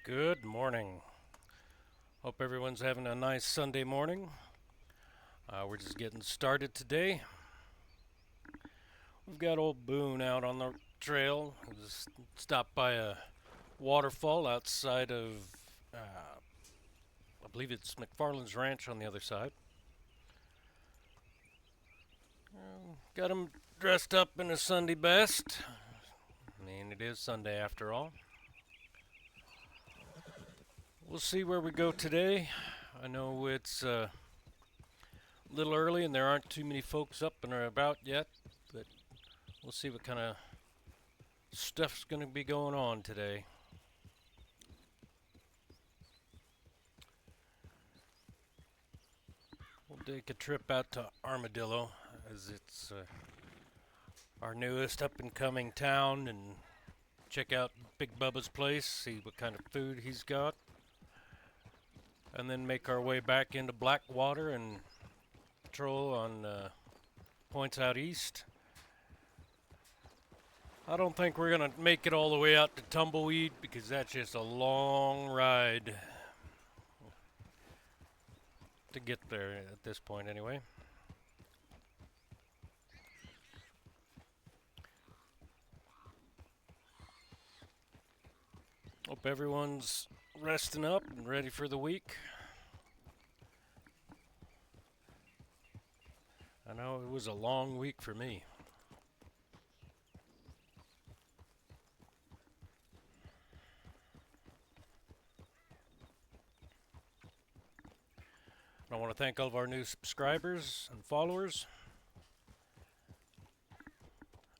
Good morning. Hope everyone's having a nice Sunday morning. We're just getting started today. We've got old Boone out on the trail. Just stopped by a waterfall outside of, I believe it's McFarland's Ranch on the other side. Got him dressed up in his Sunday best. I mean, it is Sunday after all. We'll see where we go today. I know it's a little early and there aren't too many folks up and about yet, but we'll see what kind of stuff's going to be going on today. We'll take a trip out to Armadillo as it's our newest up and coming town and check out Big Bubba's place, see what kind of food he's got, and then make our way back into Blackwater and patrol on points out east. I don't think we're going to make it all the way out to Tumbleweed because that's just a long ride to get there at this point anyway. Hope everyone's resting up and ready for the week. I know it was a long week for me. I want to thank all of our new subscribers and followers.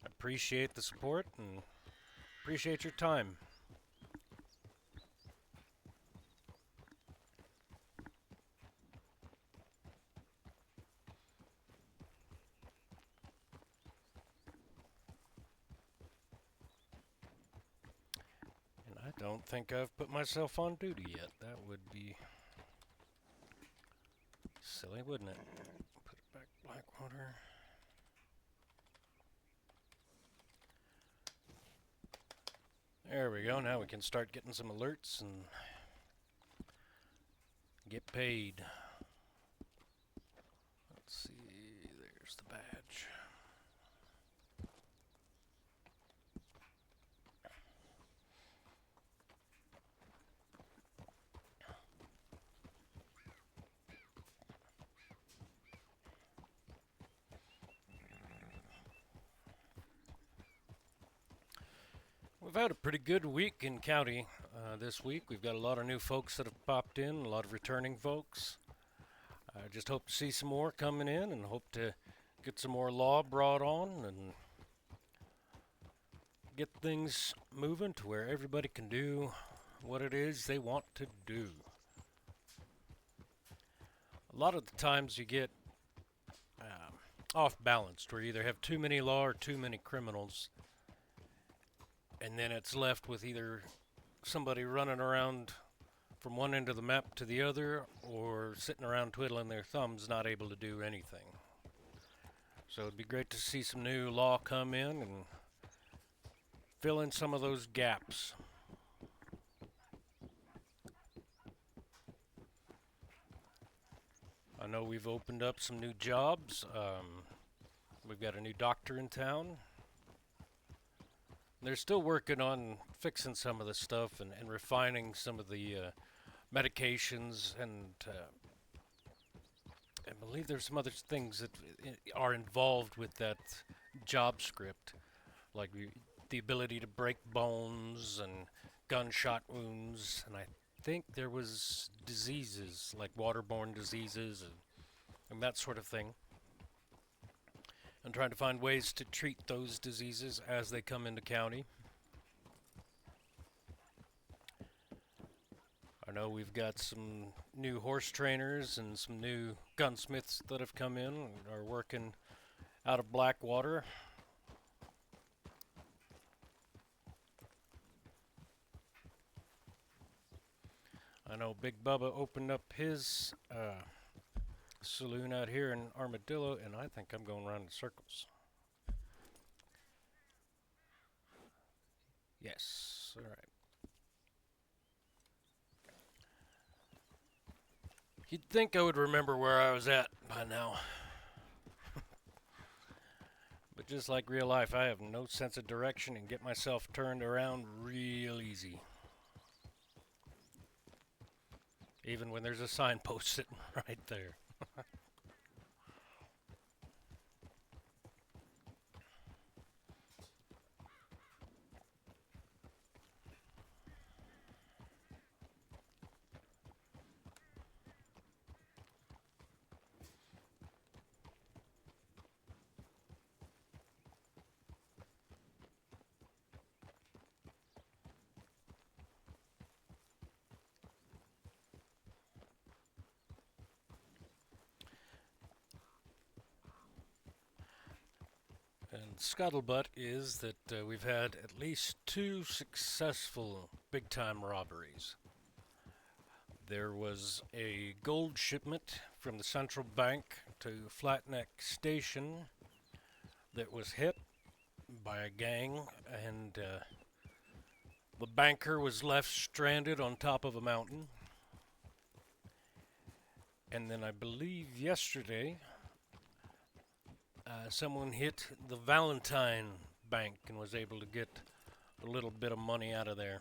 I appreciate the support and appreciate your time. And I don't think I've put myself on duty yet. That would be silly, wouldn't it? Put it back Blackwater. There we go. Now we can start getting some alerts and get paid. Let's see. There's the badge. We've had a pretty good week in county this week. We've got a lot of new folks that have popped in, a lot of returning folks. I just hope to see some more coming in and hope to get some more law brought on and get things moving to where everybody can do what it is they want to do. A lot of the times you get off balanced, where you either have too many law or too many criminals, and then it's left with either somebody running around from one end of the map to the other or sitting around twiddling their thumbs not able to do anything. So it'd be great to see some new law come in and fill in some of those gaps. I know we've opened up some new jobs. We've got a new doctor in town. They're still working on fixing some of the stuff and refining some of the medications, and I believe there's some other things that are involved with that job script, like the ability to break bones and gunshot wounds, and I think there was diseases like waterborne diseases and that sort of thing, and trying to find ways to treat those diseases as they come into county. I know we've got some new horse trainers and some new gunsmiths that have come in and are working out of Blackwater. I know Big Bubba opened up his saloon out here in Armadillo, and I think I'm going around in circles. Yes, all right. You'd think I would remember where I was at by now. But just like real life, I have no sense of direction and get myself turned around real easy. Even when there's a signpost sitting right there. And scuttlebutt is that we've had at least 2 successful big-time robberies. There was a gold shipment from the central bank to Flatneck Station that was hit by a gang, and the banker was left stranded on top of a mountain. And then I believe yesterday, someone hit the Valentine Bank and was able to get a little bit of money out of there.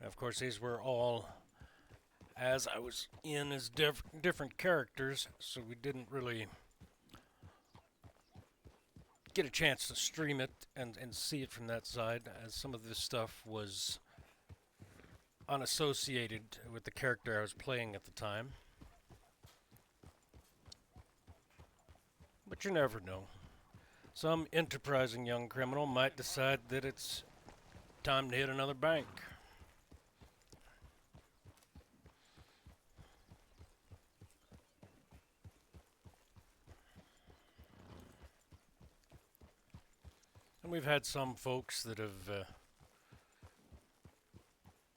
Of course, these were all as I was in as different characters, so we didn't really get a chance to stream it and see it from that side, as some of this stuff was unassociated with the character I was playing at the time. But you never know. Some enterprising young criminal might decide that it's time to hit another bank. And we've had some folks that have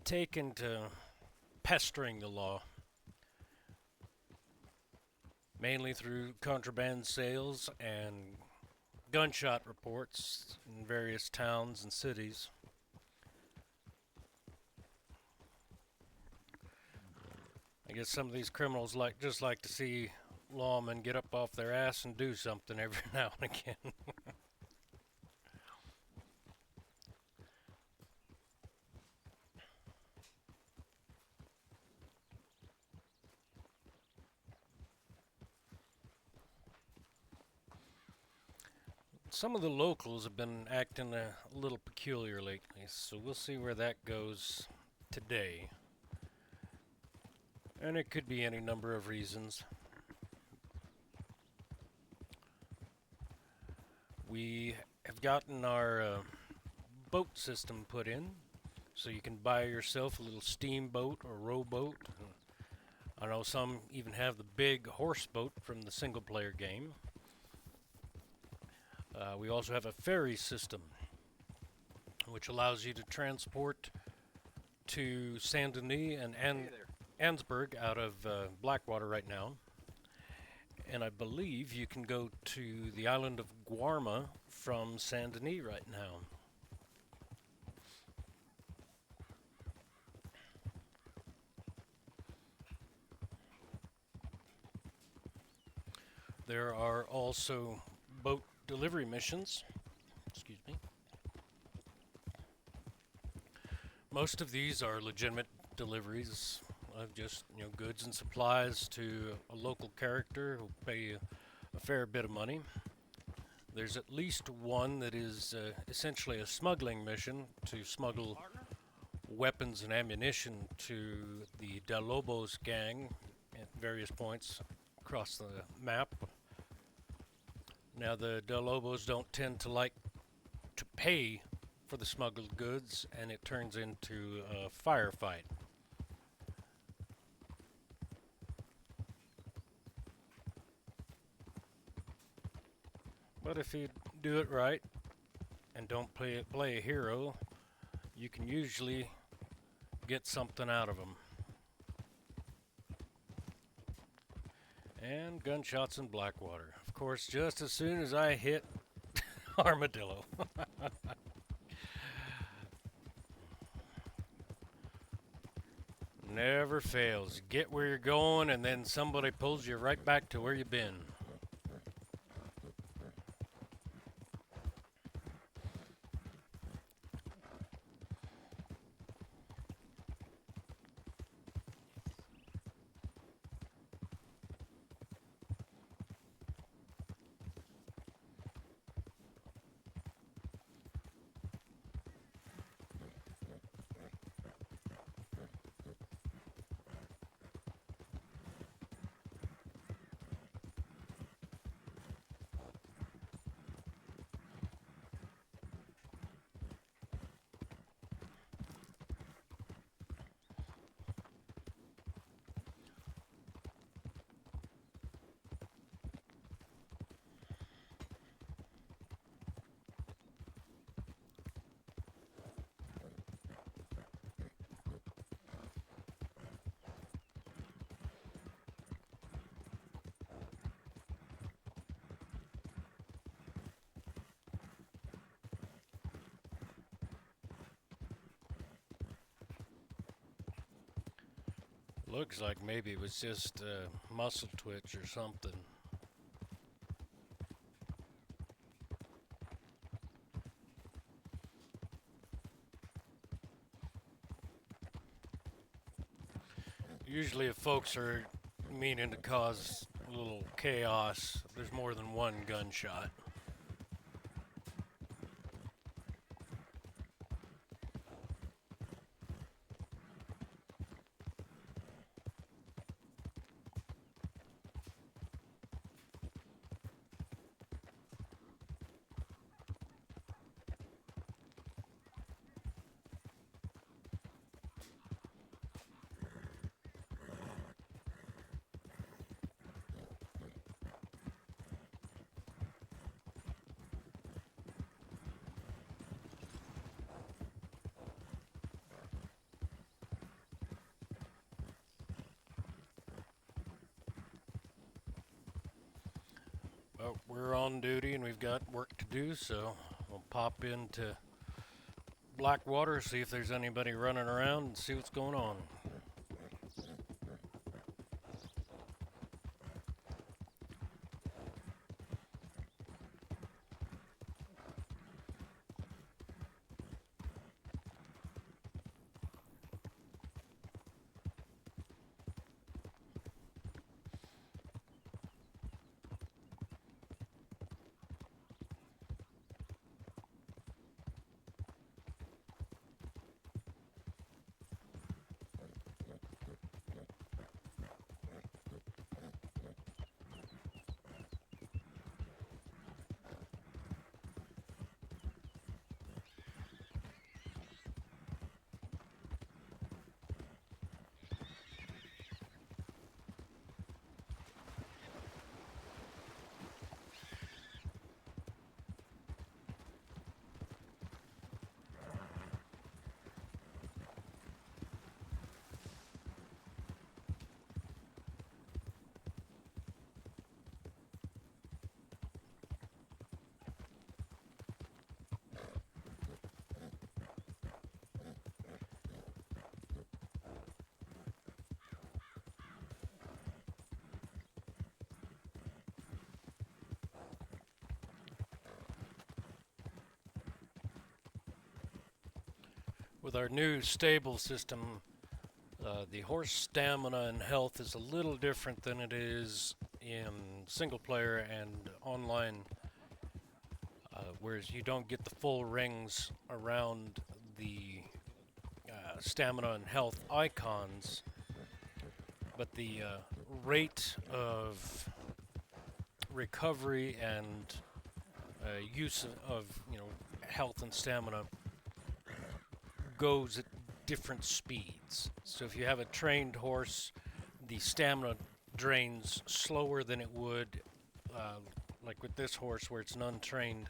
taken to pestering the law, mainly through contraband sales and gunshot reports in various towns and cities. I guess some of these criminals just like to see lawmen get up off their ass and do something every now and again. Some of the locals have been acting a little peculiar lately, so we'll see where that goes today. And it could be any number of reasons. We have gotten our boat system put in, so you can buy yourself a little steamboat or rowboat. I know some even have the big horse boat from the single player game. We also have a ferry system, which allows you to transport to Saint Denis and Ansburg out of Blackwater right now. And I believe you can go to the island of Guarma from Saint Denis right now. There are also boat delivery missions. Excuse me. Most of these are legitimate deliveries of just goods and supplies to a local character who'll pay you a fair bit of money. There's at least one that is essentially a smuggling mission to smuggle weapons and ammunition to the Del Lobos gang at various points across the map. Now, the Del Lobos don't tend to like to pay for the smuggled goods, and it turns into a firefight. But if you do it right and don't play a hero, you can usually get something out of them. And gunshots in Blackwater. Of course, just as soon as I hit Armadillo. never fails. Get where you're going, and then somebody pulls you right back to where you've been. Looks like maybe it was just a muscle twitch or something. Usually if folks are meaning to cause a little chaos, there's more than one gunshot. But we're on duty and we've got work to do, so we'll pop into Blackwater, see if there's anybody running around and see what's going on. With our new stable system, the horse stamina and health is a little different than it is in single player and online, whereas you don't get the full rings around the stamina and health icons, but the rate of recovery and use of health and stamina goes at different speeds. So if you have a trained horse, the stamina drains slower than it would like with this horse where it's an untrained.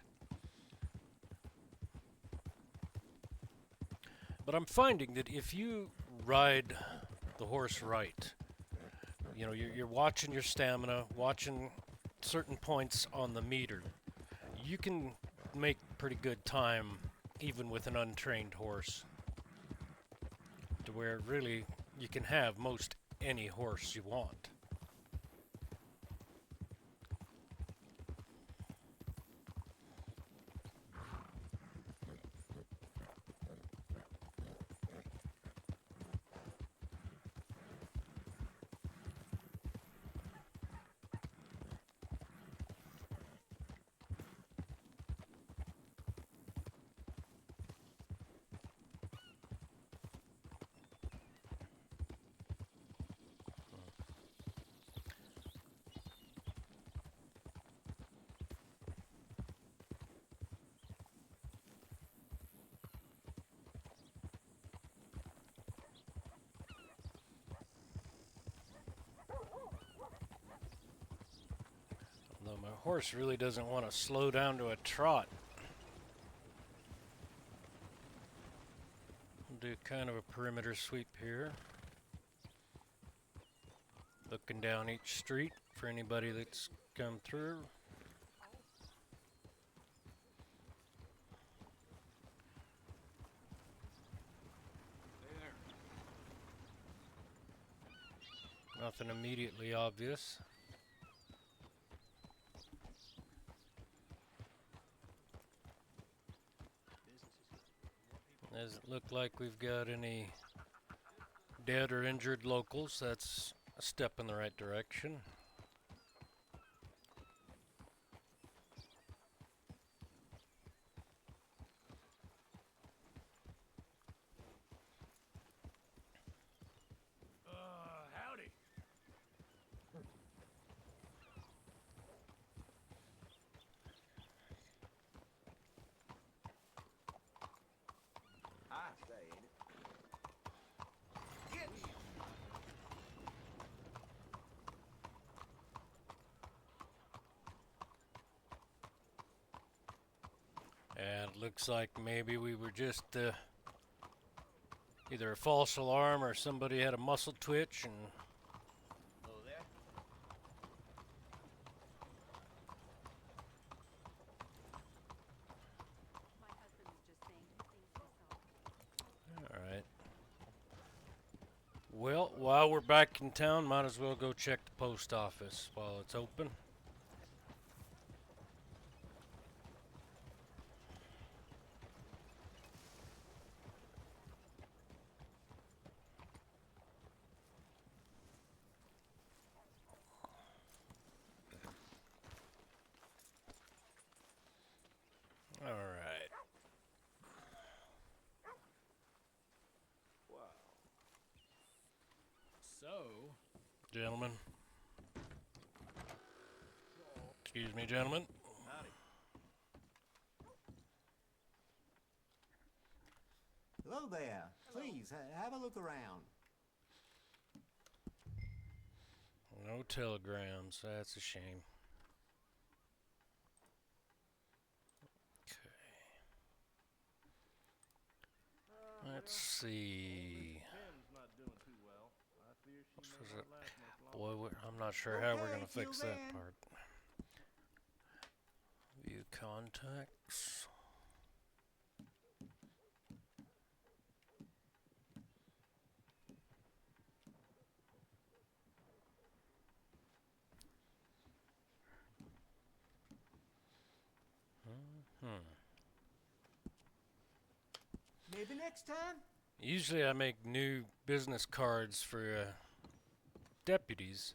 But I'm finding that if you ride the horse right, you're watching your stamina, watching certain points on the meter, you can make pretty good time even with an untrained horse, to where really you can have most any horse you want. Though my horse really doesn't want to slow down to a trot. I'll do kind of a perimeter sweep here. Looking down each street for anybody that's come through. Nothing immediately obvious. Doesn't look like we've got any dead or injured locals. That's a step in the right direction. Howdy. I say, ain't it? Get me. And it looks like maybe we were just either a false alarm or somebody had a muscle twitch and Hello there. My husband was just saying he thinks he saw. all right. Well, while we're back in town, might as well go check the post office while it's open. All right. Wow. So, Gentlemen. Excuse me, gentlemen. howdy. Hello there. Please, have a look around. No telegrams. That's a shame. Okay. Let's see. Tim's not doing too well. I fear she This may is not it. last much Boy, longer. I'm not sure how we're Okay, going to fix till that then. part. View contacts. Maybe next time? Usually I make new business cards for deputies,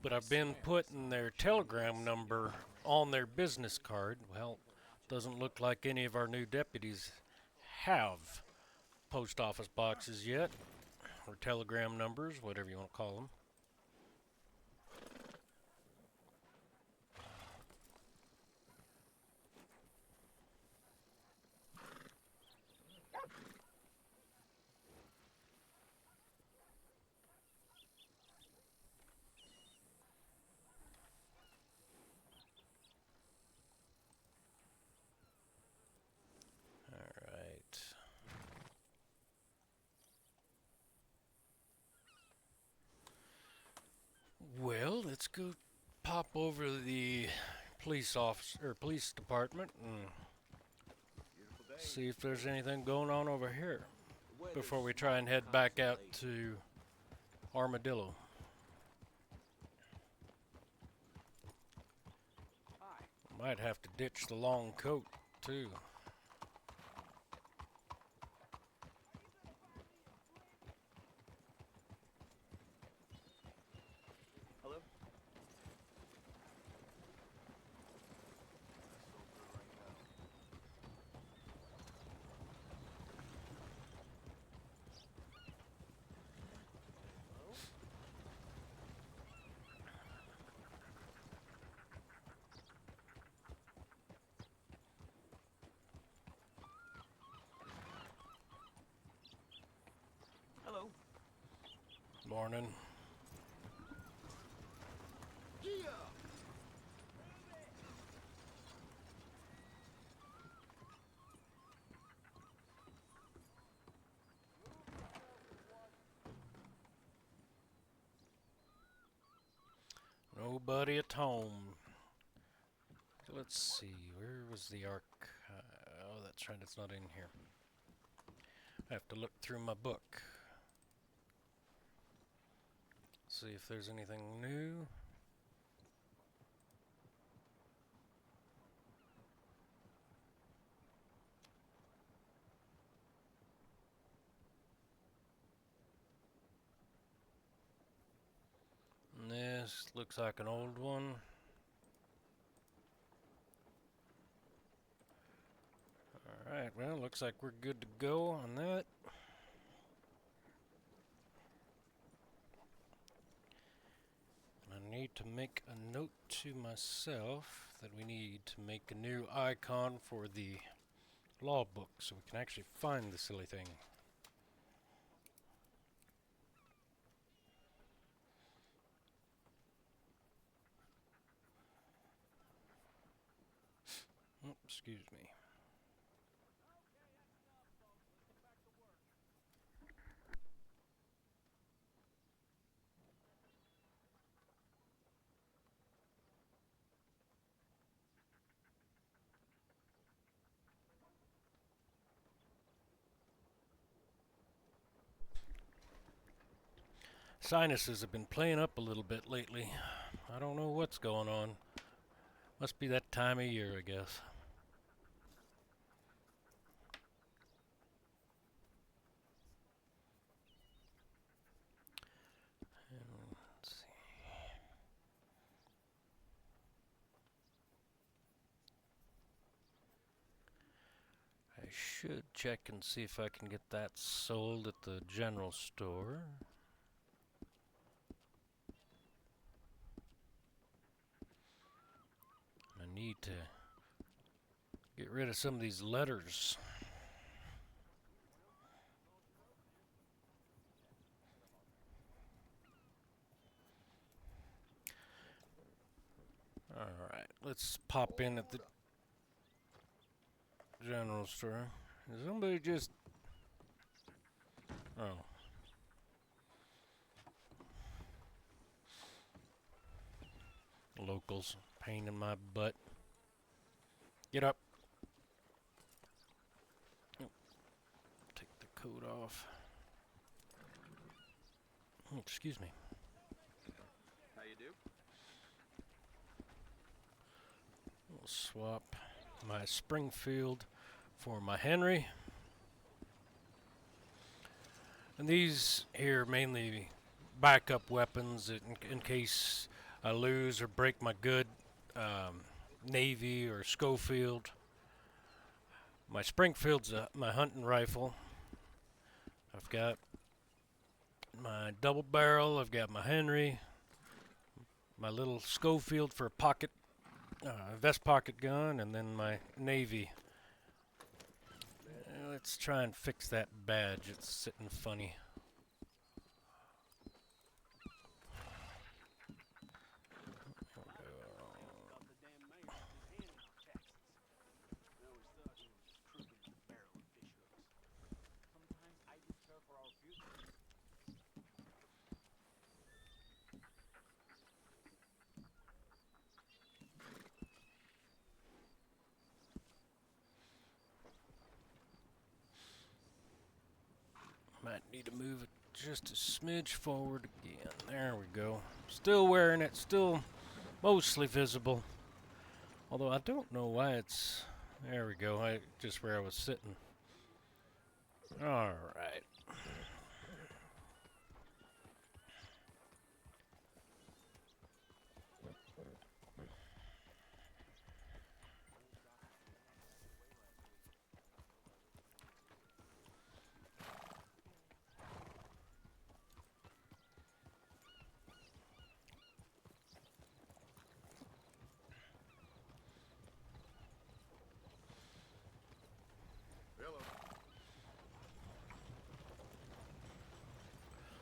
but I've been putting their telegram number on their business card. Well, doesn't look like any of our new deputies have post office boxes yet, or telegram numbers, whatever you want to call them. All right. Well, let's go pop over to the police office or police department and Beautiful day. see if there's anything going on over here. before we try and head back out to Armadillo. Might have to ditch the long coat too. Hello? Hello? Morning. Nobody at home. Let's see, where was the arc? Oh, that's right, it's not in here. I have to look through my book. See if there's anything new. And this looks like an old one. Alright, well, looks like we're good to go on that. I need to make a note to myself that we need to make a new icon for the law book so we can actually find the silly thing. Oh, excuse me. Sinuses have been playing up a little bit lately. I don't know what's going on. Must be that time of year, I guess. And let's see. I should check and see if I can get that sold at the general store. I need to get rid of some of these letters. Alright, let's pop in at the general store. Is somebody just... Oh. Locals, pain in my butt. Get up. Oh, take the coat off. Oh, excuse me. How you do? We'll swap my Springfield for my Henry. And these here mainly backup weapons in case I lose or break my good Navy or Schofield. My Springfield's my hunting rifle. I've got my double barrel. I've got my Henry. My little Schofield for a pocket, vest pocket gun, and then my Navy. Let's try and fix that badge. It's sitting funny. Need to move it just a smidge forward again. There we go. Still wearing it, still mostly visible. Although I don't know why it's... There we go, just where I was sitting. Alright.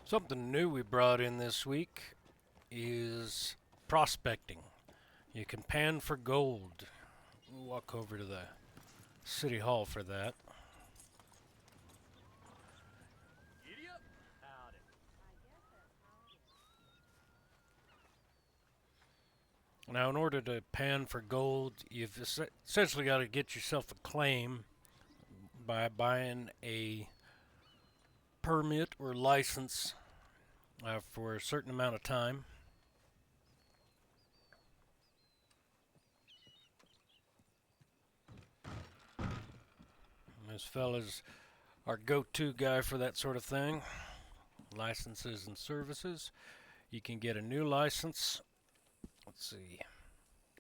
Something new we brought in this week is prospecting. You can pan for gold. We'll walk over to the city hall for that. Now, in order to pan for gold, you've essentially got to get yourself a claim by buying a permit or license for a certain amount of time. This fella's our go-to guy for that sort of thing. Licenses and services. You can get a new license. Let's see.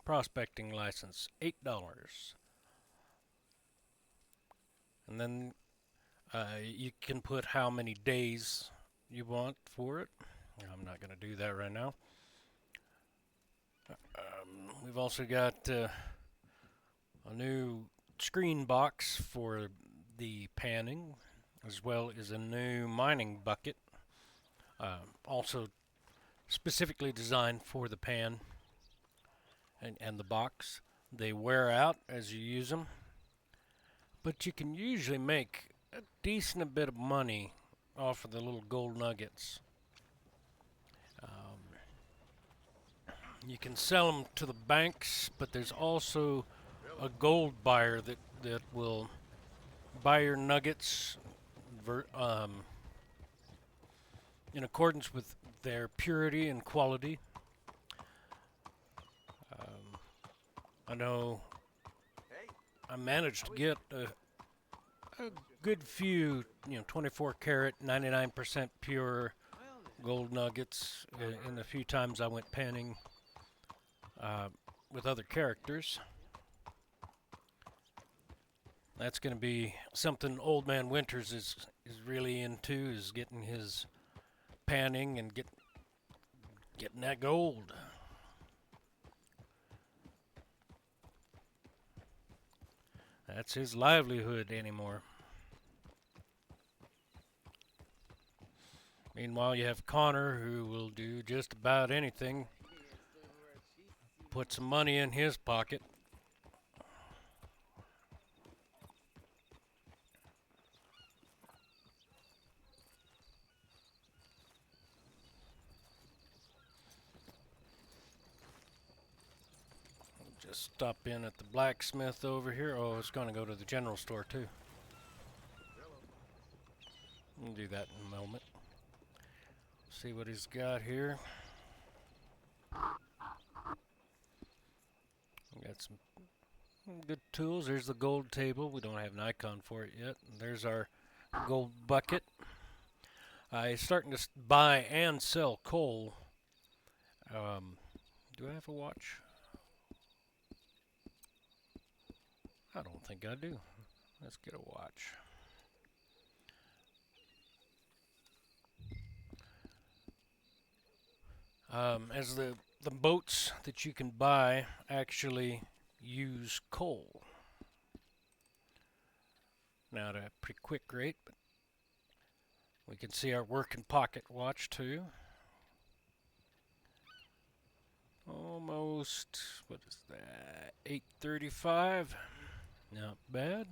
Prospecting license, $8. And then you can put how many days you want for it. I'm not going to do that right now. We've also got a new screen box for the panning, as well as a new mining bucket, also specifically designed for the pan and the box. They wear out as you use them, but you can usually make a decent bit of money off of the little gold nuggets. You can sell them to the banks, but there's also a gold buyer that will buy your nuggets in accordance with their purity and quality. I know I managed to get a good few, 24 karat, 99% pure gold nuggets in the few times I went panning with other characters. That's going to be something Old Man Winters is really into, is getting his panning and getting that gold. That's his livelihood anymore. Meanwhile, you have Connor, who will do just about anything. Put some money in his pocket. Just stop in at the blacksmith over here. Oh, it's going to go to the general store too. We'll do that in a moment. See what he's got here. We got some good tools. There's the gold table. We don't have an icon for it yet. And there's our gold bucket. He's starting to buy and sell coal. Do I have a watch? I don't think I do. Let's get a watch. As the boats that you can buy actually use coal. Now at a pretty quick rate, but we can see our working pocket watch too. Almost, what is that, 8:35? Not bad.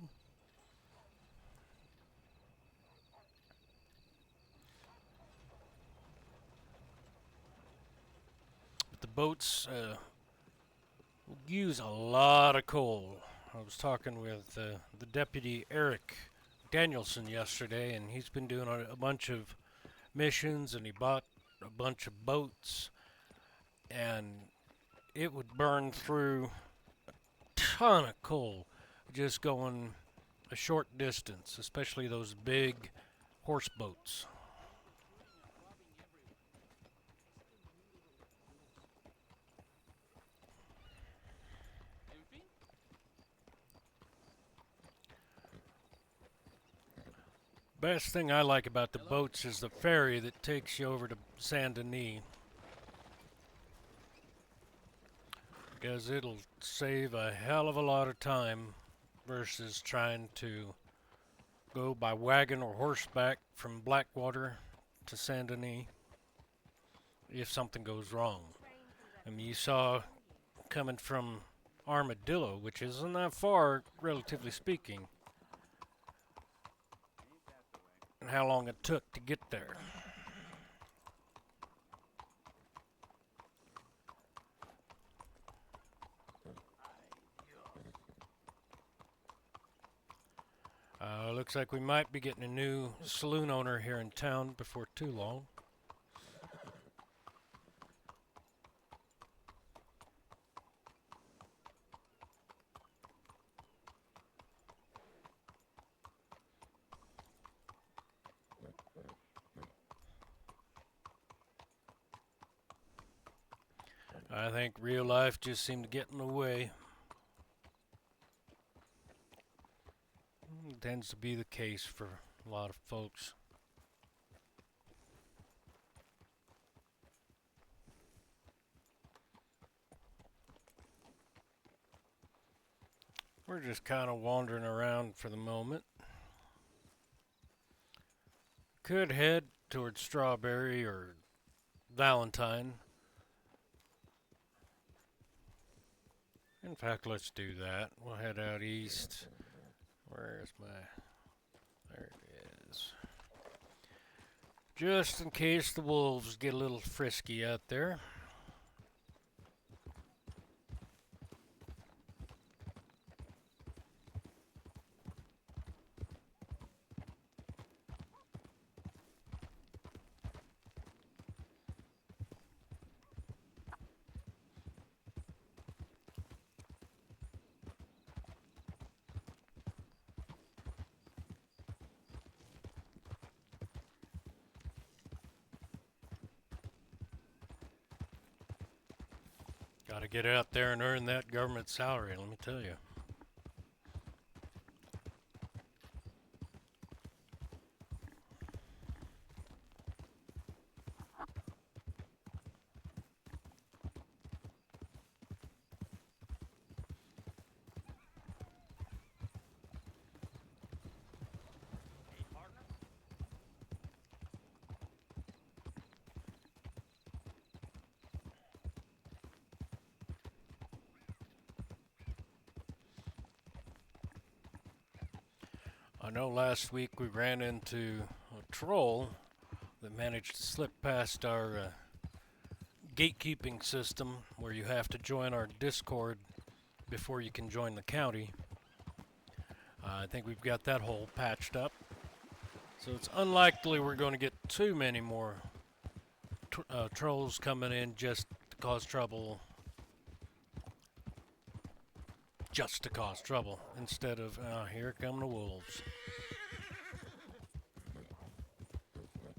But the boats use a lot of coal. I was talking with the deputy Eric Danielson yesterday, and he's been doing a bunch of missions, and he bought a bunch of boats, and it would burn through a ton of coal just going a short distance, especially those big horse boats. Best thing I like about the boats is the ferry that takes you over to Saint Denis, because it'll save a hell of a lot of time versus trying to go by wagon or horseback from Blackwater to Saint Denis if something goes wrong. I mean, you saw coming from Armadillo, which isn't that far, relatively speaking, and how long it took to get there. Looks like we might be getting a new saloon owner here in town before too long. I think real life just seemed to get in the way. It tends to be the case for a lot of folks. We're just kind of wandering around for the moment. Could head towards Strawberry or Valentine. In fact, let's do that. We'll head out east. Where's my... There it is. Just in case the wolves get a little frisky out there. Got to get out there and earn that government salary, let me tell you. I know last week we ran into a troll that managed to slip past our gatekeeping system where you have to join our Discord before you can join the county. I think we've got that hole patched up. So it's unlikely we're going to get too many more trolls coming in just to cause trouble. Just to cause trouble, instead of, here come the wolves.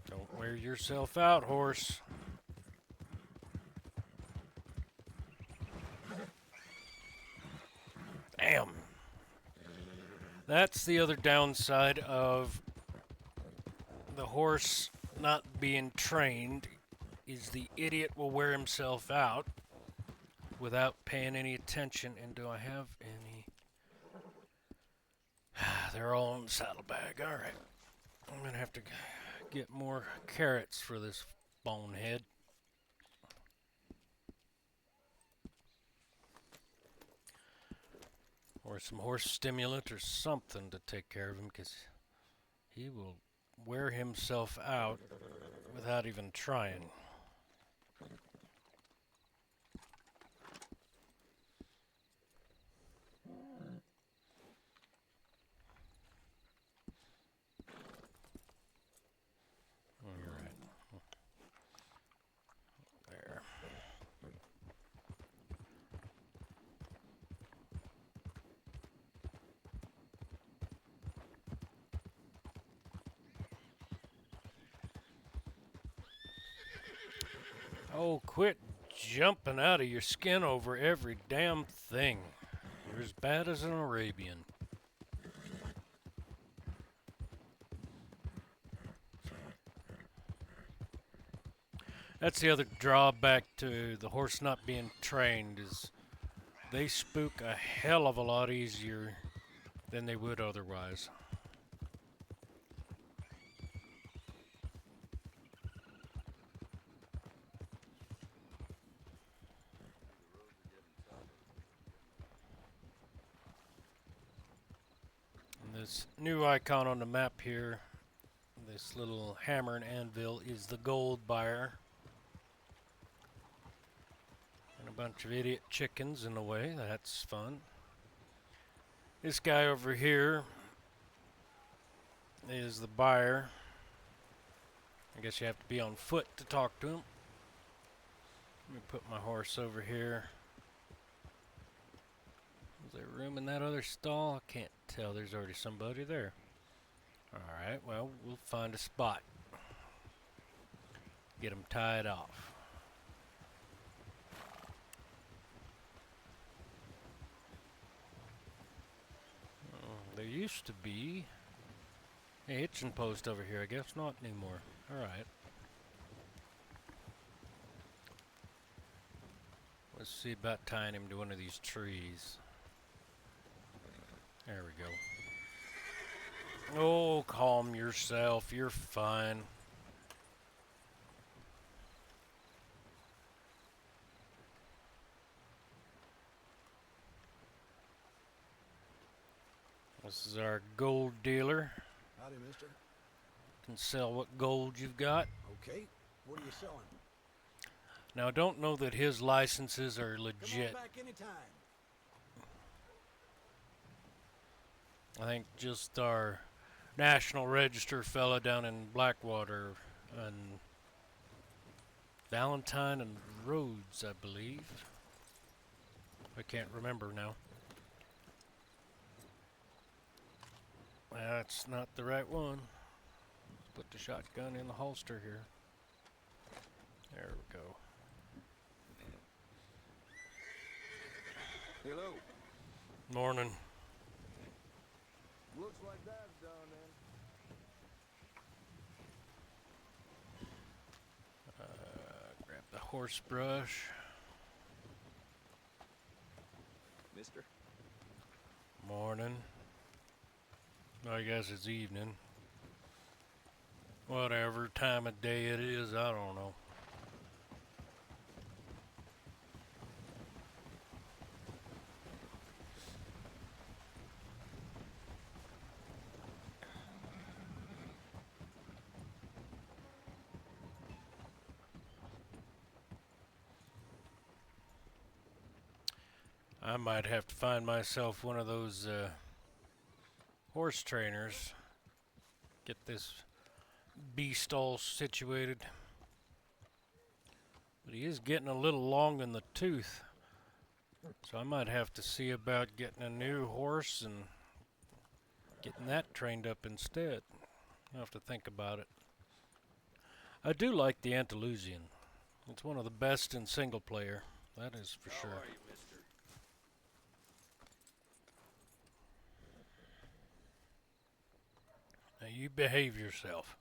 Don't wear yourself out, horse. Damn. That's the other downside of the horse not being trained, is the idiot will wear himself out without paying any attention. And do I have any? They're all in the saddlebag. All right. I'm going to have to get more carrots for this bonehead. Or some horse stimulant or something to take care of him, because he will wear himself out without even trying. Oh, quit jumping out of your skin over every damn thing. You're as bad as an Arabian. That's the other drawback to the horse not being trained is they spook a hell of a lot easier than they would otherwise. And this new icon on the map here, this little hammer and anvil, is the gold buyer. And a bunch of idiot chickens in the way. That's fun. This guy over here is the buyer. I guess you have to be on foot to talk to him. Let me put my horse over here. Is there room in that other stall? I can't tell. There's already somebody there. Alright, well, we'll find a spot. Get him tied off. There used to be a hitching post over here. I guess not anymore. Alright. Let's see about tying him to one of these trees. There we go. Oh, calm yourself. You're fine. This is our gold dealer. Howdy, mister. Can sell what gold you've got. Okay, what are you selling? Now, I don't know that his licenses are Come legit. on back anytime. I think just our National Register fella down in Blackwater and Valentine and Rhodes, I believe. I can't remember now. That's not the right one. Let's put the shotgun in the holster here. There we go. Hello. Morning. Looks like that's done then. Grab the horse brush. Mister? Morning. I guess it's evening. Whatever time of day it is, I don't know. I might have to find myself one of those horse trainers. Get this beast all situated. But he is getting a little long in the tooth. So I might have to see about getting a new horse and getting that trained up instead. I'll have to think about it. I do like the Andalusian. It's one of the best in single player. That is for sure. How are you, mister? Now you behave yourself.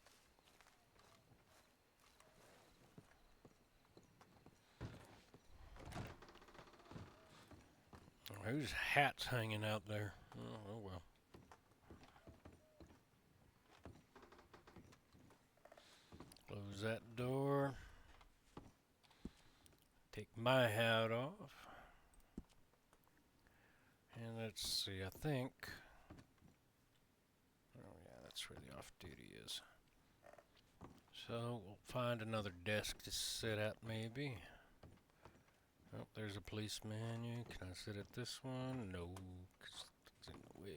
Whose hat's hanging out there? Oh well. Close that door. Take my hat off. And let's see, I think. Oh yeah, that's where the off-duty is. So we'll find another desk to sit at maybe. Oh, there's a police menu. Can I sit at this one? No, 'cause it's in the way,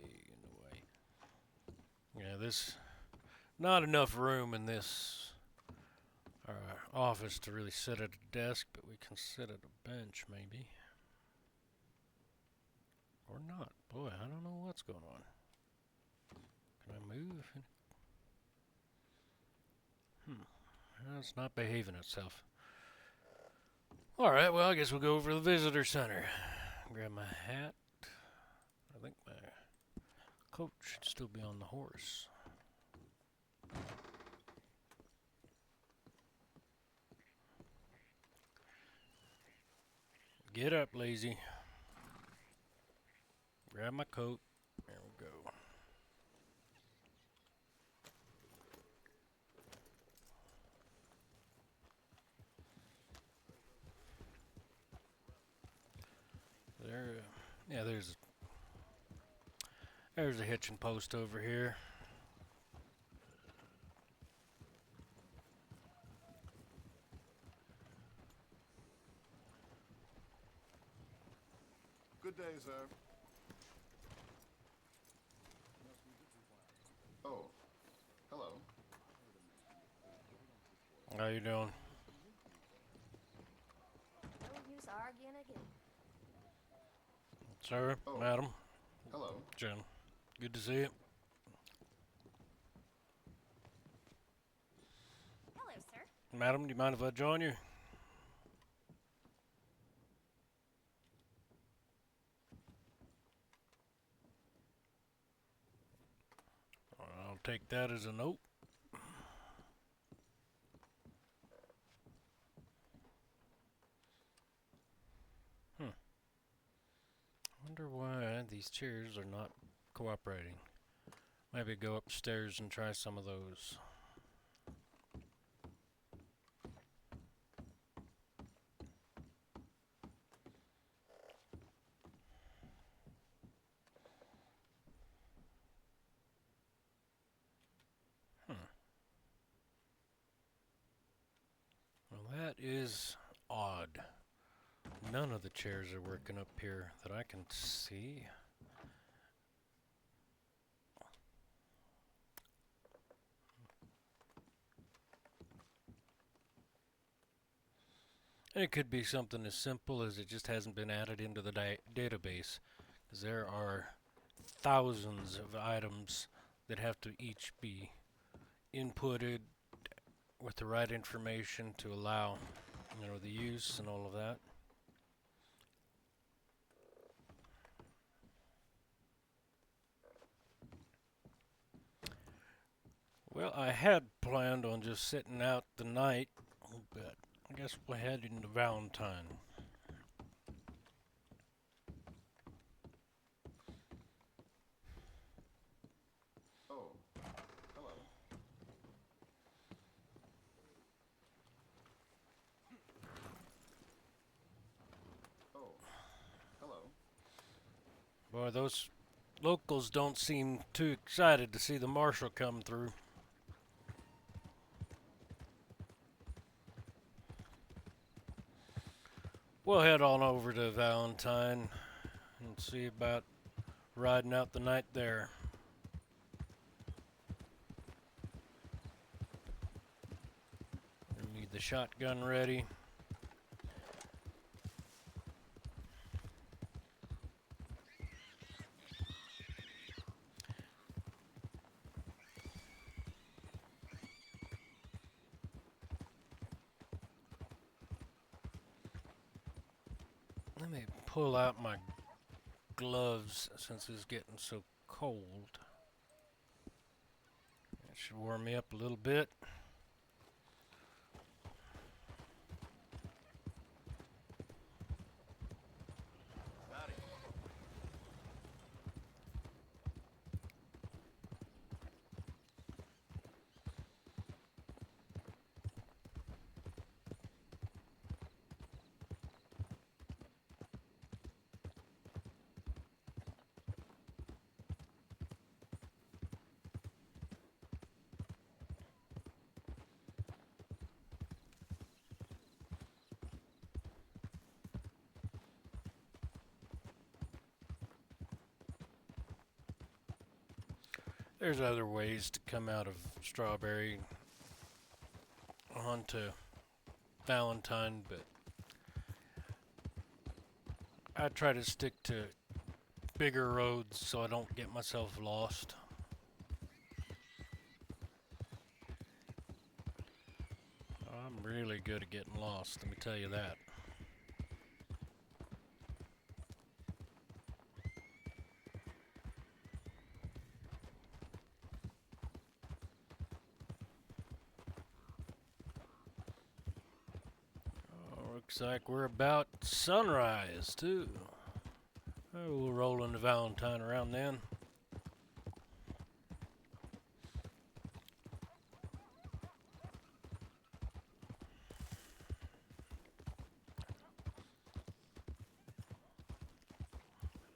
Yeah, this, not enough room in this office to really sit at a desk, but we can sit at a bench maybe. Or not. Boy, I don't know what's going on. Can I move? Well, it's not behaving itself. Alright, well, I guess we'll go over to the visitor center. Grab my hat. I think my coat should still be on the horse. Get up, lazy. Grab my coat. There we go. There, yeah, there's a hitching post over here. Good day, sir. Oh, hello. How you doing? No use arguing again. Sir, Oh. madam, Hello. Jen. Good to see you. Hello, sir. Madam, do you mind if I join you? I'll take that as a note. Wonder why these chairs are not cooperating. Maybe go upstairs and try some of those. Well, that is odd. None of the chairs are working up here that I can see. And it could be something as simple as it just hasn't been added into the database. Because there are thousands of items that have to each be inputted with the right information to allow, the use and all of that. Well, I had planned on just sitting out the night, but I guess we'll head into Valentine. Oh, hello. Oh, hello. Boy, those locals don't seem too excited to see the marshal come through. We'll head on over to Valentine and see about riding out the night there. Need the shotgun ready. Let me pull out my gloves since it's getting so cold. That should warm me up a little bit. Howdy. There's other ways to come out of Strawberry onto Valentine, but I try to stick to bigger roads so I don't get myself lost. I'm really good at getting lost, let me tell you that. Looks like we're about sunrise, too. Oh, we'll roll into Valentine around then.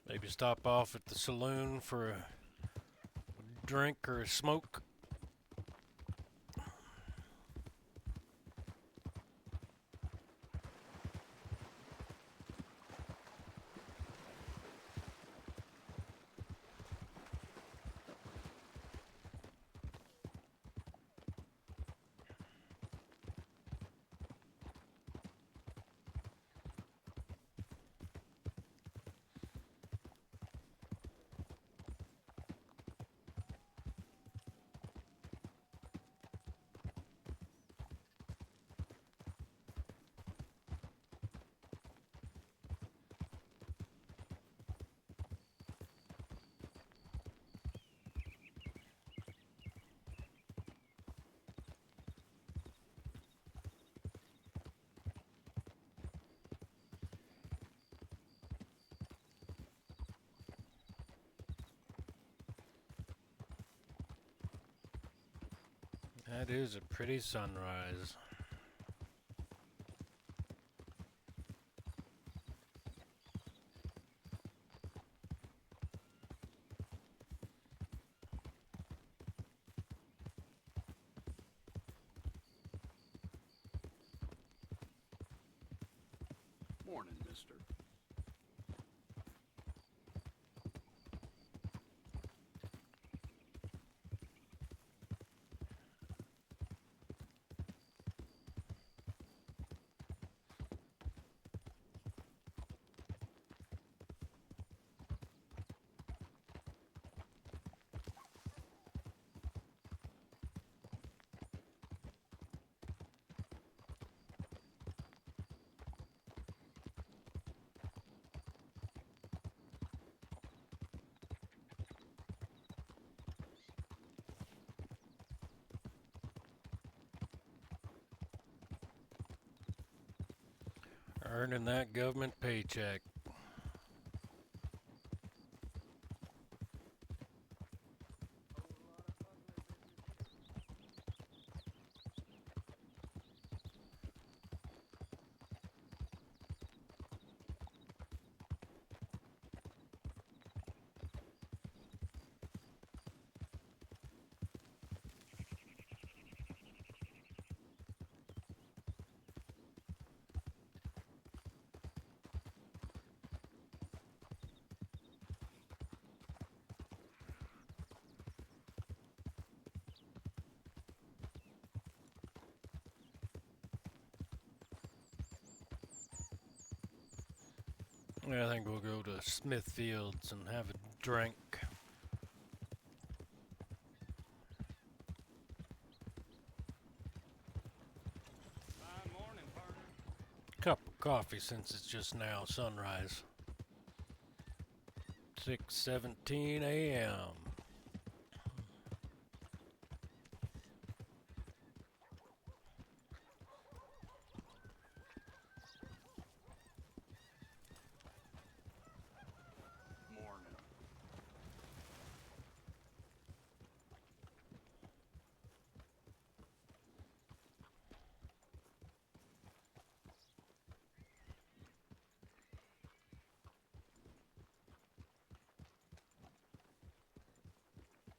Maybe stop off at the saloon for a drink or a smoke. That is a pretty sunrise. Morning, mister. Earning that government paycheck. Yeah, I think we'll go to Smithfield's and have a drink. Fine morning, partner. Cup of coffee since it's just now sunrise. 6:17 a.m. Morning.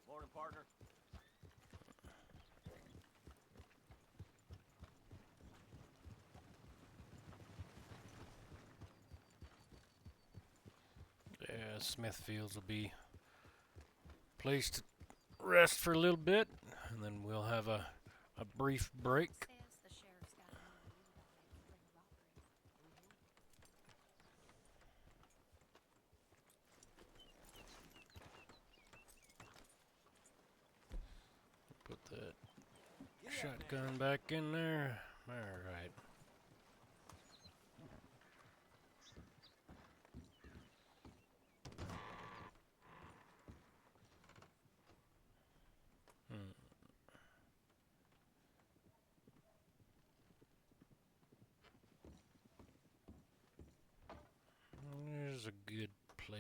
Morning, partner. Yeah, Smithfield's will be a place to rest for a little bit, and then we'll have a brief break. Says the sheriff's got a new lead on that spring robbery. Put that shotgun back in there. Alright.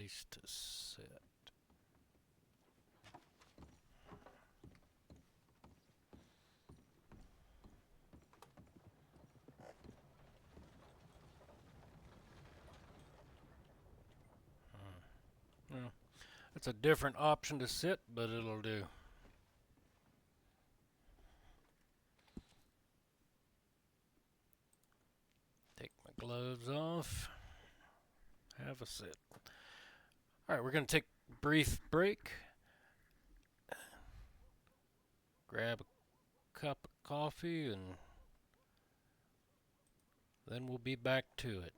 place to sit. Well, it's a different option to sit, but it'll do. Take my gloves off. Have a sit. Alright, we're going to take a brief break. Grab a cup of coffee, and then we'll be back to it.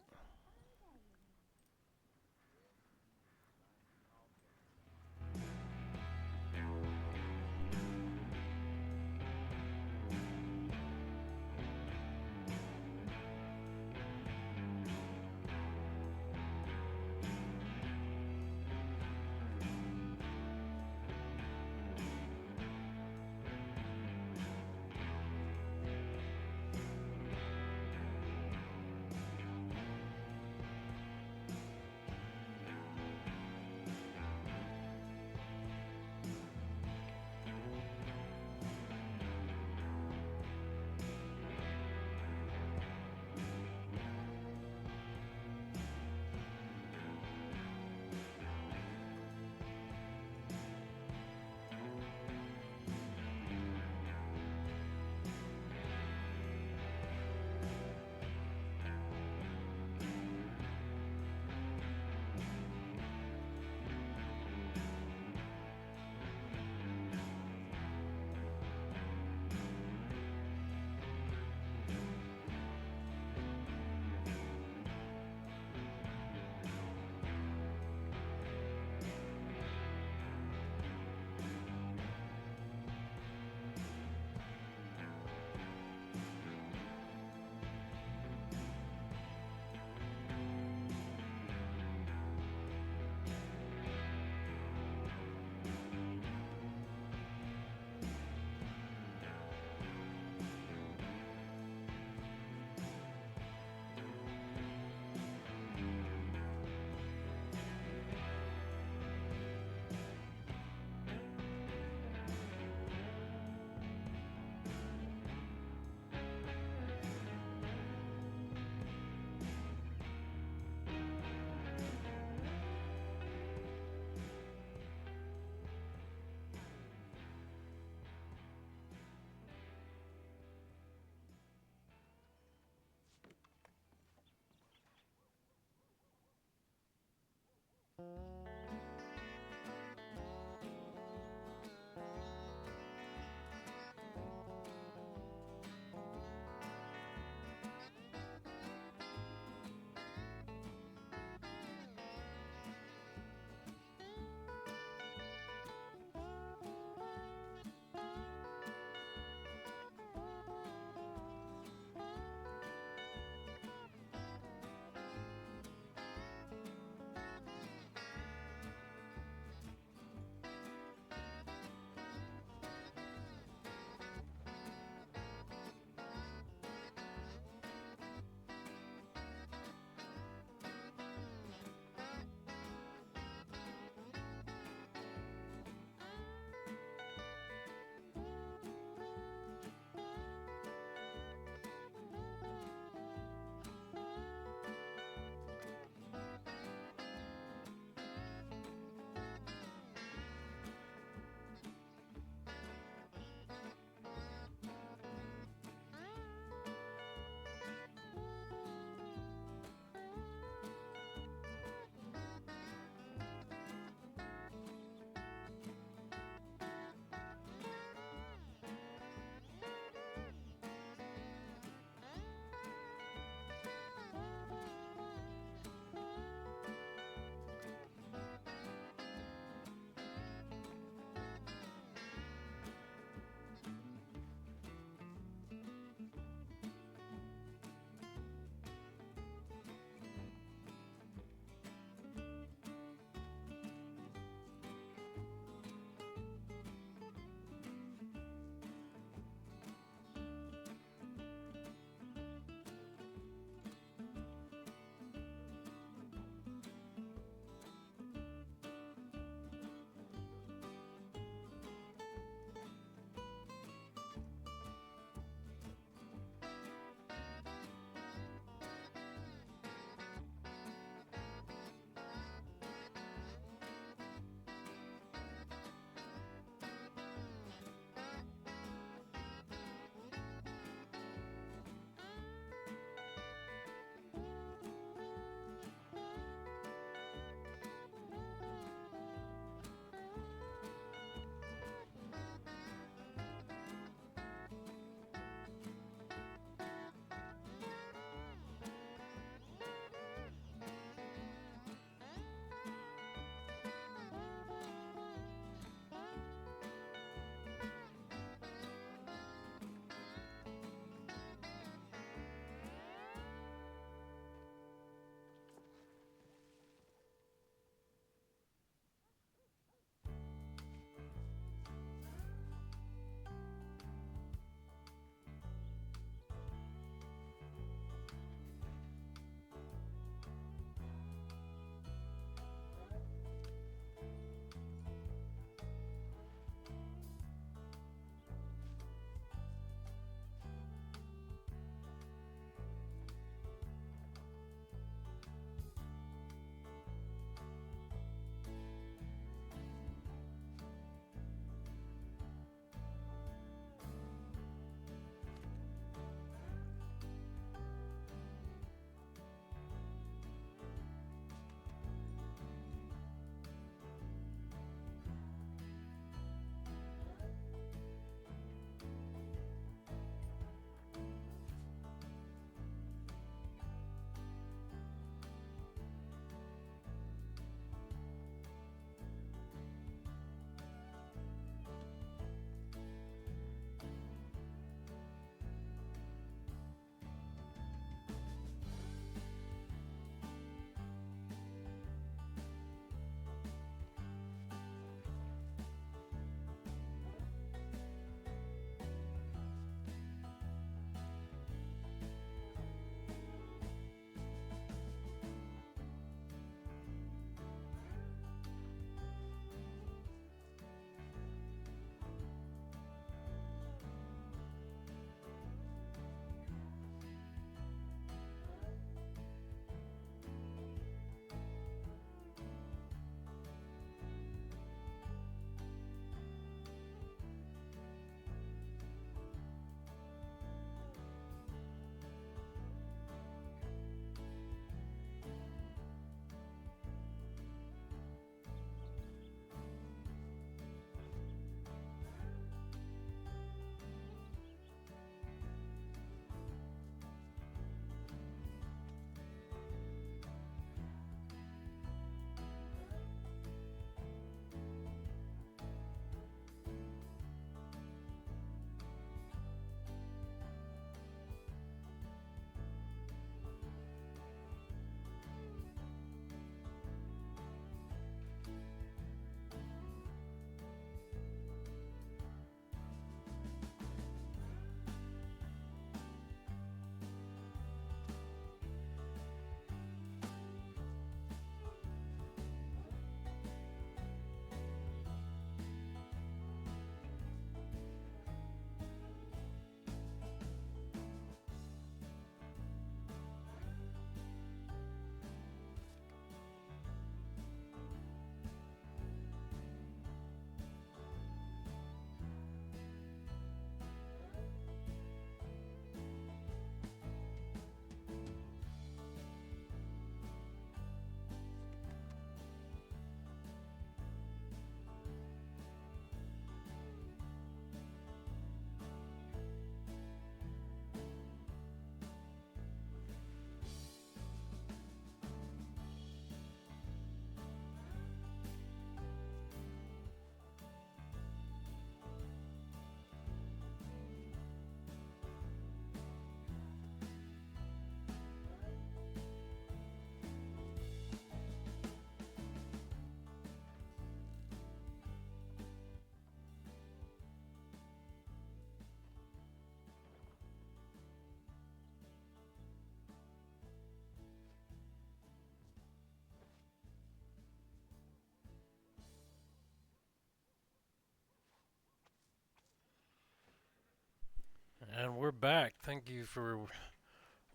And we're back. Thank you for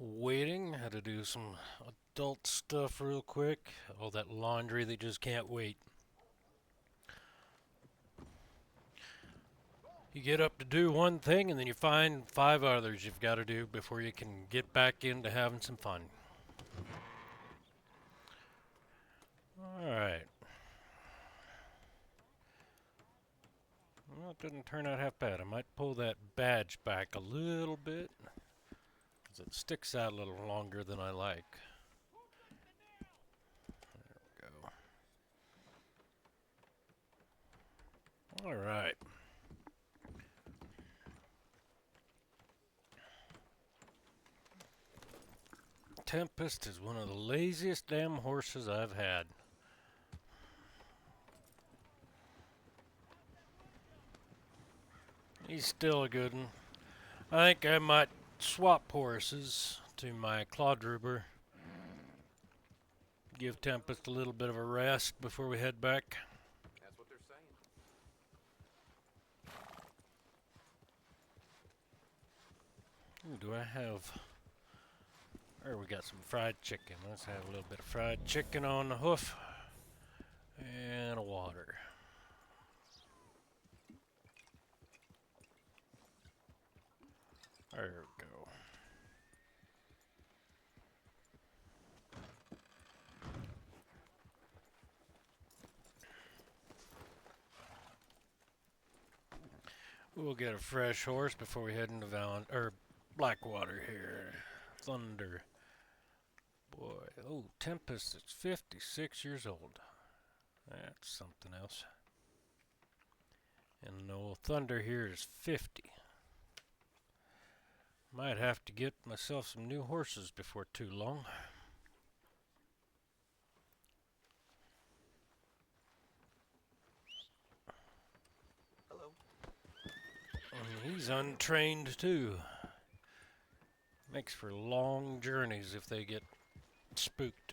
waiting. Had to do some adult stuff real quick. All that laundry that just can't wait. You get up to do one thing and then you find 5 others you've got to do before you can get back into having some fun. Alright. Well, it didn't turn out half bad. I might pull that badge back a little bit, because it sticks out a little longer than I like. There we go. Alright. Tempest is one of the laziest damn horses I've had. He's still a good one. I think I might swap horses to my Clawdruber. Give Tempest a little bit of a rest before we head back. That's what they're saying. Ooh, do I have... There, we got some fried chicken. Let's have a little bit of fried chicken on the hoof. And a water. There we go. We'll get a fresh horse before we head into Blackwater here. Thunder. Boy, oh, Tempest is 56 years old. That's something else. And no, Thunder here is 50. Might have to get myself some new horses before too long. Hello. And he's untrained too. Makes for long journeys if they get spooked.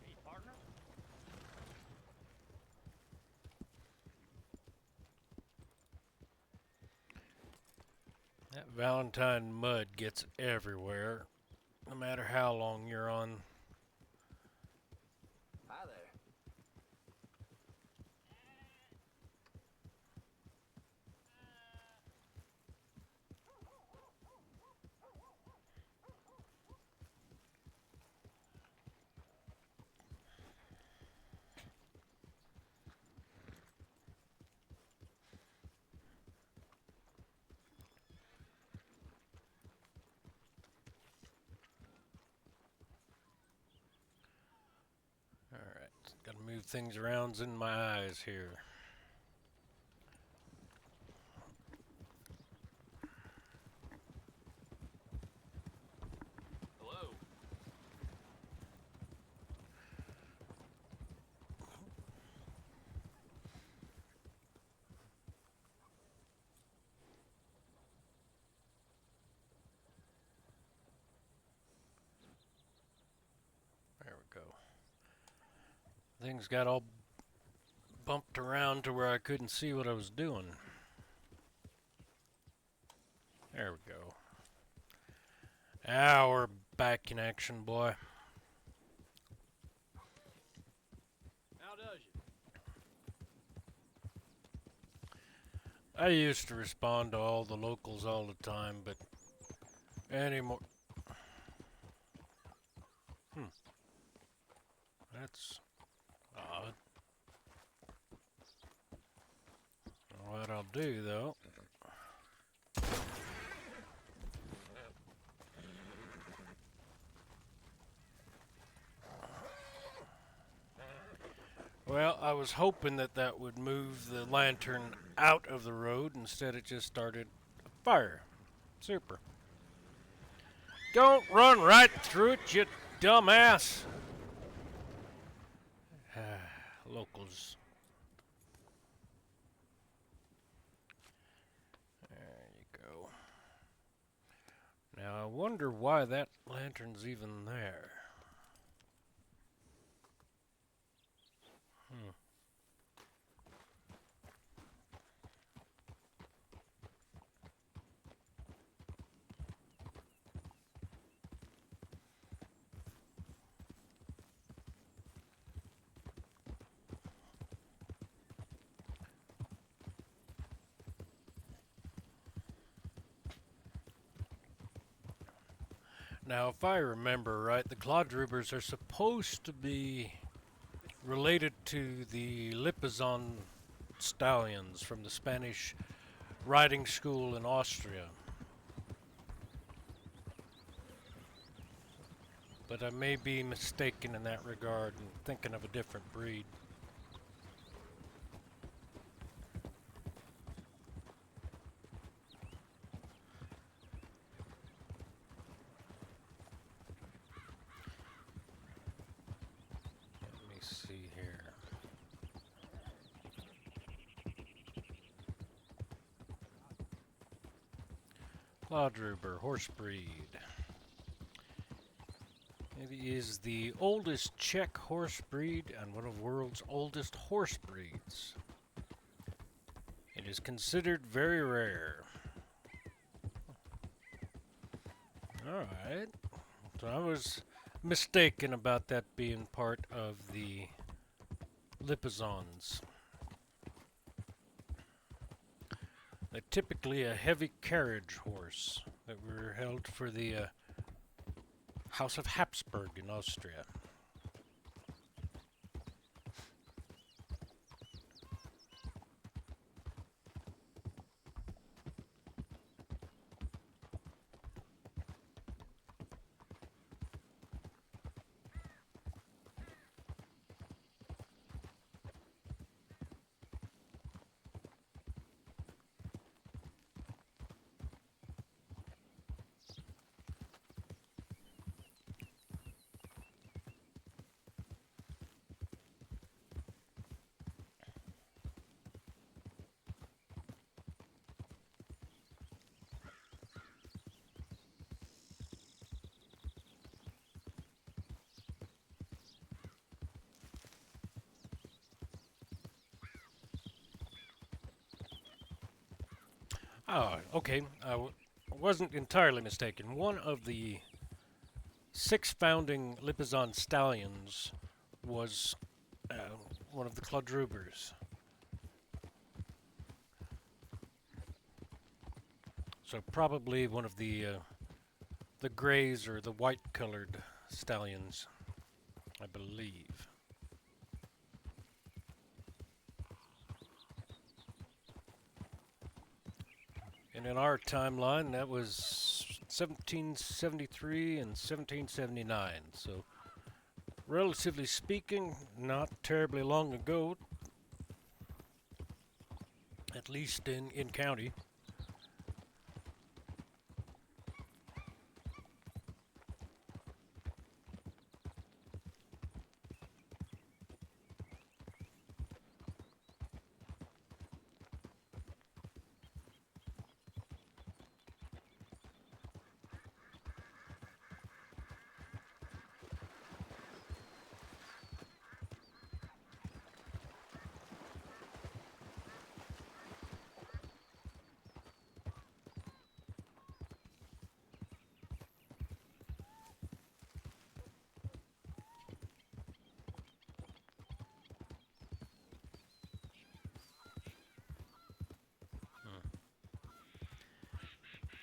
Hey, partner. That Valentine mud gets everywhere, no matter how long you're on. Hi there. Alright, gotta move things around in my eyes here. Hello. There we go. Things got all bumped around to where I couldn't see what I was doing. There we go. Now we're back in action, boy. How does you? I used to respond to all the locals all the time, but anymore. That's odd. What I'll do, though, well, I was hoping that that would move the lantern out of the road. Instead, it just started a fire. Super. Don't run right through it, you dumbass. Locals. There you go. Now I wonder why that lantern's even there. Hmm. Now, if I remember right, the Clodrubers are supposed to be related to the Lipizan stallions from the Spanish riding school in Austria. But I may be mistaken in that regard and thinking of a different breed. Let me see here. Clodruber, horse breed. It is the oldest Czech horse breed and one of the world's oldest horse breeds. It is considered very rare. Alright. So I was mistaken about that being part of the Lipizans. They're typically a heavy carriage horse that were held for the House of Habsburg in Austria. Oh, okay. Wasn't entirely mistaken. One of the 6 founding Lipizan stallions was one of the Clodrubers. So probably one of the grays or the white-colored stallions, I believe. And in our timeline, that was 1773 and 1779. So, relatively speaking, not terribly long ago, at least in county.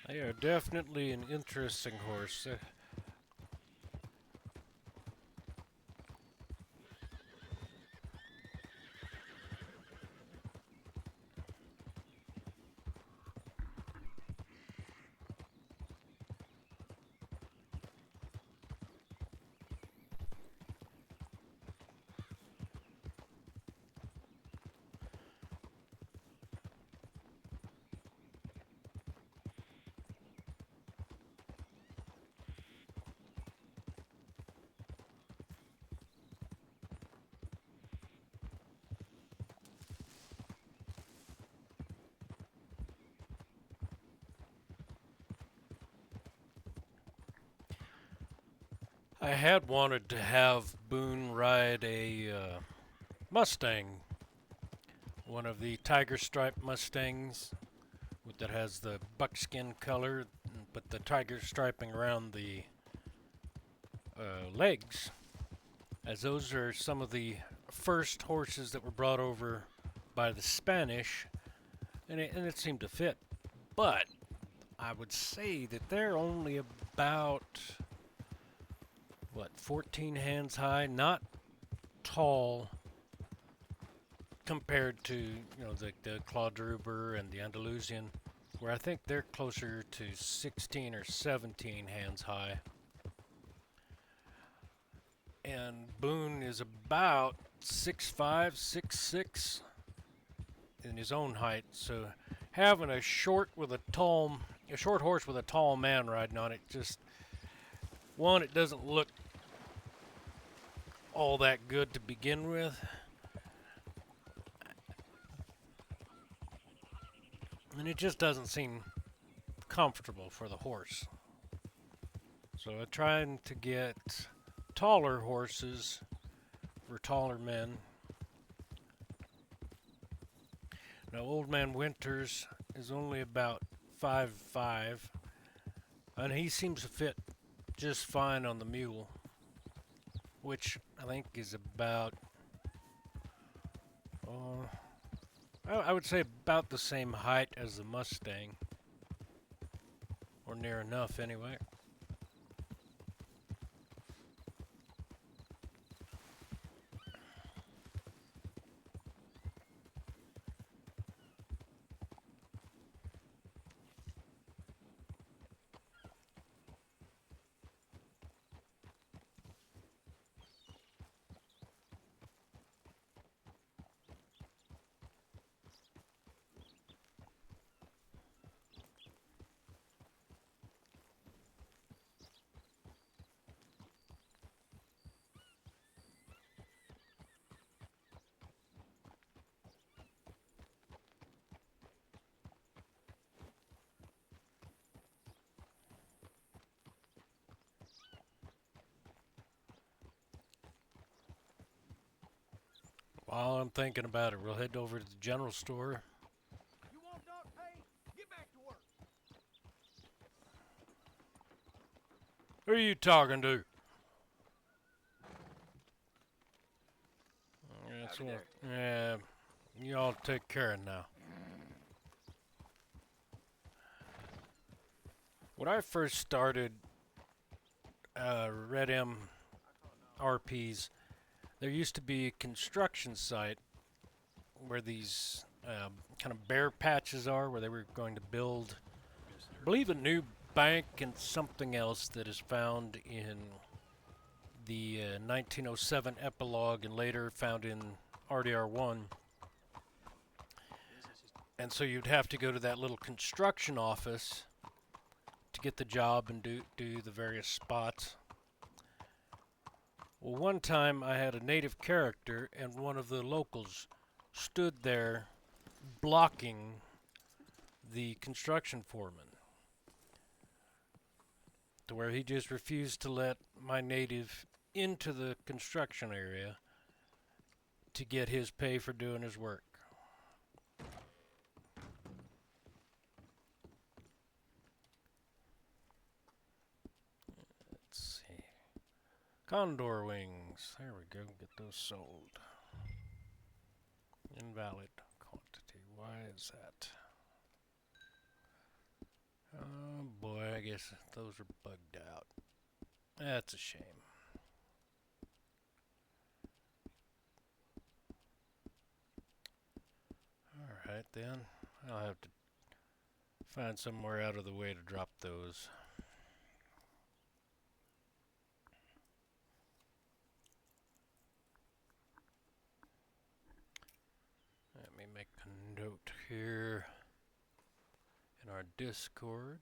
They are definitely an interesting horse. I had wanted to have Boone ride a Mustang, one of the tiger stripe Mustangs that has the buckskin color, but the tiger striping around the legs, as those are some of the first horses that were brought over by the Spanish, and it seemed to fit. But I would say that they're only about, what, 14 hands high, not tall compared to, the Claude and the Andalusian, where I think they're closer to 16 or 17 hands high. And Boone is about 6'5", 6'6" in his own height, so having a short horse with a tall man riding on it, just one, it doesn't look all that good to begin with. And it just doesn't seem comfortable for the horse. So I'm trying to get taller horses for taller men. Now, Old Man Winters is only about 5'5", and he seems to fit just fine on the mule, which I think is about, I would say about the same height as the Mustang, or near enough anyway. While I'm thinking about it, we'll head over to the general store. You want dark paint? Get back to work. Who are you talking to? That's Howdy what. Yeah, you all take care of now. When I first started Red M RPs, there used to be a construction site where these kind of bare patches are, where they were going to build, I believe, a new bank and something else that is found in the 1907 epilogue and later found in RDR1. And so you'd have to go to that little construction office to get the job and do the various spots. Well, one time I had a native character and one of the locals stood there blocking the construction foreman, to where he just refused to let my native into the construction area to get his pay for doing his work. Let's see. Condor wings. There we go. Get those sold. Invalid quantity. Why is that? Oh boy, I guess those are bugged out. That's a shame. Alright then. I'll have to find somewhere out of the way to drop those. Let me make a note here in our Discord.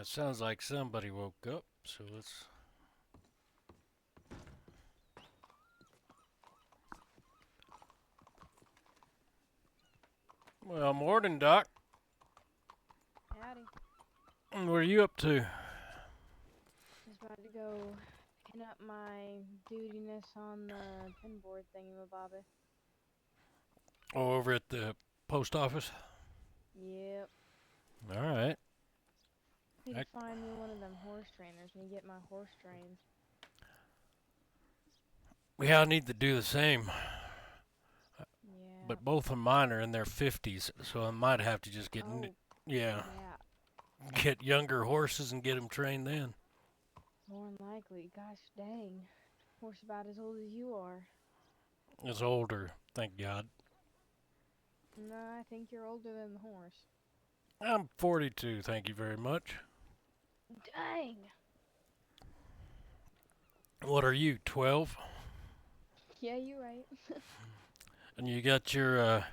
Sounds like somebody woke up, so let's. Well, morning, Doc. Howdy. What are you up to? Just about to go pin up my dutiness on the pinboard thingy-mabobby. Oh, over at the post office? Yep. All right. Need to find me one of them horse trainers and get my horse trained. Yeah, I need to do the same. Yeah. But both of mine are in their 50s, so I might have to just get, Oh, yeah, yeah. get younger horses and get them trained then. More than likely. Gosh dang. Horse about as old as you are. It's older, thank God. No, I think you're older than the horse. I'm 42, thank you very much. Dang. What are you, 12? Yeah, you're right. And you got your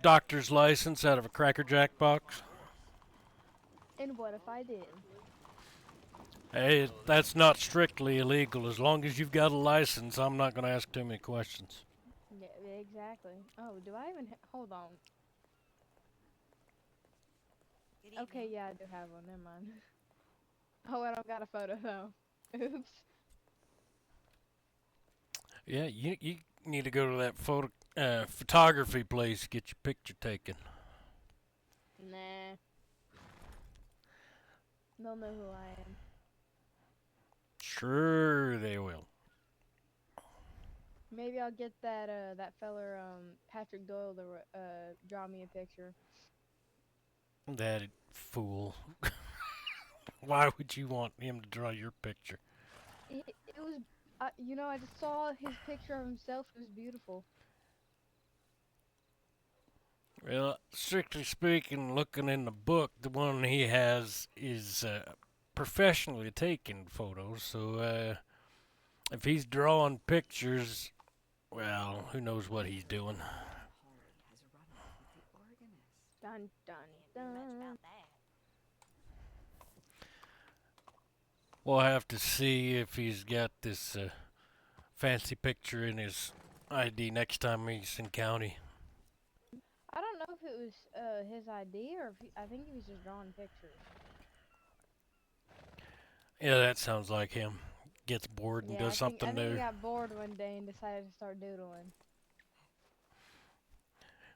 doctor's license out of a Cracker Jack box? And what if I did? Hey, that's not strictly illegal. As long as you've got a license, I'm not going to ask too many questions. Yeah, exactly. Oh, do I even hold on. Good evening. Okay, yeah, I do have one. Never mind. Oh, I don't got a photo though. Oops. Yeah, you need to go to that photography place, get your picture taken. Nah. They'll know who I am. Sure they will. Maybe I'll get that feller Patrick Doyle to draw me a picture. That fool. Why would you want him to draw your picture? It was, you know, I just saw his picture of himself. It was beautiful. Well, strictly speaking, looking in the book, the one he has is professionally taken photos. So if he's drawing pictures, well, who knows what he's doing. Holly has run off with the organist. Dun dun Can't do much dun. about that. We'll have to see if he's got this fancy picture in his ID next time he's in county. I don't know if it was his ID or if I think he was just drawing pictures. Yeah, that sounds like him. Gets bored and Yeah, does something I think new. he got bored one day and decided to start doodling.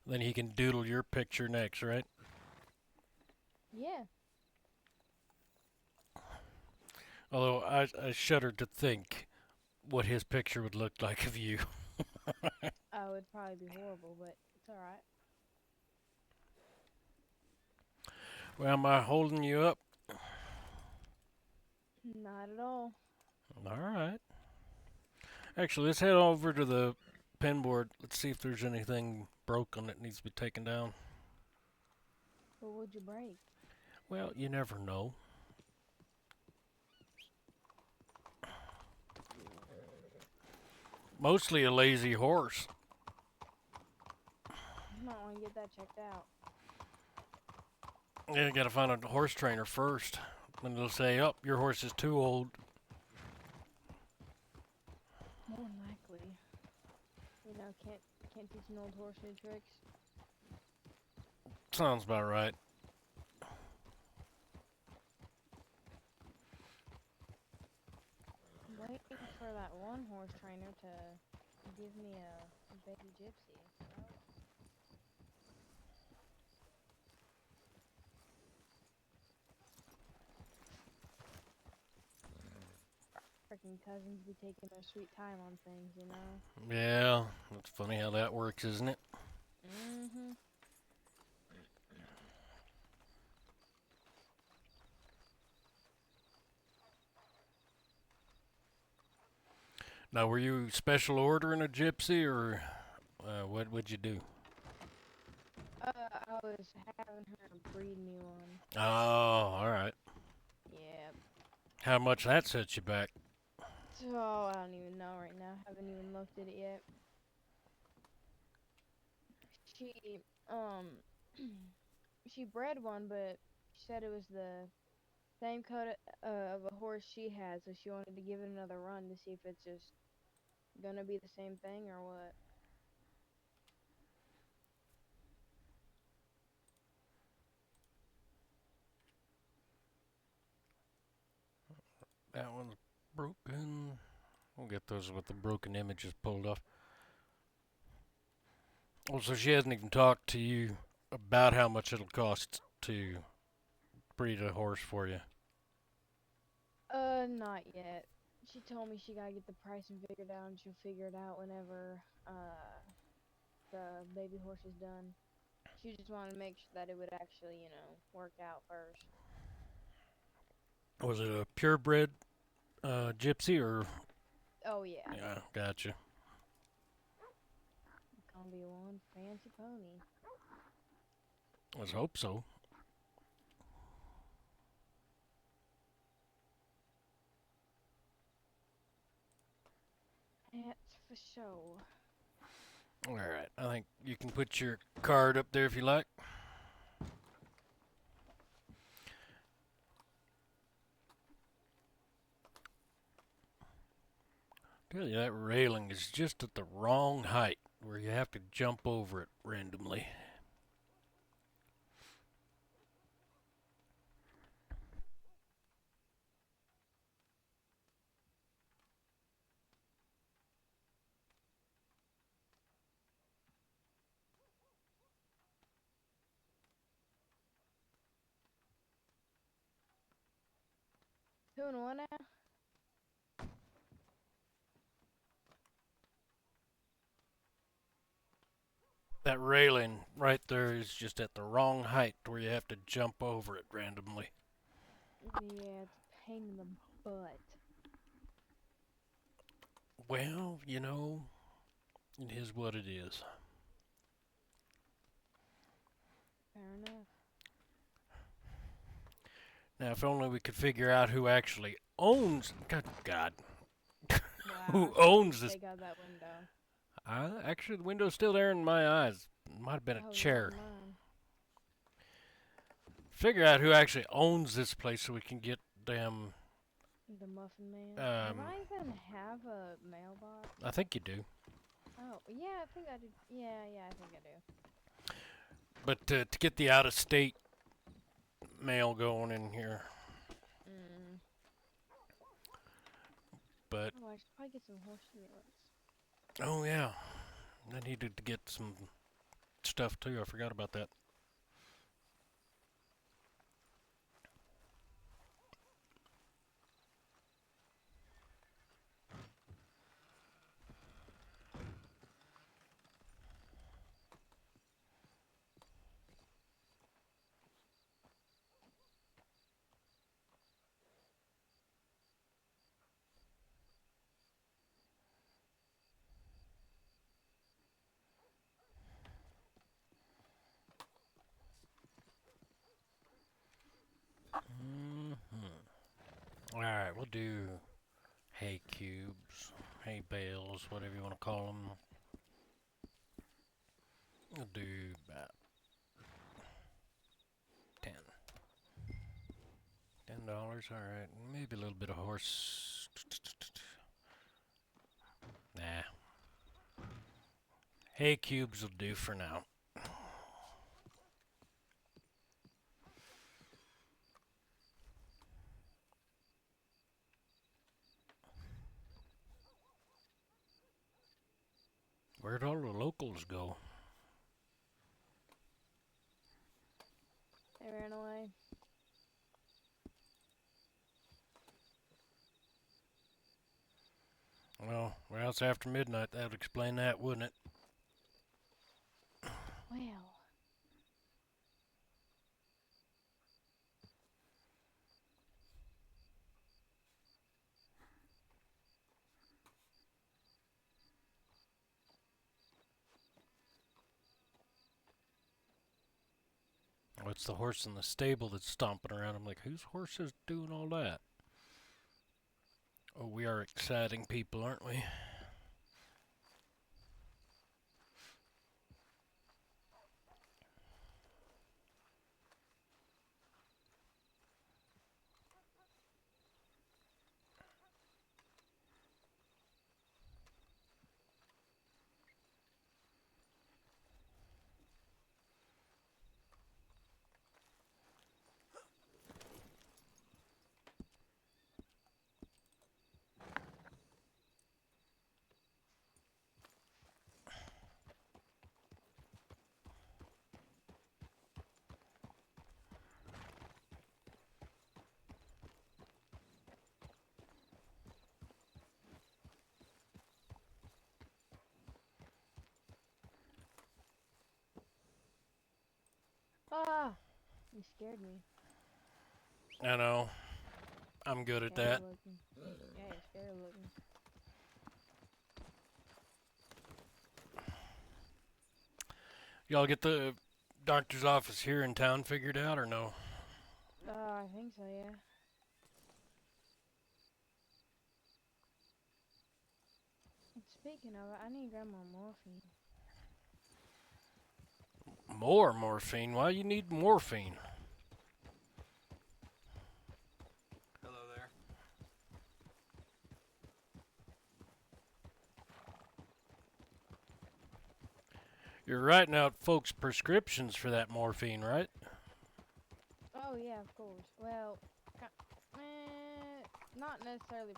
Then he can doodle your picture next, right? Yeah. Although I shudder to think what his picture would look like of you. Oh, it'd probably be horrible, but it's alright. Well, am I holding you up? Not at all. All right. Actually, let's head over to the pinboard. Let's see if there's anything broken that needs to be taken down. What would you break? Well, you never know. Mostly a lazy horse. You might want to get that checked out. Yeah, you gotta find a horse trainer first. Then they'll say, "Oh, your horse is too old." More than likely. You know, can't teach an old horse new tricks. Sounds about right. I'm waiting for that one horse trainer to give me a baby gypsy. Oh. Freaking cousins be taking their sweet time on things, you know? Yeah, it's funny how that works, isn't it? Mm-hmm. Now, were you special ordering a gypsy, or what would you do? I was having her breed me one. Oh, all right. Yeah. How much that set you back? Oh, I don't even know right now. Haven't even looked at it yet. She, she bred one, but she said it was the same coat of a horse she had, so she wanted to give it another run to see if it's just gonna be the same thing or what. That one's broken. We'll get those with the broken images pulled off. Well, so she hasn't even talked to you about how much it'll cost to breed a horse for you. Not yet. She told me she gotta get the pricing figured out, and she'll figure it out whenever the baby horse is done. She just wanted to make sure that it would actually, work out first. Was it a purebred gypsy or? Oh yeah, Yeah, gotcha. it's gonna be one fancy pony. Let's hope so. That's for sure. All right, I think you can put your card up there if you like. Tell you that railing is just at the wrong height where you have to jump over it randomly. Two and one now. That railing right there is just at the wrong height where you have to jump over it randomly. Yeah, it's a pain in the butt. Well, you know, it is what it is. Fair enough. Now, if only we could figure out who actually owns. God, who Wow, owns this? they got that window. Actually, the window's still there in my eyes. It might have been Oh, a yeah, chair. mine. Figure out who actually owns this place so we can get them. The Muffin Man. Do Um, I even have a mailbox? I think you do. Oh, yeah, I think I do. Yeah, I think I do. But to get the out-of-state mail going in here. Mm. But, Oh, I should probably get some horse meals. oh yeah, I needed to get some stuff too. I forgot about that. Alright, we'll do hay cubes, hay bales, whatever you want to call them. We'll do about 10. $10, alright. Maybe a little bit of horse. Nah. Hay cubes will do for now. Where'd all the locals go? They ran away. Well, it's after midnight. That would explain that, wouldn't it? Well. Oh, it's the horse in the stable that's stomping around. I'm like, whose horse is doing all that? Oh, we are exciting people, aren't we? Ah! You scared me. I know. I'm good at Scary that. looking. Yeah, you're scary looking. Y'all get the doctor's office here in town figured out or no? I think so, yeah. And speaking of it, I need to grab more morphine. More morphine? Why you need morphine? Hello there. You're writing out folks' prescriptions for that morphine, right? Oh, yeah, of course. Well, not necessarily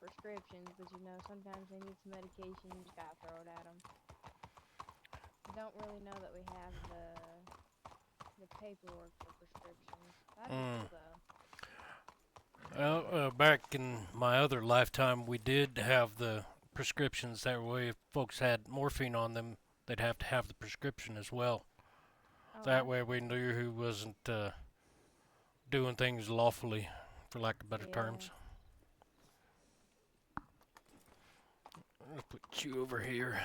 prescriptions, but you know, sometimes they need some medication, you just gotta throw it at them. Don't really know that we have the paperwork for prescriptions. That'd be cool, though. Well, back in my other lifetime, we did have the prescriptions. That way, if folks had morphine on them, they'd have to have the prescription as well. Oh, That way, we knew who wasn't doing things lawfully, for lack of better terms. I'll put you over here.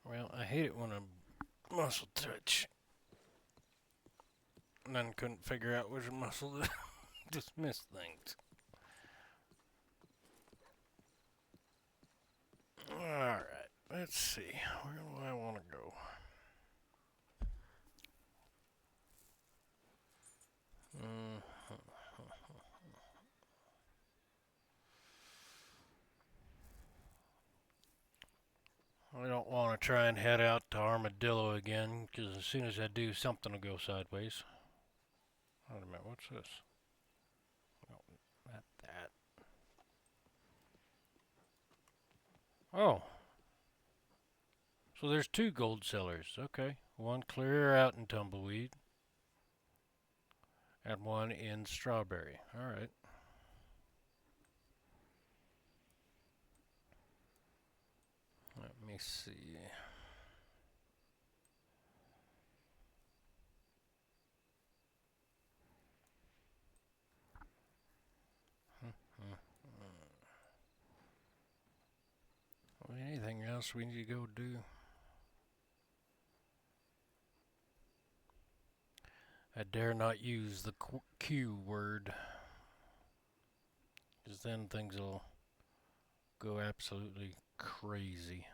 Well, I hate it when a muscle touch. And then couldn't figure out which muscle to dismiss things. Alright, let's see. Where do I want to go? I don't want to try and head out to Armadillo again, because as soon as I do, something will go sideways. Wait a minute, what's this? No, not that. Oh. So there's two gold sellers. Okay. One clear out in Tumbleweed. And one in Strawberry. Alright. Let me see. Anything else we need to go do? I dare not use the Q word, because then things will go absolutely crazy.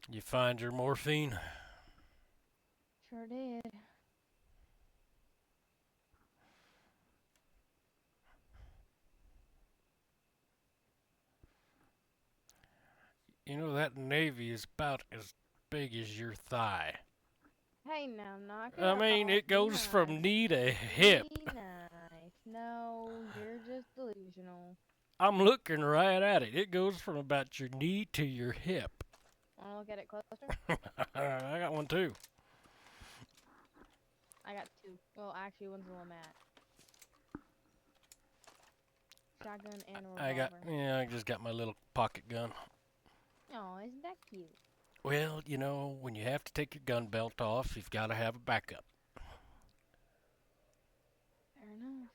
You find your morphine? Sure did. You know, that Navy is about as big as your thigh. Hey, now, knock it I mean, off. it goes from knee to hip. Be nice. No, you're just delusional. I'm looking right at it. It goes from about your knee to your hip. Wanna look at it closer? I got one too. I got two. Well, actually, one's a Lamat. Shotgun and a revolver. I just got my little pocket gun. Oh, isn't that cute? Well, you know, when you have to take your gun belt off, you've got to have a backup. Fair enough.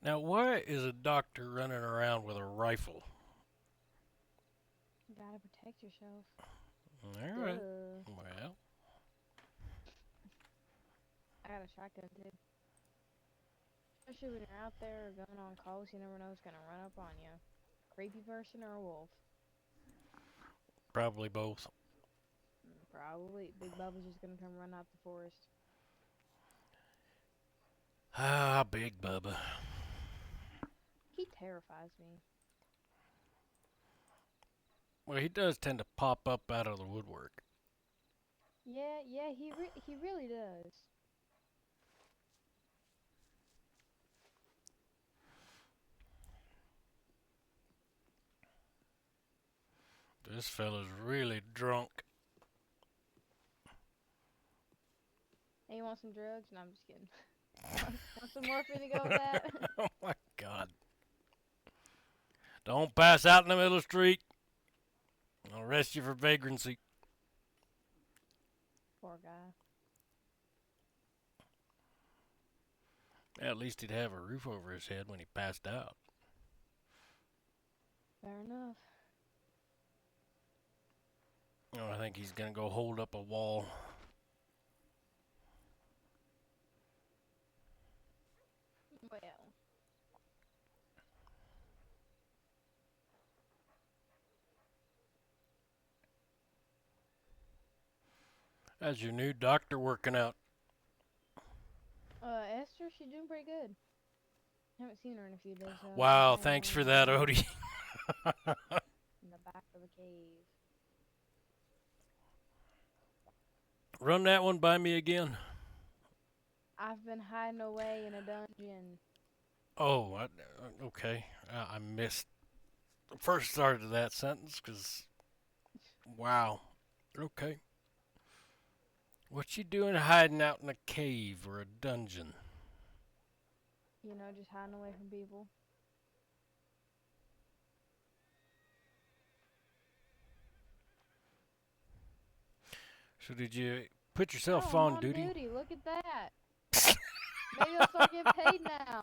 Now, why is a doctor running around with a rifle? You gotta protect yourself. All right. Duh. Well, I got a shotgun too. Especially when you're out there going on calls, you never know who's gonna run up on you. Creepy person or a wolf? probably both. Probably. Big Bubba's just gonna come run out the forest. Ah, Big Bubba. He terrifies me. Well, he does tend to pop up out of the woodwork. Yeah, he really does. This fella's really drunk. Hey, you want some drugs? No, I'm just kidding. Want some morphine to go with that? Oh my God. Don't pass out in the middle of the street. I'll arrest you for vagrancy. Poor guy. At least he'd have a roof over his head when he passed out. Fair enough. Oh, I think he's gonna go hold up a wall. Well, How's your new doctor working out? Esther, she's doing pretty good. Haven't seen her in a few days. So Wow, thanks for that, Odie. In the back of the cave. Run that one by me again. I've been hiding away in a dungeon. Oh, okay. I missed the first part of that sentence because, wow. Okay. What you doing hiding out in a cave or a dungeon? You know, just hiding away from people. So did you put yourself Oh, I'm on duty? Look at that. Maybe I'll start getting paid now.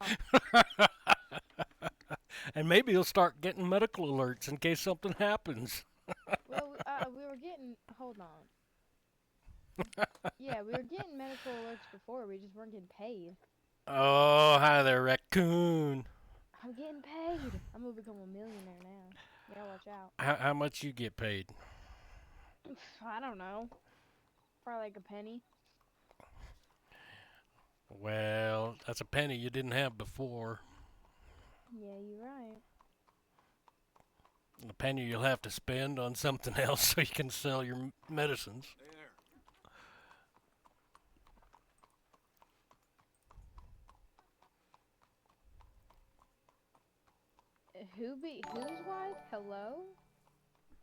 And maybe you'll start getting medical alerts in case something happens. Well, we were getting. Hold on. Yeah, we were getting medical alerts before. We just weren't getting paid. Oh, hi there, raccoon. I'm getting paid. I'm gonna become a millionaire now. You gotta watch out. How much you get paid? I don't know. Probably like a penny. Well, that's a penny you didn't have before. Yeah, you're right. A penny you'll have to spend on something else so you can sell your medicines. Whose wife? Hello?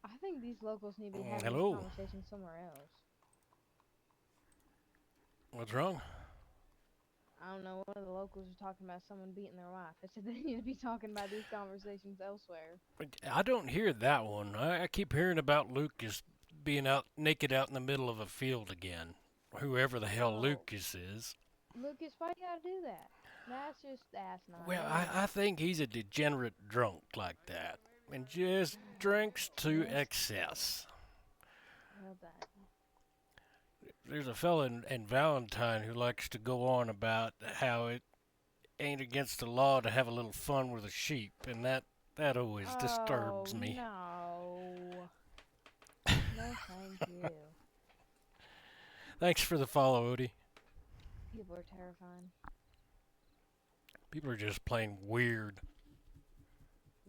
I think these locals need to be having hello. this conversation somewhere else. What's wrong? I don't know. One of the locals was talking about someone beating their wife. I said they need to be talking about these conversations elsewhere. I don't hear that one. I keep hearing about Lucas being out naked out in the middle of a field again. Whoever the hell Oh. Lucas is. Lucas, why you gotta do that? That's not. Well, I think he's a degenerate drunk like that. And just drinks to excess. Well done. There's a fella in Valentine who likes to go on about how it ain't against the law to have a little fun with a sheep, and that always disturbs me. No. No, thank you. Thanks for the follow, Odie. People are terrifying. People are just plain weird.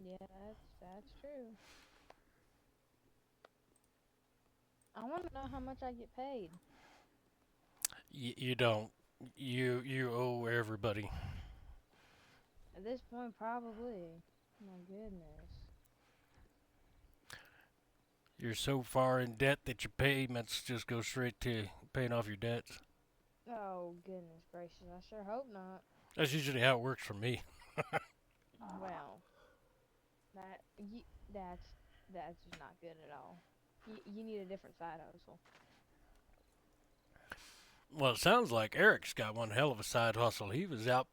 Yeah, that's true. I want to know how much I get paid. You don't. You owe everybody. At this point, probably. My goodness. You're so far in debt that your payments just go straight to paying off your debts. Oh, goodness gracious. I sure hope not. That's usually how it works for me. Well, that's just not good at all. You need a different side hustle. Well, it sounds like Eric's got one hell of a side hustle. He was out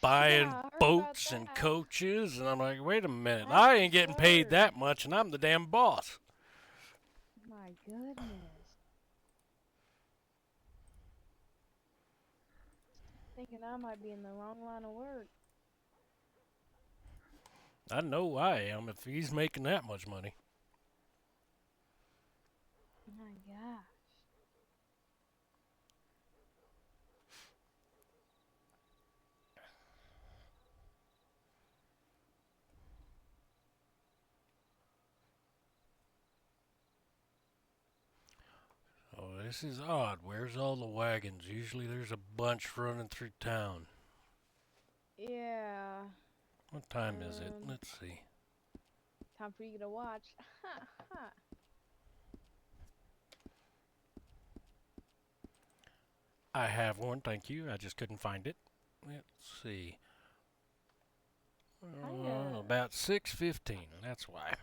buying Yeah, I heard boats about and that. coaches, and I'm like, wait a minute, That's I ain't getting paid absurd. that much, and I'm the damn boss. My goodness. Thinking I might be in the wrong line of work. I know I am if he's making that much money. My gosh. Oh, This is odd. Where's all the wagons? Usually there's a bunch running through town. Yeah. What time is it? Um, Let's see. Time for you to watch. I have one, thank you. I just couldn't find it. Let's see. About 6:15. That's why.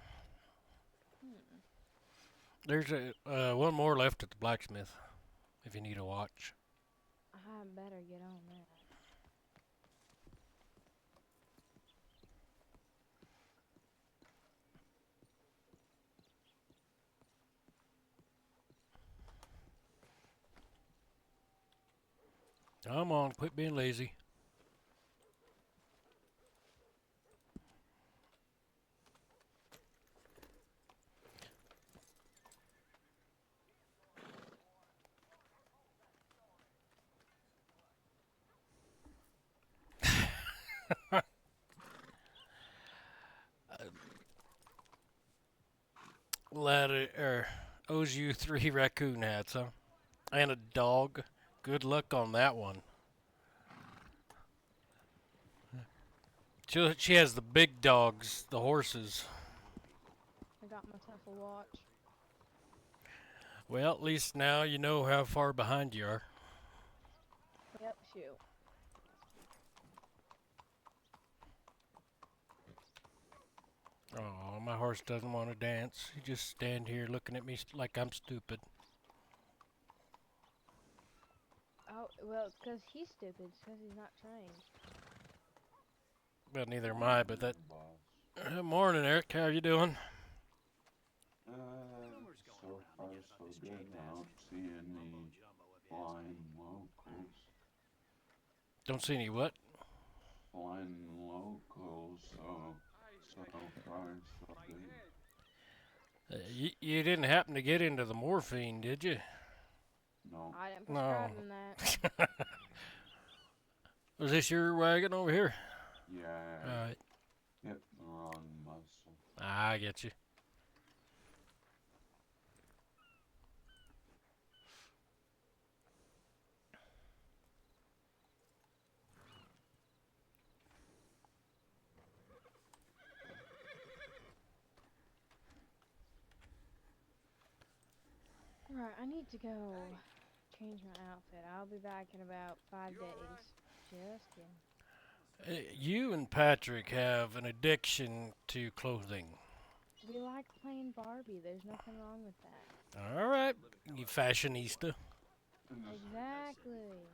There's a one more left at the blacksmith. If you need a watch. I better get on that. Come on, quit being lazy. Owes you 3 raccoon hats, huh? And a dog. Good luck on that one. She has the big dogs, the horses. I got myself a watch. Well, at least now you know how far behind you are. Yep, shoot. Oh, my horse doesn't want to dance. He just stand here looking at me like I'm stupid. Oh, well, it's 'cause he's stupid. It's 'cause he's not trained. Well, neither am I, but that... Boss. Morning, Eric. How you doing? So far so good. I don't see any flying locals. Don't see any what? Flying locals, so far so good. You didn't happen to get into the morphine, did you? No. I didn't No. prescribe him that. Was this your wagon over here? Yeah, Alright. hit the wrong muscle. I get you. Right, I need to go change my outfit. I'll be back in about 5 days. Just kidding. You and Patrick have an addiction to clothing. We like playing Barbie. There's nothing wrong with that. Alright, you fashionista. Exactly.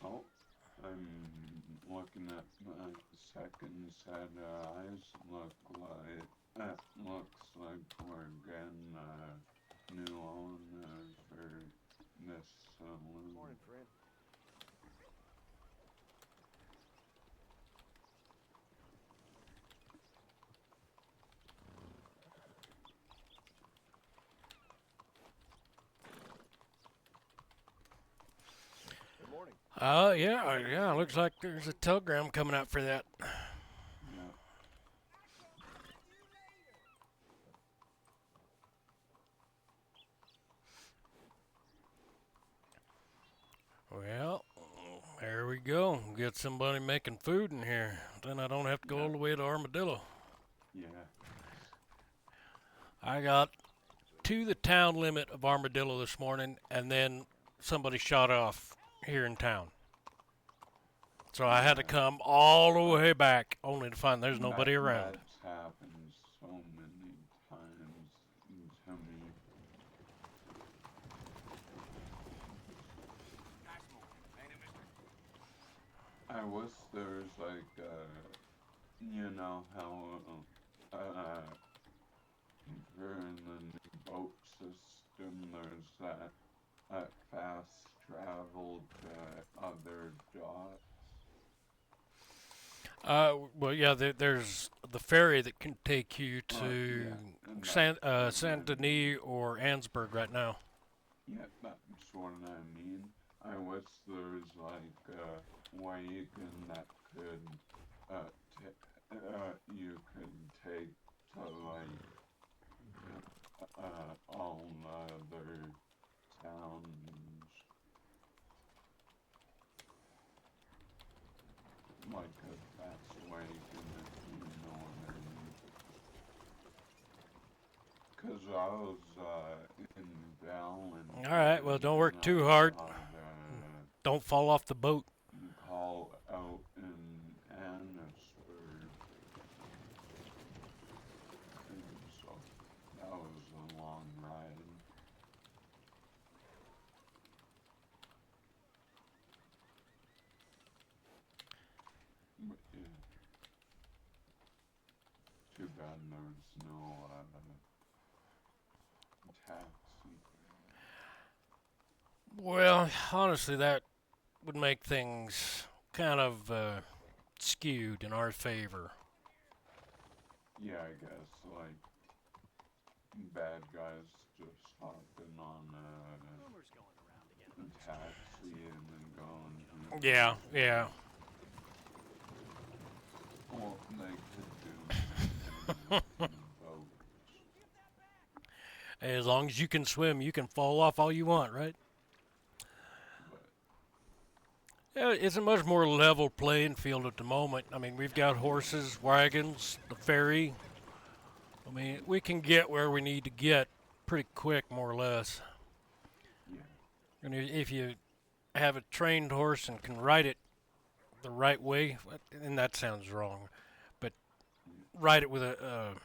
Oh, I'm looking at my second set of eyes. Looks like we're getting new owners for this saloon. Morning, friend. Good morning. Yeah, looks like there's a telegram coming out for that. Yeah. Well, there we go. Get somebody making food in here. Then I don't have to go all the way to Armadillo. Yeah. I got to the town limit of Armadillo this morning, and then somebody shot off here in town. So I had to come all the way back, only to find there's nobody around. That's happened so many times to me. Nice morning, ain't it, mister? I wish there was like, you know how, during the new boat system, there's that fast travel to other docks. Well, yeah, there's the ferry that can take you to yeah. Saint Denis or Annesburg right now. Yeah, that's what I mean. I wish there was like a wagon that could you could take to like all other towns, like a fast wagon, if you know what I mean. 'Cause I was in Valen. All right, well, don't work too hard. Don't fall off the boat. Call out in Annisburg. And so that was a long ride. But yeah. Too bad there's no taxi. Well, honestly, that would make things kind of skewed in our favor. Yeah, I guess, like, bad guys just hopping on a taxi and then going. Yeah, yeah. Well, they could do boats. As long as you can swim, you can fall off all you want, right? Yeah, it's a much more level playing field at the moment. I mean, we've got horses, wagons, the ferry. I mean, we can get where we need to get pretty quick, more or less. Yeah. And if you have a trained horse and can ride it the right way, and that sounds wrong, but ride it with a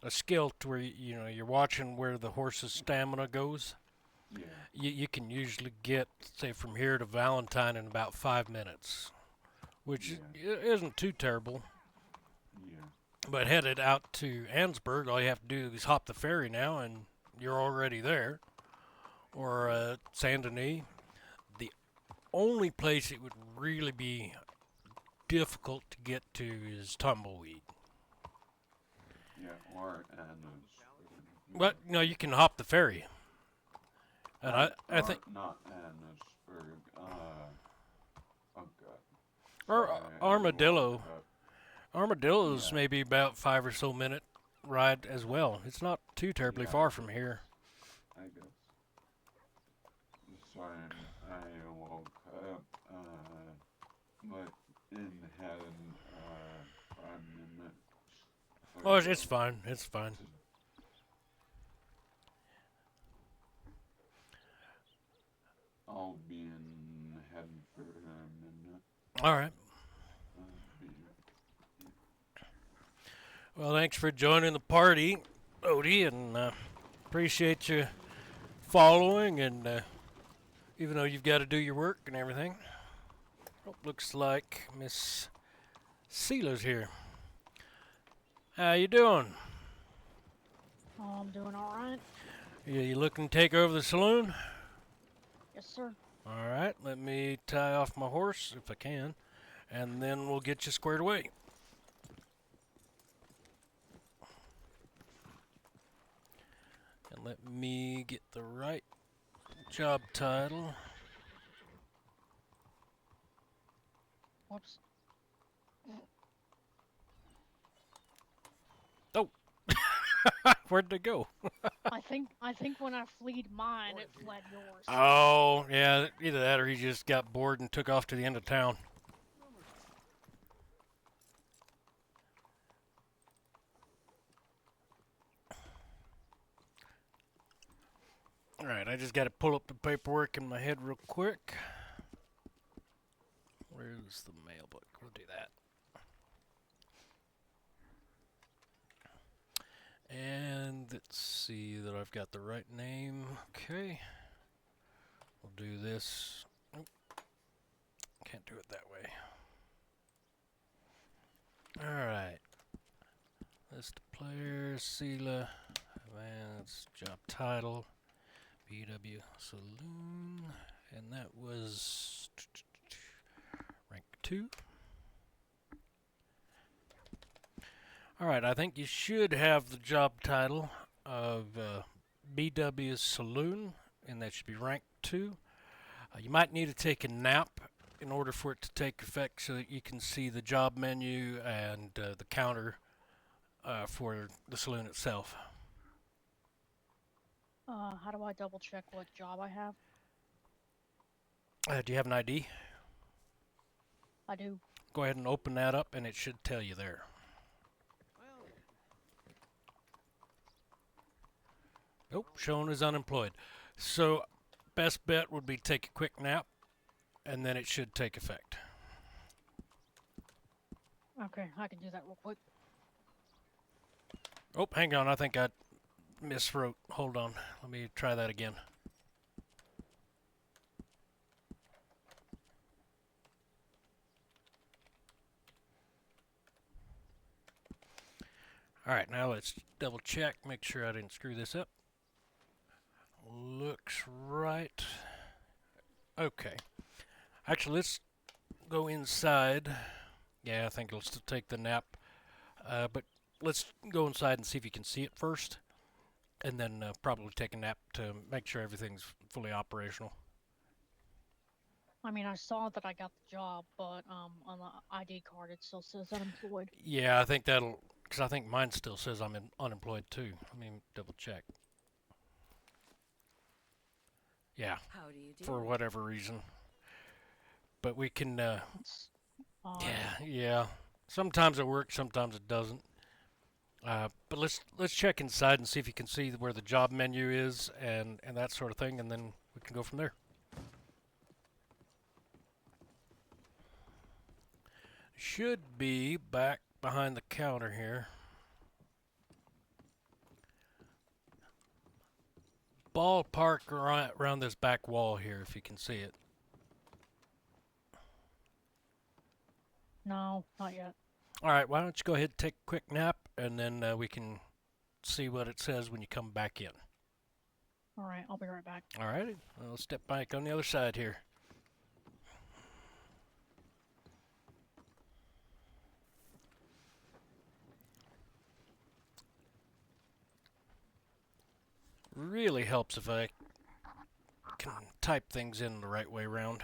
skill to where you're watching where the horse's stamina goes. Yeah. You can usually get, say, from here to Valentine in about 5 minutes, which isn't too terrible. Yeah. But headed out to Ansburg, all you have to do is hop the ferry now, and you're already there. Or Saint Denis. The only place it would really be difficult to get to is Tumbleweed. Yeah, or Anna's. But no, you can hop the ferry. And I think not Annisburg. Oh god. or Sorry, I Armadillo. woke up. Armadillo's Yeah. maybe about 5 or so minute ride as well. It's not too terribly Yeah. far from here. I guess. Sorry, I woke up. But it had 5 minutes. Oh, it's fine. It's fine. I'll be in head for a minute. All right. Be Well, thanks for joining the party, Odie, and appreciate you following. And even though you've got to do your work and everything, looks like Miss Sela's here. How you doing? Oh, I'm doing all right. You looking to take over the saloon? Yes, sir. All right. Let me tie off my horse if I can, and then we'll get you squared away. And let me get the right job title. Whoops. Where'd they go? I think when I fleed mine, it fled yours. Oh, yeah, either that or he just got bored and took off to the end of town. All right, I just got to pull up the paperwork in my head real quick. Where's the mailbook? We'll do that. And let's see that I've got the right name. Okay. We'll do this. Nope. Can't do it that way. Alright. List of players, Sela. Advance, job title. BW Saloon. And that was rank 2. Alright, I think you should have the job title of BW Saloon, and that should be rank 2. You might need to take a nap in order for it to take effect so that you can see the job menu and the counter for the saloon itself. How do I double check what job I have? Do you have an ID? I do. Go ahead and open that up and it should tell you there. Nope, shown as unemployed. So, best bet would be take a quick nap, and then it should take effect. Okay, I can do that real quick. Oh, hang on, I think I miswrote. Hold on, let me try that again. Alright, now let's double check, make sure I didn't screw this up. Looks right. Okay. Actually, let's go inside. Yeah, I think it'll still take the nap. But let's go inside and see if you can see it first. And then probably take a nap to make sure everything's fully operational. I mean, I saw that I got the job, but on the ID card it still says unemployed. Yeah, I think that'll... Because I think mine still says I'm unemployed too. Let me double check. Yeah, How do you do? for whatever reason. But we can... It's odd. Yeah. Sometimes it works, sometimes it doesn't. But let's check inside and see if you can see where the job menu is and that sort of thing, and then we can go from there. Should be back behind the counter here. Ballpark around this back wall here, if you can see it. No, not yet. Alright, why don't you go ahead and take a quick nap, and then we can see what it says when you come back in. Alright, I'll be right back. Alrighty, I'll step back on the other side here. Really helps if I can type things in the right way around.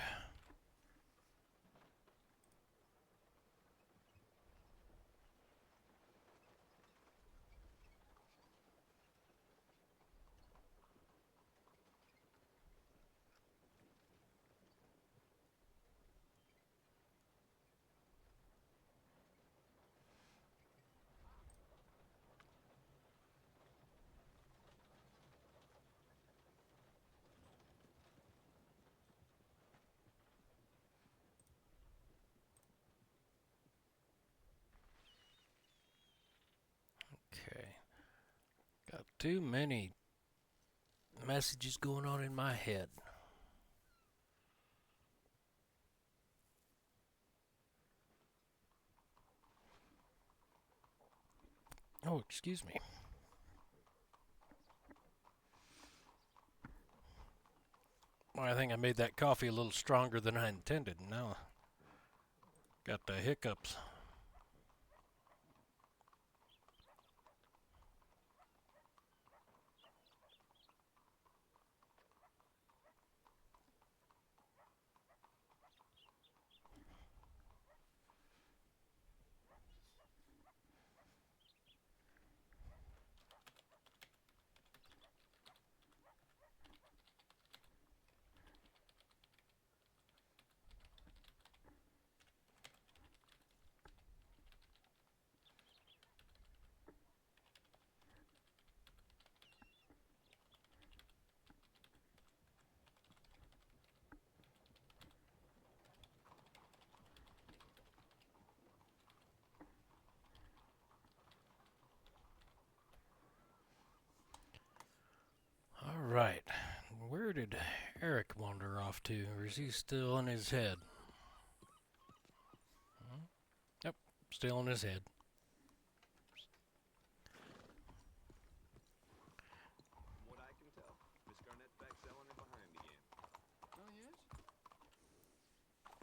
Okay. Got too many messages going on in my head. Oh, excuse me. Well, I think I made that coffee a little stronger than I intended. Now, got the hiccups. All right. Where did Eric wander off to, or is he still in his head? Yep, still in his head. From what I can tell, Miss Garnett's back selling it behind again. Oh,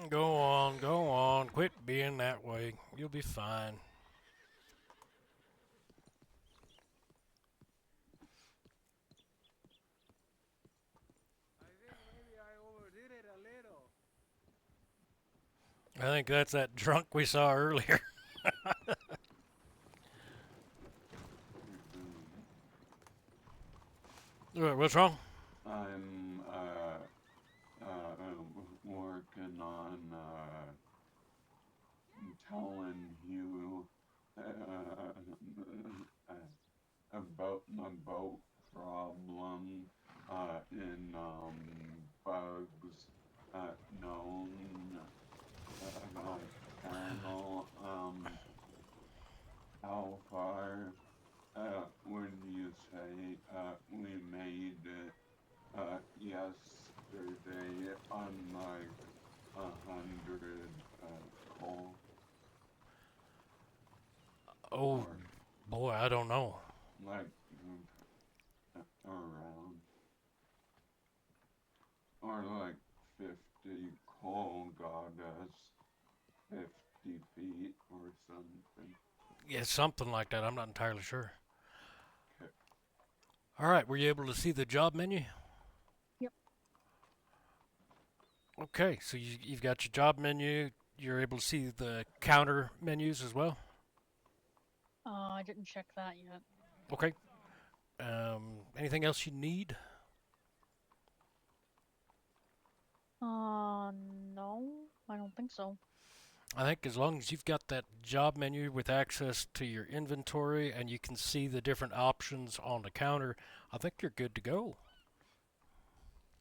yes? Go on. Quit being that way. You'll be fine. I think maybe I overdid it a little. I think that's that drunk we saw earlier. What's wrong? I'm working on telling you about my boat problem in bugs known Colonel. How far would you say we made it yesterday on like 100 coal? Oh, Or boy, I don't know. like around, or like 50 coal got us 50 feet or something. Yeah, something like that. I'm not entirely sure. 'Kay. All right, were you able to see the job menu? Yep. Okay, so you've got your job menu. You're able to see the counter menus as well. I didn't check that yet. Okay. Anything else you need? No, I don't think so. I think as long as you've got that job menu with access to your inventory and you can see the different options on the counter, I think you're good to go.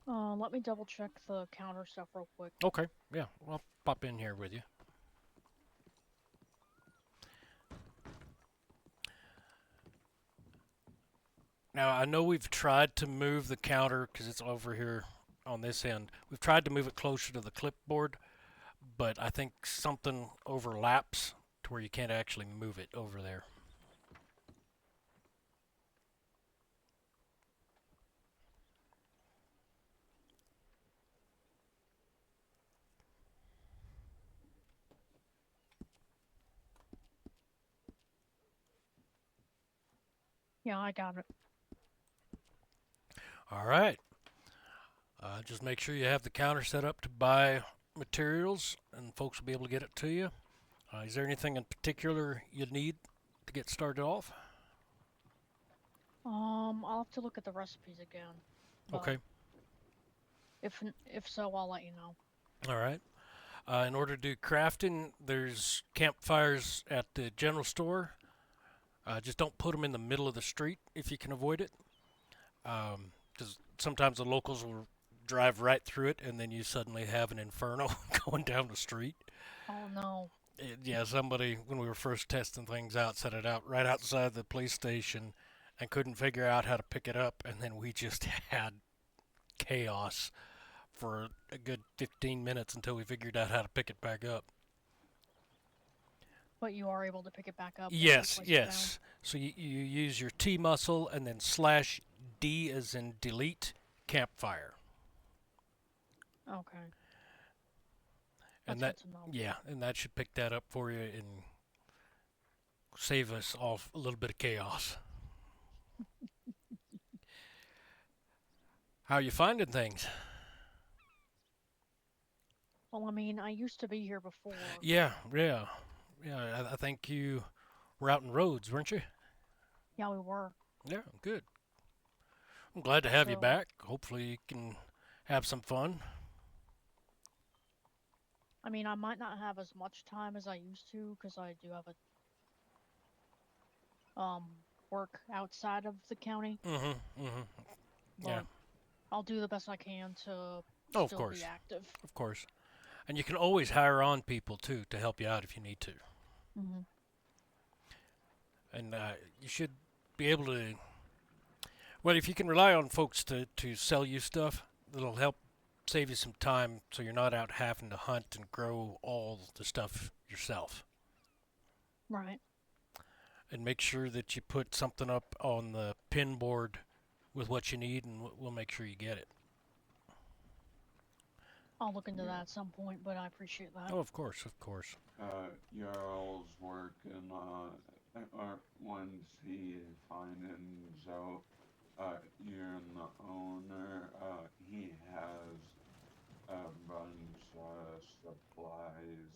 Let me double check the counter stuff real quick. Okay, yeah, I'll pop in here with you. Now, I know we've tried to move the counter because it's over here on this end. We've tried to move it closer to the clipboard, but I think something overlaps to where you can't actually move it over there. Yeah, I got it. All right. Just make sure you have the counter set up to buy materials, and folks will be able to get it to you. Is there anything in particular you need to get started off? I'll have to look at the recipes again. but Okay. If so, I'll let you know. All right. In order to do crafting, there's campfires at the general store. Just don't put them in the middle of the street if you can avoid it. Because sometimes the locals will drive right through it, and then you suddenly have an inferno going down the street. Oh no. Yeah, somebody, when we were first testing things out, set it out right outside the police station and couldn't figure out how to pick it up, and then we just had chaos for a good 15 minutes until we figured out how to pick it back up. But you are able to pick it back up. Yes, yes. So you use your T muscle and then slash D as in delete campfire. Okay. And That's that, good to know. yeah, and that should pick that up for you and save us all a little bit of chaos. How are you finding things? Well, I mean, I used to be here before. Yeah. I think you were out in Rhodes, weren't you? Yeah, we were. Yeah, good. I'm glad to have you So- back. Hopefully you can have some fun. I mean, I might not have as much time as I used to because I do have a work outside of the county. Mm-hmm. But Yeah. I'll do the best I can to Oh, of still course. be active. Of course. And you can always hire on people too to help you out if you need to. Mm-hmm. And you should be able to. Well, if you can rely on folks to sell you stuff, it'll help save you some time so you're not out having to hunt and grow all the stuff yourself. Right. And make sure that you put something up on the pin board with what you need, and we'll make sure you get it. I'll look into that at some point, but I appreciate that. Oh, of course, of course. Jarl's working or once he finds out you're the owner, he has a bunch of supplies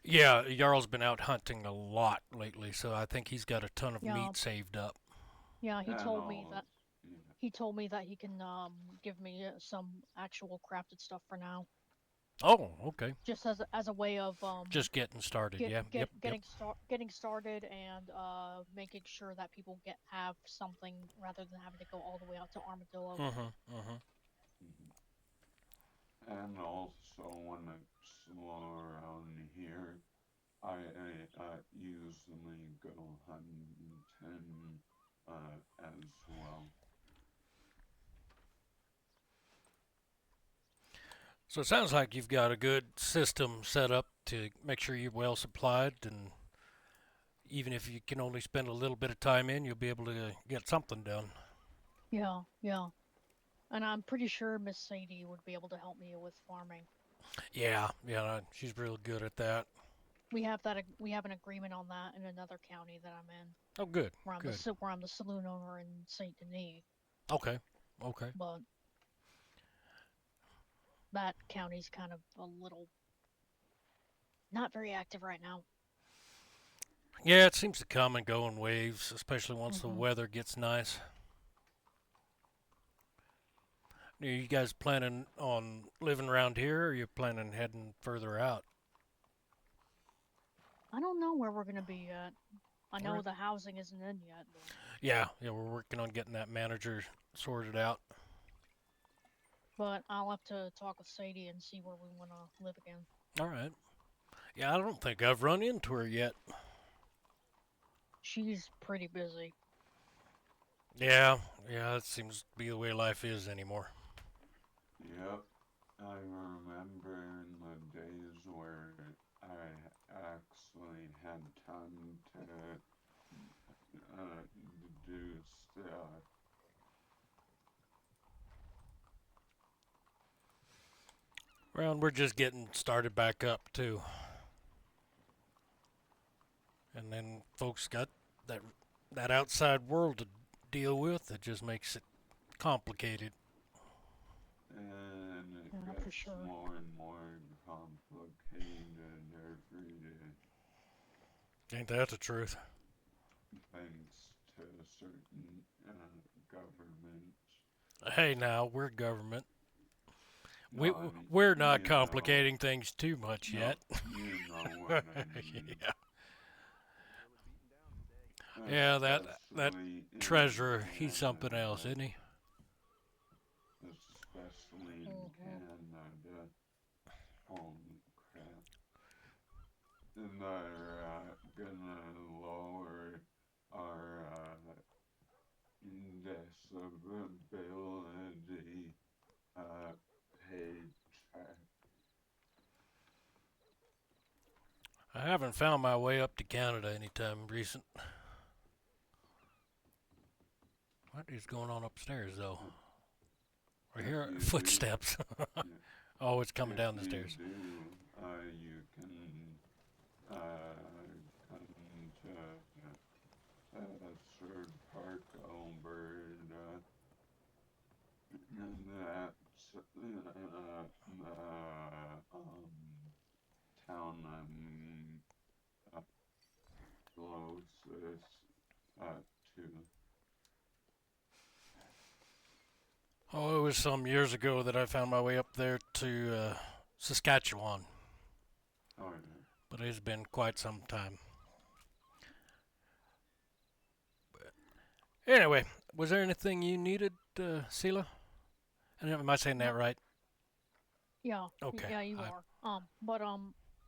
Yeah, Jarl's been out hunting a lot lately, so I think he's got a ton of Yeah, meat saved up. yeah. He And told me all, that yeah. he told me that he can give me some actual crafted stuff for now, Oh, okay. just as a way of Just getting started. Yeah. Yep. Yep. getting started and making sure that people have something rather than having to go all the way out to Armadillo. Mhm. Mhm. Mhm. And also when it's slow around here, I usually go hunting as well. So it sounds like you've got a good system set up to make sure you're well supplied, and even if you can only spend a little bit of time in, you'll be able to get something done. Yeah, yeah. And I'm pretty sure Miss Sadie would be able to help me with farming. Yeah. Yeah. She's real good at that. We have an agreement on that in another county that I'm in, Oh, good. where Good. where I'm the saloon owner in Saint Denis, Okay. Okay. but that county's kind of a little not very active right now. Yeah, it seems to come and go in waves, especially once the Hmm. weather gets nice. Are you guys planning on living around here, or are you planning heading further out? I don't know where we're gonna be yet. I All know right. the housing isn't in yet, but Yeah, yeah, we're working on getting that manager sorted out. I'll have to talk with Sadie and see where we want to live again. All right. Yeah, I don't think I've run into her yet. She's pretty busy. Yeah, yeah, it seems to be the way life is anymore. Yep. I remember in the days where I actually had time to do stuff. Well, and we're just getting started back up too, and then folks got that that outside world to deal with. That just makes it complicated. And it Yeah, for gets sure. more and more complicated every day, Ain't that the truth? thanks to certain governments. Hey, now we're government. No, I mean, We're not you know, complicating things too much no, yet. you know what I mean. Yeah, yeah. That Especially in treasurer, he's something else, Canada. isn't he? Especially in Hmm. Canada. Holy crap. And they're gonna lower our disability paycheck. I haven't found my way up to Canada anytime recent. What is going on upstairs, though? I If hear you do, footsteps. Oh, it's coming if down the you stairs. do, you can come to Third Park, Alberta, and that's town I'm closest to. Oh, it was some years ago that I found my way up there to Saskatchewan, Oh, yeah. but it's been quite some time. Anyway, was there anything you needed, Sela? And am I saying No, that right? yeah, Okay. yeah, you are.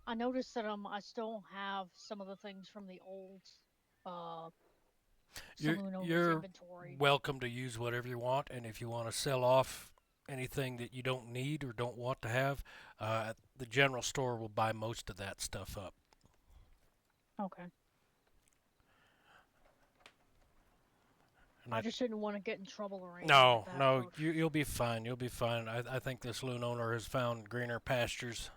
I noticed that I still have some of the things from the old uh saloon owner's You're inventory. welcome to use whatever you want, and if you want to sell off anything that you don't need or don't want to have, the general store will buy most of that stuff up. Okay. And I that, just didn't want to get in trouble or anything like no, that no, for. you'll be fine. You'll be fine. I think the saloon owner has found greener pastures.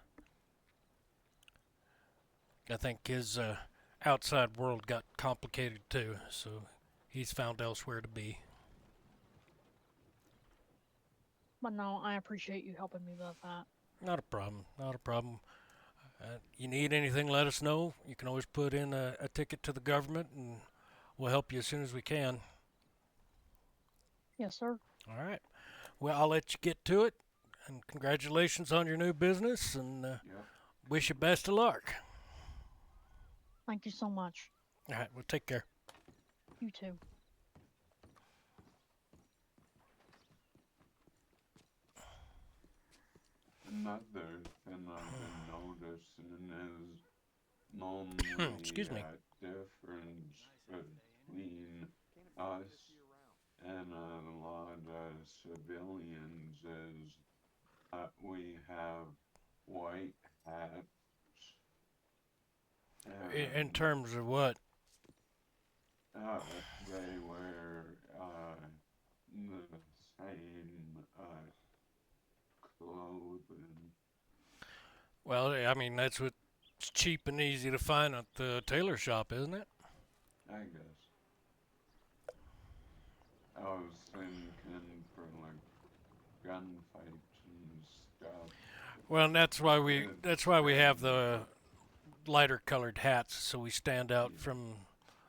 I think his outside world got complicated too, so he's found elsewhere to be. But no, I appreciate you helping me with that. Not a problem. Not a problem. You need anything, let us know. You can always put in a ticket to the government, and we'll help you as soon as we can. Yes, sir. All right. Well, I'll let you get to it. And congratulations on your new business, and Yep. wish you best of luck. Thank you so much. All right. Well, take care. You too. Another thing I've been noticing is normally Excuse me. difference between us and a lot of civilians is that we have white hats. In And terms of what? they wear the same clothing. Well, I mean, that's what's cheap and easy to find at the tailor shop, isn't it? I guess. I was thinking for like gunfights and stuff. Well, and that's why we It's have better. the lighter colored hats, so we stand out Yeah. from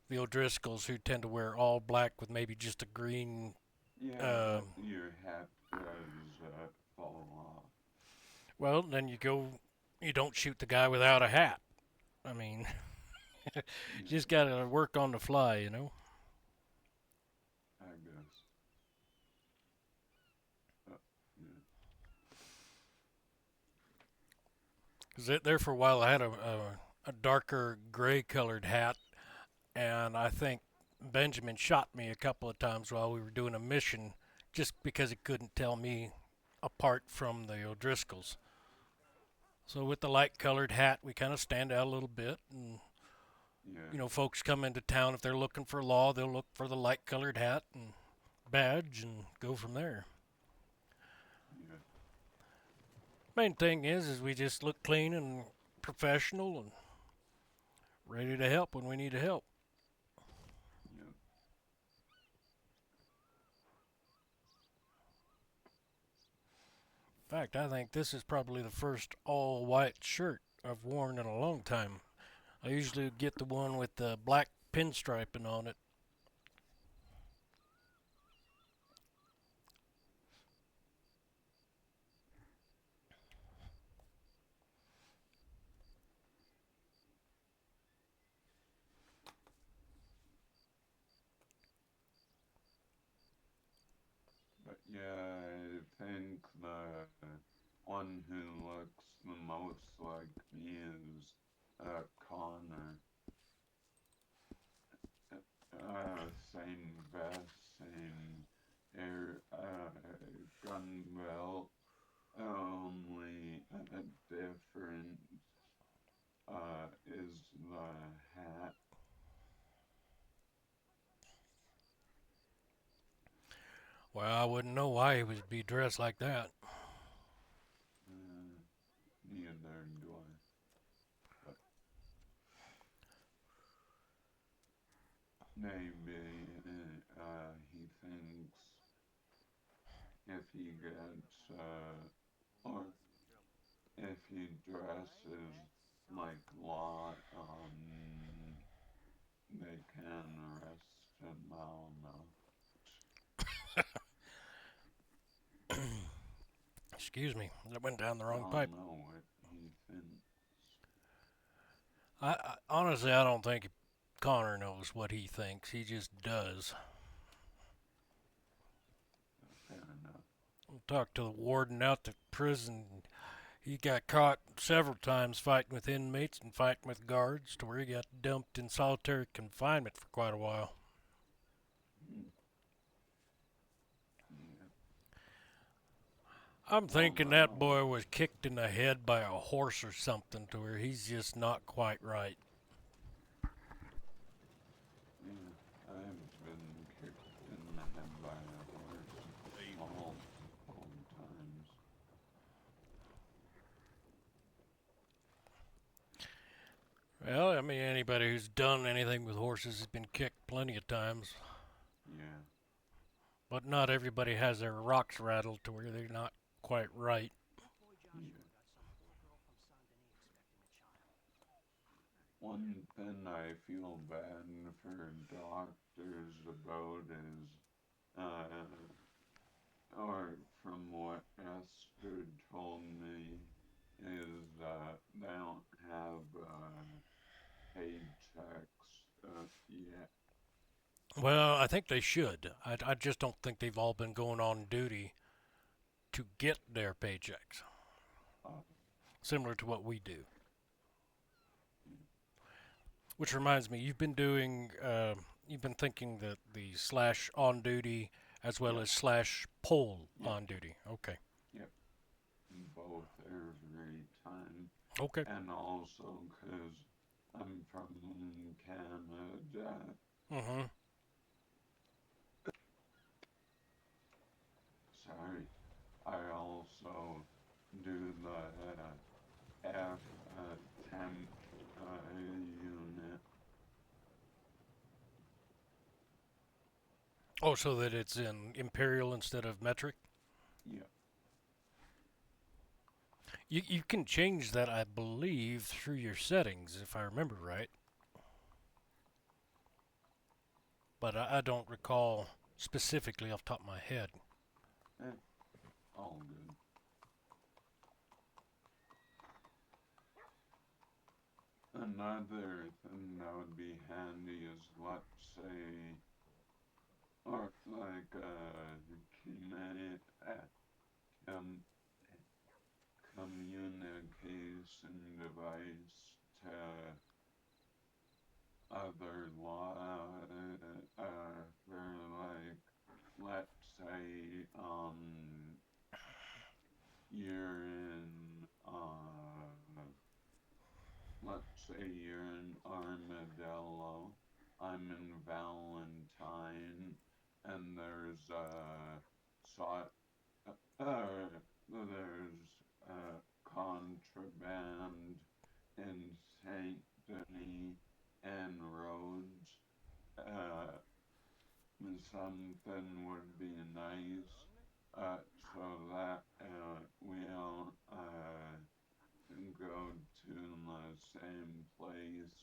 the O'Driscolls, who tend to wear all black with maybe just a green. Yeah, but your hat does fall off. Well, then you don't shoot the guy without a hat. I mean, you Yeah, just gotta work on the fly, you know. I guess. Yeah. Cause there for a while I had a darker gray colored hat, and I think Benjamin shot me a couple of times while we were doing a mission, just because he couldn't tell me apart from the O'Driscolls. So with the light colored hat, we kind of stand out a little bit, and Yeah. folks come into town if they're looking for law, they'll look for the light colored hat and badge and go from there. Yeah. Main thing is we just look clean and professional and ready to help when we need to help. Yeah. In fact, I think this is probably the first all white shirt I've worn in a long time. I usually get the one with the black pinstriping on it. But yeah, I think the one who looks the most like me is Connor. Same vest, same air, gun belt. Only difference is the hat. Well, I wouldn't know why he would be dressed like that. Neither do I. But maybe he thinks if he gets or if he dresses like law, they can arrest him. I don't know. Excuse me, that went down the I wrong don't pipe. know what he thinks. I honestly, I don't think Connor knows what he thinks. He just does. Fair enough. Talked to the warden out the prison. He got caught several times fighting with inmates and fighting with guards, to where he got dumped in solitary confinement for quite a while. Hmm. Yeah. I'm thinking Well, that boy was kicked in the head by a horse or something, to where he's just not quite right. yeah, I've been kicked in the head by a horse multiple times. Well, I mean, anybody who's done anything with horses has been kicked plenty of times. Yeah. But not everybody has their rocks rattled to where they're not quite right. Yeah. one thing I feel bad for doctors about is, or from what Esther told me, is they don't have paychecks yet. Well, I think they should. I just don't think they've all been going on duty to get their paychecks, Uh, similar to what we do. Which reminds me, you've been thinking that the slash on duty as well Yeah. as slash pole Yeah. on duty. Okay. Both every time. Okay. And also because I'm from Canada. Mm-hmm. Sorry. I also do the F temp unit. Oh, so that it's in imperial instead of metric? Yeah. You can change that, I believe, through your settings, if I remember right. But I don't recall specifically off the top of my head. All good. Another thing that would be handy is, let's say, or like com, communication device to other law, for like, let's say, you're in, let's say you're in Armadillo, I'm in Valentine, and there's there's contraband in Saint Denis and Rhodes. Something would be nice, so that we don't go to the same place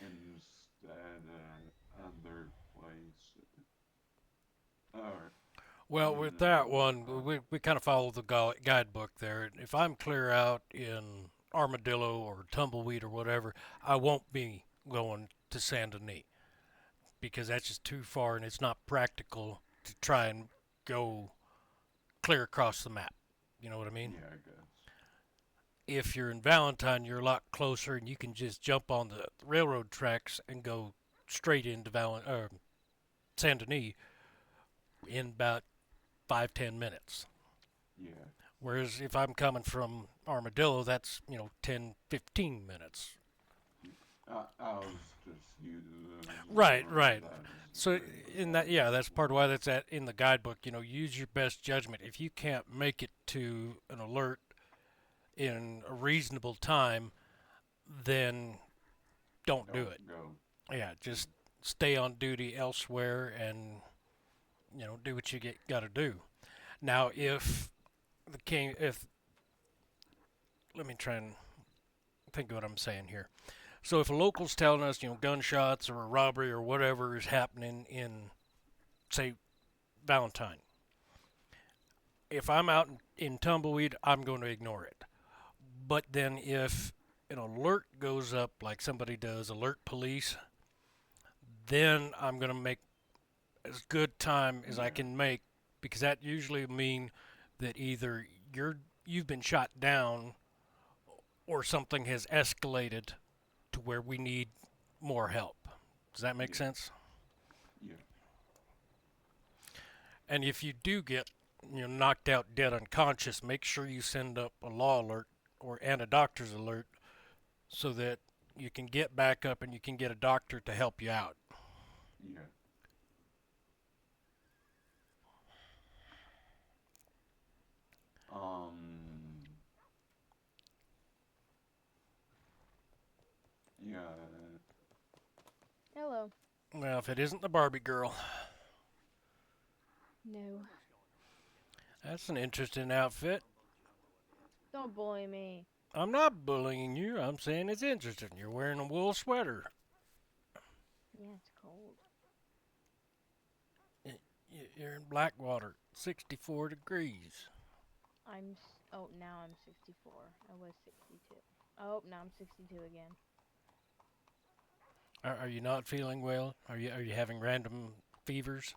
instead of other places. Or, Well, with that one, we kind of follow the guidebook there. If I'm clear out in Armadillo or Tumbleweed or whatever, I won't be going to Saint Denis because that's just too far and it's not practical to try and go clear across the map. You know what I mean? yeah, I guess. If you're in Valentine, you're a lot closer and you can just jump on the railroad tracks and go straight into Saint Denis in about 5-10 minutes. Yeah. Whereas if I'm coming from Armadillo, that's 10-15 minutes. I was just using. Right. that So as in that, yeah, that's part of why that's in the guidebook. Use your best judgment. If you can't make it to an alert in a reasonable time, then don't do it. Go. Yeah, just stay on duty elsewhere and do what you got to do. Now, if let me try and think of what I'm saying here. So if a local's telling us, gunshots or a robbery or whatever is happening in, say, Valentine, if I'm out in Tumbleweed, I'm going to ignore it. But then if an alert goes up, like somebody does, alert police, then I'm going to make as good time as I can make, because that usually mean that either you've been shot down or something has escalated to where we need more help. Does that make sense? Yeah. And if you do get knocked out dead unconscious, make sure you send up a law alert and a doctor's alert so that you can get back up and you can get a doctor to help you out. Yeah. Yeah. Hello. Well, if it isn't the Barbie girl, No. that's an interesting outfit. Don't bully me. I'm not bullying you. I'm saying it's interesting. You're wearing a wool sweater. Yeah, it's cold. You're in Blackwater, 64 degrees. Oh, now I'm 64. I was 62. Oh, now I'm 62 again. Are you not feeling well? Are you having random fevers?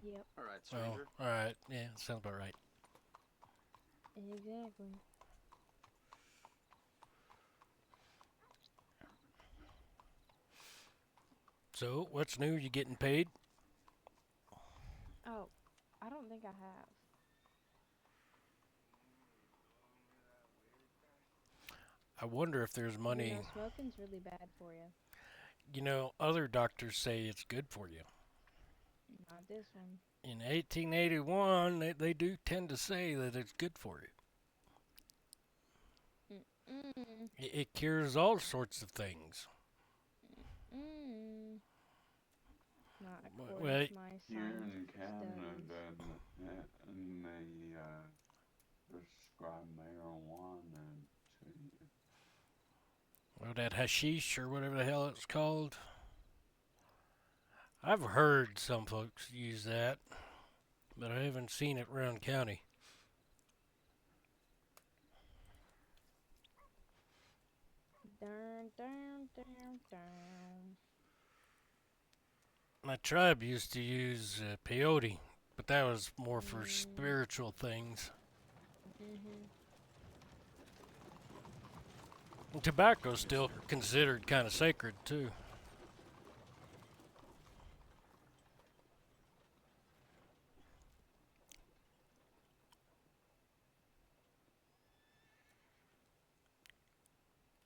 Yep, All right, Oh, stranger. all right. Yeah, sounds about right. exactly. So, what's new? You getting paid? Oh, I don't think I have. I wonder if there's You money. know, smoking's really bad for you. You know, other doctors say it's good for you. Not this one. In 1881, they do tend to say that it's good for you. Mm-mm. It cures all sorts of things. Mm. Not according Well, to my Here in scientific studies. Canada, and they prescribe marijuana to you. well, that hashish or whatever the hell it's called. I've heard some folks use that, but I haven't seen it around county. Dun, dun, dun, dun. My tribe used to use peyote, but that was more for Mm. spiritual things. Mm-hmm. And tobacco's still considered kind of sacred too.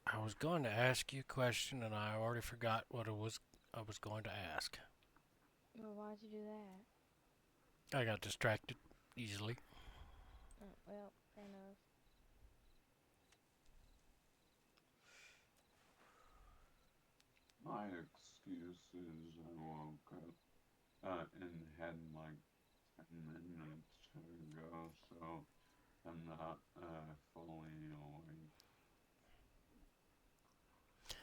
I was going to ask you a question, and I already forgot what I was going to ask. Well, why'd you do that? I got distracted easily. Well, fair enough. My excuse is I woke up and had like 10 minutes to go, so I'm not fully awake.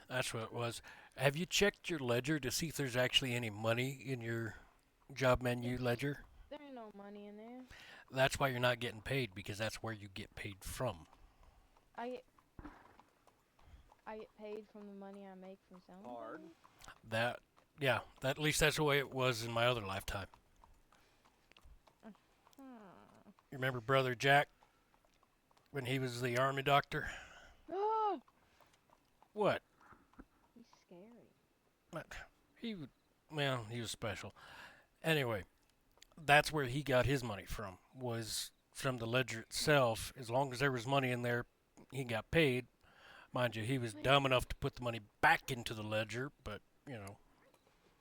That's what it was. Have you checked your ledger to see if there's actually any money in your job menu ledger? There ain't no money in there. That's why you're not getting paid, because that's where you get paid from. I get paid from the money I make from selling Hard. things? That, yeah, at least that's the way it was in my other lifetime. Huh. You remember Brother Jack when he was the army doctor? Oh, What? he's scary. He would, well, he was special. Anyway, that's where he got his money from, was from the ledger itself. As long as there was money in there, he got paid. Mind you, he was dumb enough to put the money back into the ledger, but, you know,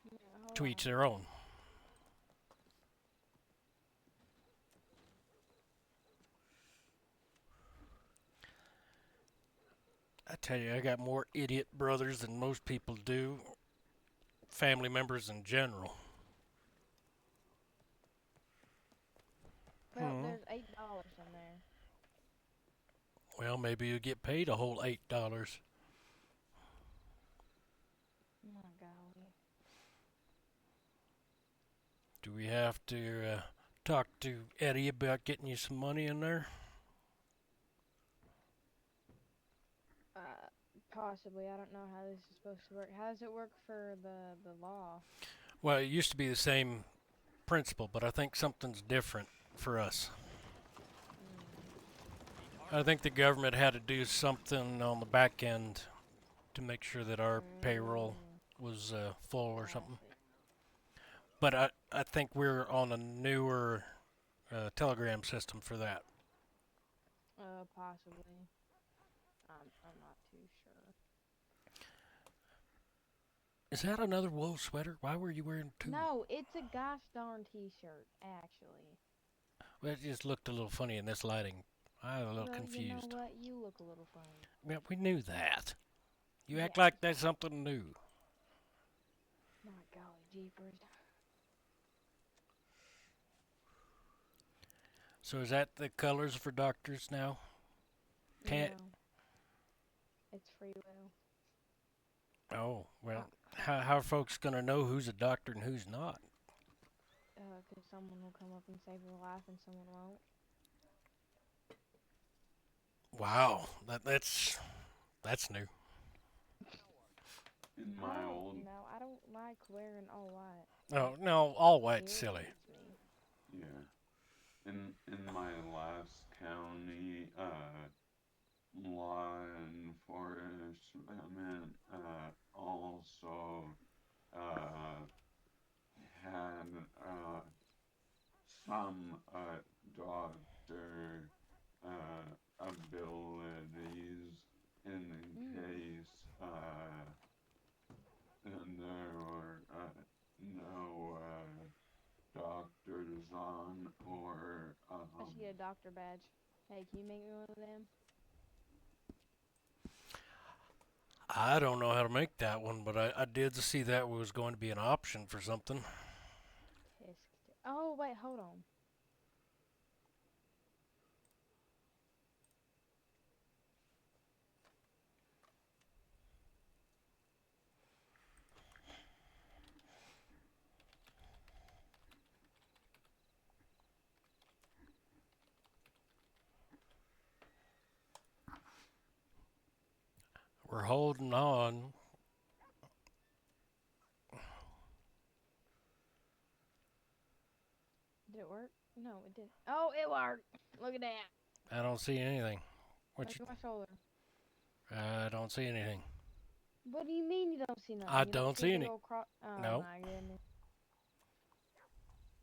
Yeah, hold to on. each their own. I tell you, I got more idiot brothers than most people do, family members in general. Well, there's $8 in there. Well, maybe you get paid a whole $8. Oh my golly. Do we have to talk to Eddie about getting you some money in there? Possibly. I don't know how this is supposed to work. How does it work for the law? Well, it used to be the same principle, but I think something's different for us. I think the government had to do something on the back end to make sure that our payroll was full or something. But I think we're on a newer telegram system for that. Possibly. I'm not too sure. Is that another wool sweater? Why were you wearing two? No, it's a gosh darn t-shirt, actually. Well, it just looked a little funny in this lighting. I was a little Well, confused. you know what? You look a little funny. Yeah, we knew that. You act Yeah. like that's something new. My golly jeepers. So is that the colors for doctors now? Tan, No. It's free will. Oh, well, how are folks going to know who's a doctor and who's not? Because someone will come up and save your life and someone won't. Wow, that's new. In my old, No, I don't like wearing all white. No, no, all white's silly. Irritates me. yeah. In my last county, law enforcement, also, had, some, doctor, abilities in case, and there were, no, doctors on, or, I should get a doctor badge. Hey, can you make me one of them? I don't know how to make that one, but I did see that was going to be an option for something. Oh, wait, hold on. We're holding on. Did it work? No, it did. Oh, it worked. Look at that. I don't see anything. Look at my shoulder. I don't see anything. What do you mean you don't see nothing? I You don't see see a big any. old oh No. my goodness.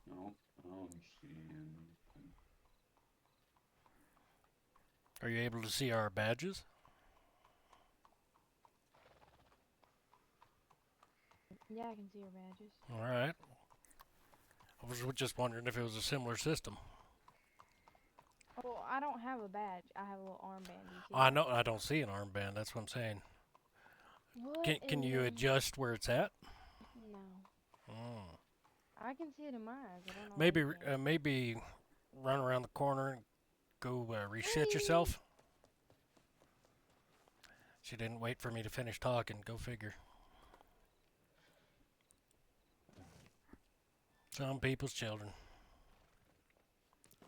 no, I don't see anything. Are you able to see our badges? Yeah, I can see your badges. All right. I was just wondering if it was a similar system. Oh, I don't have a badge. I have a little armband. Do you see I that? know I don't see an armband. That's what I'm saying. What Can in you the- adjust where it's at? No. Mm. I can see it in my eyes. I don't know. Maybe why you can't. maybe run around the corner and go reset yourself. She didn't wait for me to finish talking. Go figure. Some people's children.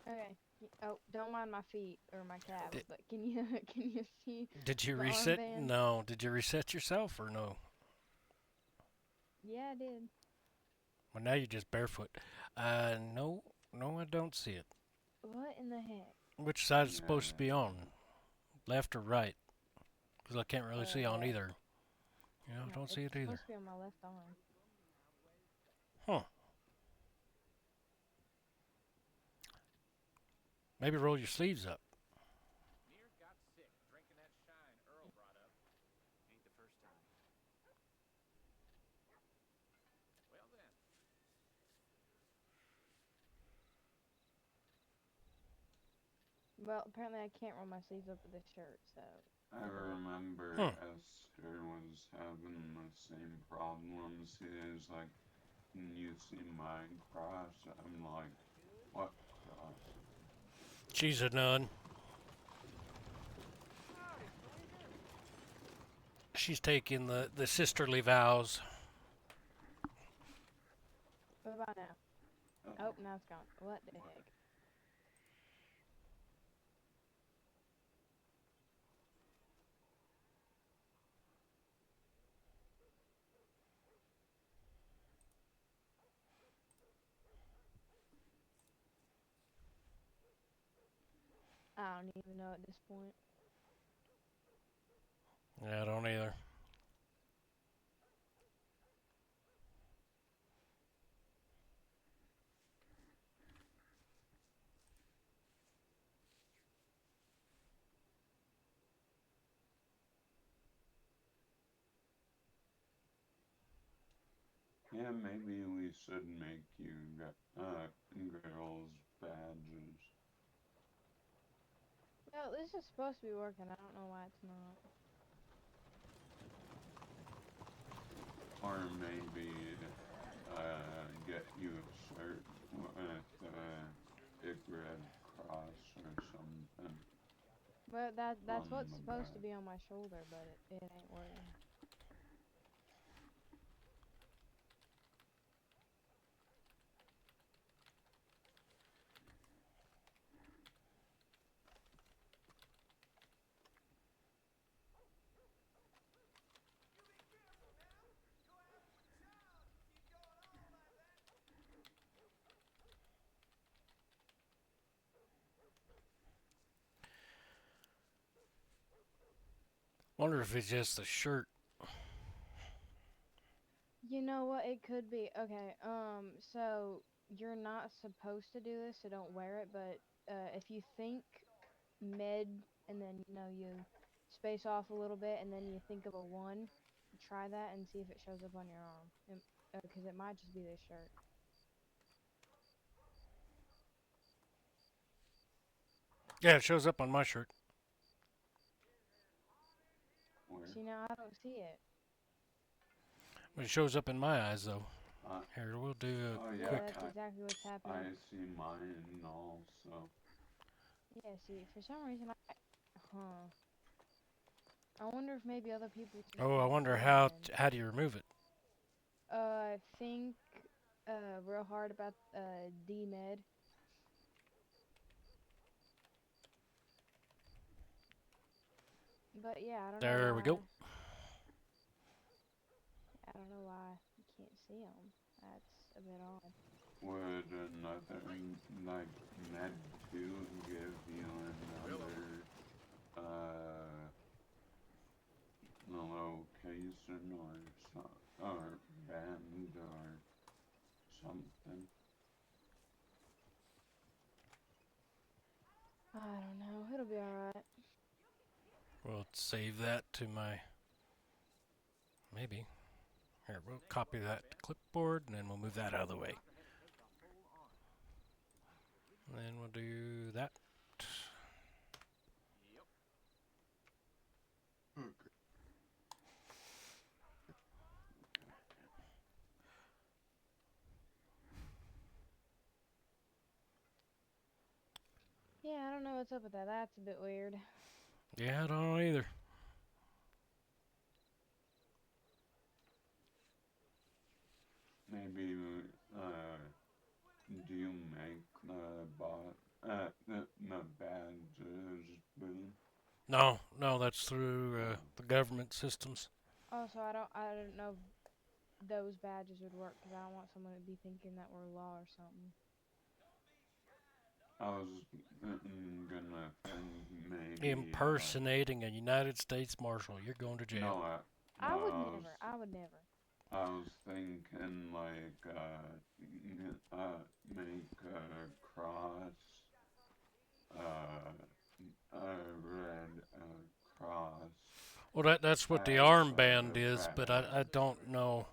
Okay. Oh, don't mind my feet or my calves, Did- but can you can you see? Did you The reset? armband? No. Did you reset yourself or no? Yeah, I did. Well, now you're just barefoot. No, I don't see it. What in the heck? Which side is supposed to Yeah. be on? Left or right? Because I can't really see on left. either. Yeah, I No, don't see it it's either. supposed to be on my left arm. Huh. Maybe roll your sleeves up. Near got sick drinking that shine Earl brought up. Ain't the first time. Well then. Well, apparently I can't roll my sleeves up with this shirt, so. I remember Huh. Esther was having the same problems. He was like, can you see my cross? I'm like, what cross? She's a nun. She's taking the sisterly vows. What about now? Oh, now it's gone. What the heck? I don't even know at this point. Yeah, I don't either. Yeah, maybe we should make you girls badges. No, this is supposed to be working. I don't know why it's not. Or maybe get you a shirt with a big red cross or something. But that's on what's the supposed to back. be on my shoulder, but it ain't working. Wonder if it's just the shirt. You know what? It could be. Okay, so you're not supposed to do this, so don't wear it, but if you think med and then you space off a little bit and then you think of a one, try that and see if it shows up on your arm. Because it might just be this shirt. Yeah, it shows up on my shirt. Where? See, now I don't see it. But it shows up in my eyes, though. Uh, Here, we'll do oh a yeah, Yeah, quick. that's exactly what's happening. I see mine also. Yeah, see, for some reason I wonder if maybe other people just Oh, I can't wonder see it then. how do you remove it? Think real hard about D-med. But yeah, I don't know There we why. go. I don't know why you can't see them. That's a bit odd. Would another like med 2 give you another location or band or something? I don't know. It'll be alright. We'll save that to my. Maybe. Here, we'll copy that to clipboard, and then we'll move that out of the way. And then we'll do that. Yeah, I don't know what's up with that. That's a bit weird. Yeah, I don't know either. Maybe do you make the badges, Boone? No, that's through the government systems. Also, I don't know if those badges would work because I don't want someone to be thinking that we're law or something. I was gonna think maybe Impersonating a United States Marshal. You're going to jail. no, I would was, never. I would never. I was thinking like make a cross, a red cross. Well, that's what the as armband a is, but I don't know.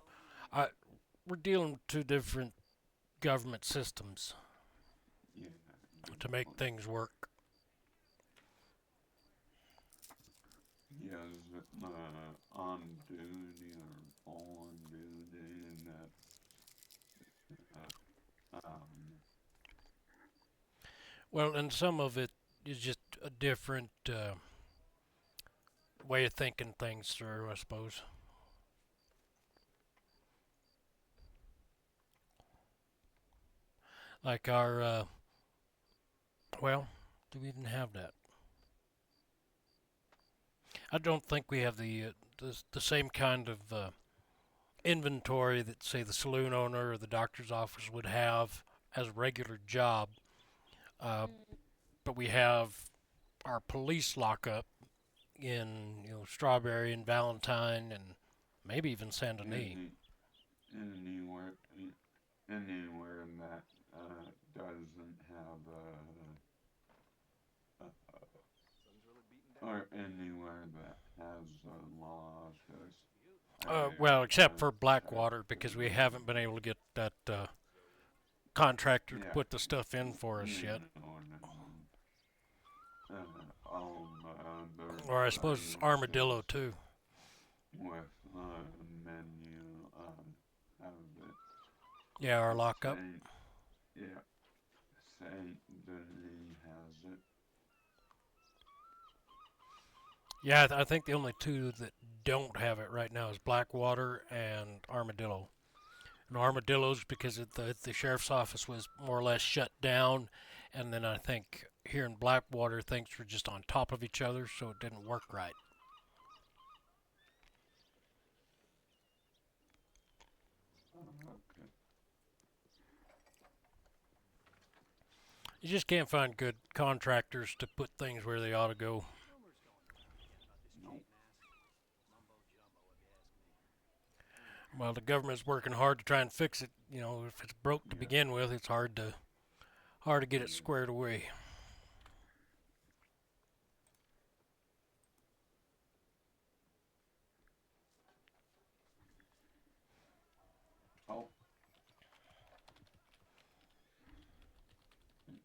We're dealing with two different government systems Yeah, to make things work. yes, on duty or on duty that Well, and some of it is just a different way of thinking things through, I suppose. Like our, well, do we even have that? I don't think we have the same kind of inventory that, say, the saloon owner or the doctor's office would have as a regular job. But we have our police lockup in Strawberry and Valentine and maybe even Saint Denis. anywhere anywhere that doesn't have or anywhere that has a law office. Well, except for Blackwater, because we haven't been able to get that contractor to Yeah. put the stuff in for us yet. Or I suppose Armadillo too. With menu have it. Yeah, our lockup. Yeah, Saint Denis has it. Yeah, I think the only two that don't have it right now is Blackwater and Armadillo. And Armadillo's because the sheriff's office was more or less shut down, and then I think here in Blackwater things were just on top of each other, so it didn't work right. Okay. You just can't find good contractors to put things where they ought to go. Nope. Well, the government's working hard to try and fix it. You know, if it's broke to Yeah. begin with, it's hard to get it squared away. Oh. Oops,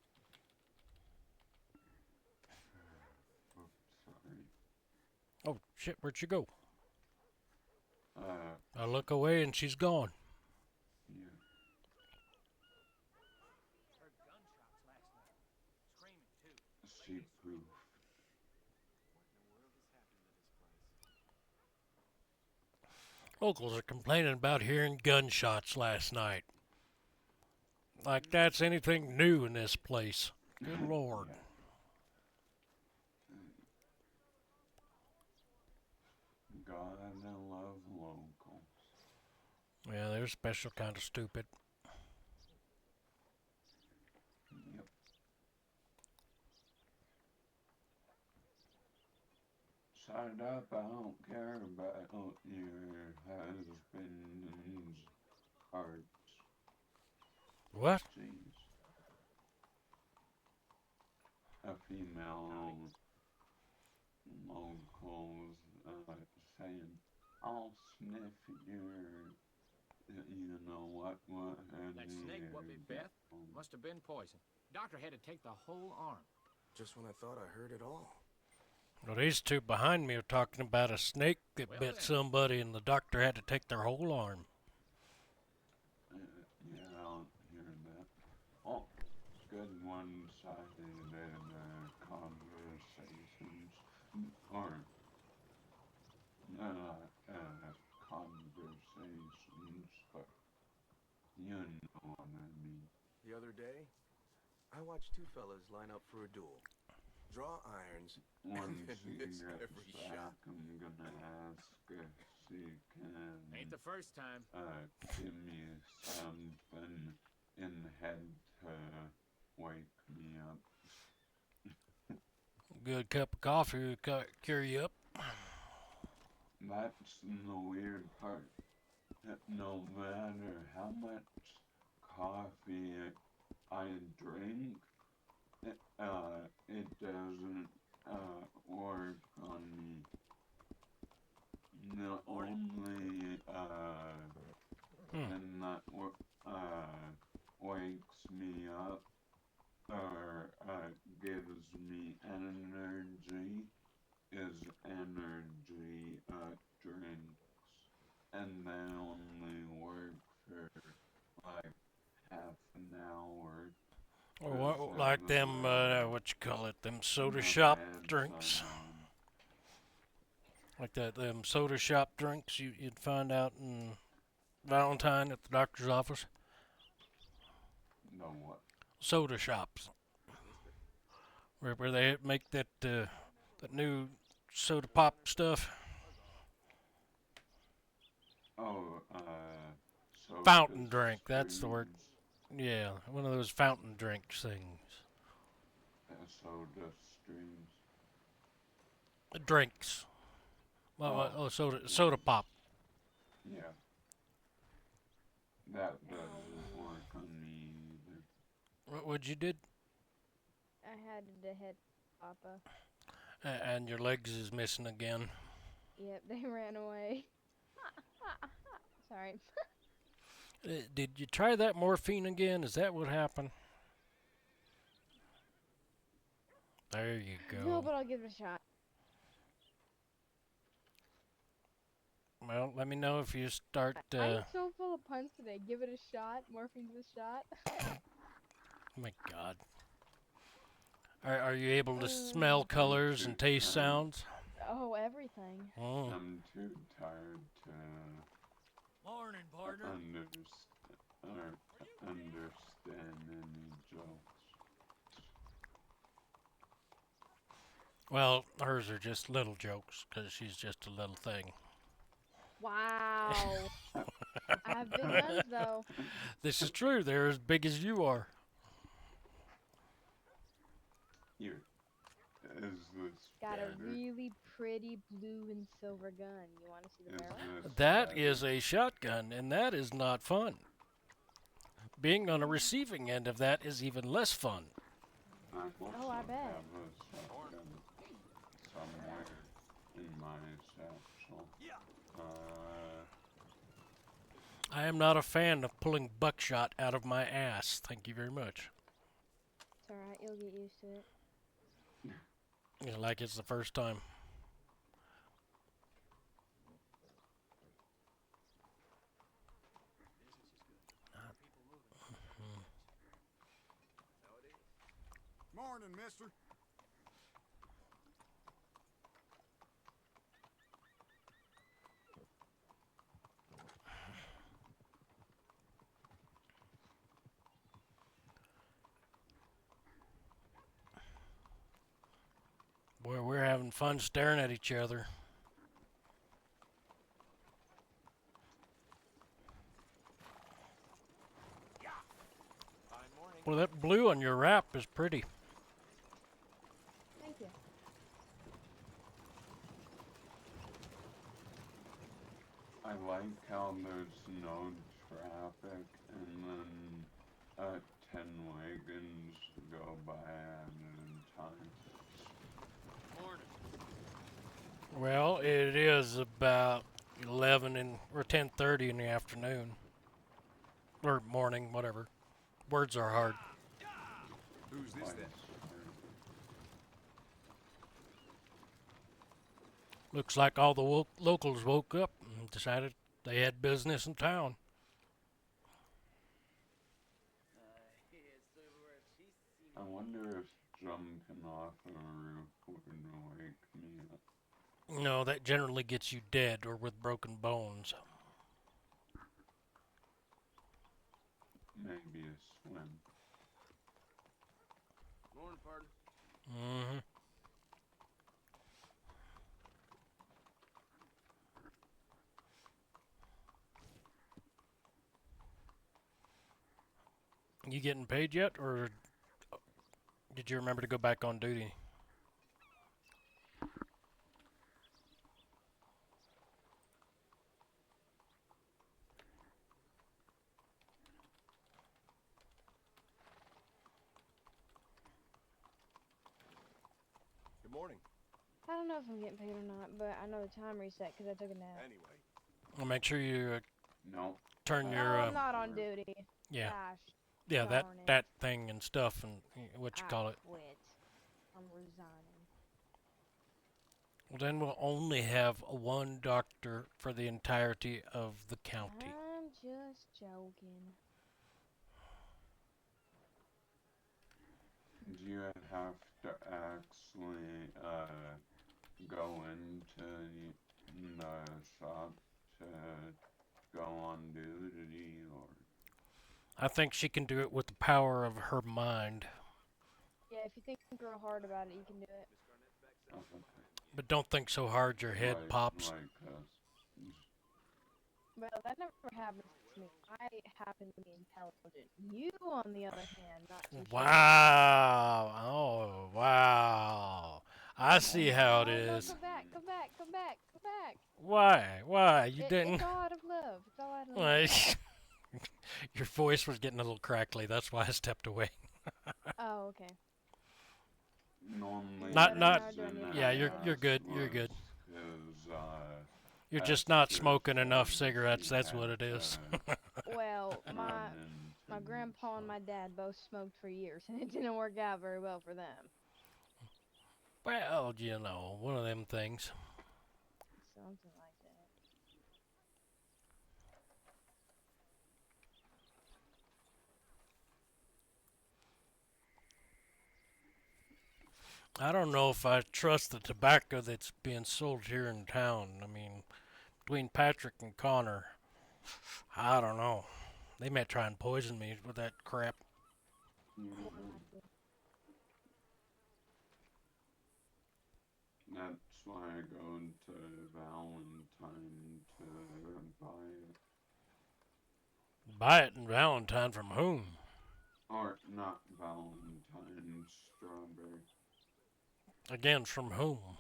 sorry. Oh shit, where'd she go? Uh, I look away and she's gone. yeah. Heard gunshots last night. Screaming, too. She proof. Locals are complaining about hearing gunshots last night. Like that's anything new in this place. Good lord. Gotta love locals. Yeah, they're special kind of stupid. Yep. Shut up, I don't care about your husband's heart. What? Jeez. A female locals saying, I'll sniff your, you know what, That snake, what, be Beth? Must have been poison. Doctor had to take the whole arm. Just when I thought I heard it all. Well, these two behind me are talking about a snake that Well, bit then. somebody and the doctor had to take their whole arm. Yeah, I'll hear that. Oh, good one-sided conversations, or conversations, but you know what I mean. The other day, I watched two fellas line up for a duel. Draw irons, Once and she miss gets every back, shot. I'm gonna ask if she can Ain't the first time. give me something in the head to wake me up. Good cup of coffee would cure you up. That's the weird part. That no matter how much coffee I drink, it doesn't work on me. The only thing that wakes me up or gives me energy is energy drinks, and they only work for like half an hour. Or what, like them, what you call it, them soda shop drinks. Like them soda shop drinks you'd find out in Valentine at the doctor's office. No what? Soda shops. Where they make that new soda pop stuff. Oh, soda Fountain drink, that's the word. streams. Yeah, one of those fountain drink things. Soda streams. Drinks. Well, Oh. soda pop. Yeah. That doesn't work on me either. What you did? I had to hit Papa. And your legs is missing again. Yep, they ran away. Sorry. Did you try that morphine again? Is that what happened? There you No, go. but I'll give it a shot. Well, let me know if you start. I'm so full of puns today. Give it a shot. Morphine's a shot. Oh my God. Are you able to smell colors and taste sounds? Oh, everything. Mm. I'm too tired to Morning, partner. understand any jokes. Well, hers are just little jokes because she's just a little thing. Wow. I have big guns though. This is true. They're as big as you are. Here, is this Got a better? really pretty blue and silver gun. You want to see the Is barrel? this That better? is a shotgun, and that is not fun. Being on the receiving end of that is even less fun. I also Oh, I bet. have a shotgun somewhere in my satchel. I am not a fan of pulling buckshot out of my ass. Thank you very much. It's alright, you'll get used to it. You know, like it's the first time. Morning, mister. Boy, we're having fun staring at each other. Fine morning. Well, that blue on your wrap is pretty. Thank you. I like how there's no traffic and then 10 wagons go by at a time. Well, it is about 11 or 10:30 in the afternoon. Or morning, whatever. Words are hard. Who's this then? Looks like all the locals woke up and decided they had business in town. I wonder if jumping off a roof would wake me up. No, that generally gets you dead or with broken bones. Maybe a swim. Morning, partner. Mm-hmm. You getting paid yet, or did you remember to go back on duty? Good morning. I don't know if I'm getting paid or not, but I know the time reset because I took a nap. Anyway. Well, make sure you No. turn Oh, your I'm not on duty. yeah, Gosh, yeah, darn it. that thing and stuff and what you I call it. quit. I'm resigning. Well, then we'll only have one doctor for the entirety of the county. I'm just joking. Do you have to actually go into the shop to go on duty, or? I think she can do it with the power of her mind. Yeah, if you think real hard about it, you can do it. Okay. But don't think so hard your head pops. Like Well, that never happens to me. I happen to be intelligent. You, on the other hand, not too sure. Wow. Oh, wow. I see how it Oh, no, is. come back, come back, come back, come back. Why? Why? You It's didn't. all out of love. It's all out of Why? love. Your voice was getting a little crackly. That's why I stepped away. Oh, okay. normally Not- not- yeah, you're good, you're good. Is, You're just not smoking enough cigarettes. That's what it is. Well, my run my into grandpa and my dad both smoked for years, and it didn't work out very well for them. Well, you know, one of them things. Something like that. I don't know if I trust the tobacco that's being sold here in town. I mean, between Patrick and Connor, I don't know. They may try and poison me with that crap. Yeah, that's why I go to Valentine to buy it. Buy it in Valentine from whom? Or not Valentine, strawberry. Again, from whom?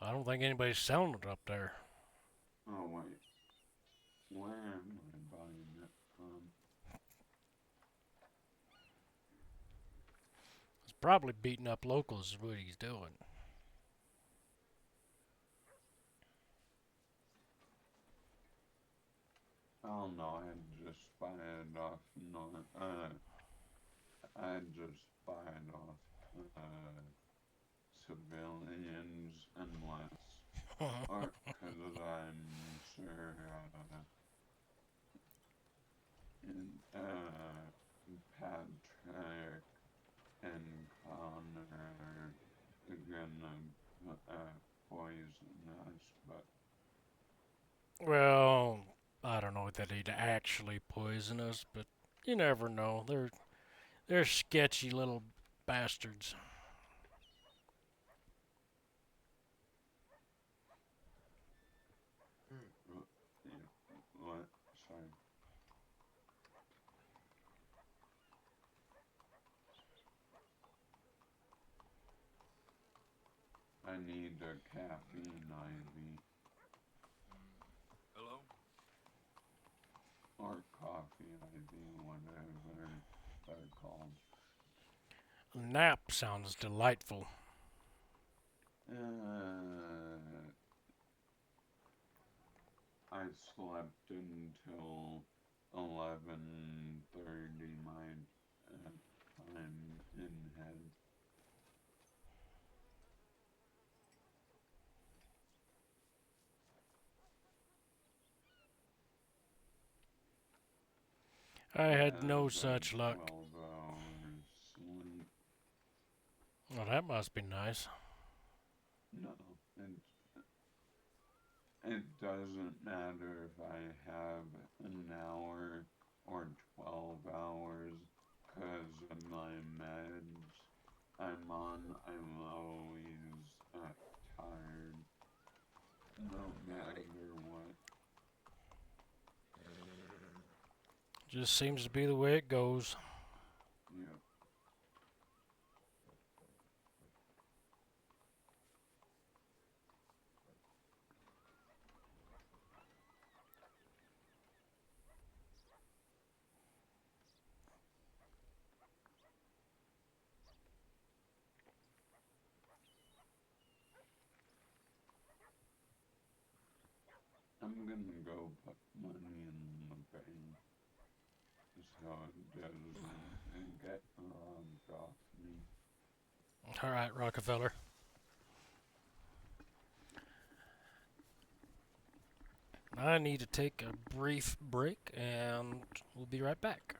I don't think anybody's selling it up there. Oh wait, where am I buying it from? He's probably beating up locals is what he's doing. Oh no, I just buy it off I just buy it off civilians unless, or cause I'm sure Patrick and Connor are gonna poison us, but Well, I don't know that he'd actually poison us, but you never know. They're sketchy little bastards. yeah, what? Sorry. I need a caffeine IV Hello? or coffee IV, whatever they're called. Nap sounds delightful. I slept until 11:30 my time in head. I had no Like such luck. 12 hours sleep. Well, that must be nice. No, it doesn't matter if I have an hour or 12 hours, 'cause of my meds I'm on, I'm always tired, no matter what. Just seems to be the way it goes. Yep. I'm gonna go put money in the bank so it doesn't get robbed off me. All right, Rockefeller. I need to take a brief break, and we'll be right back.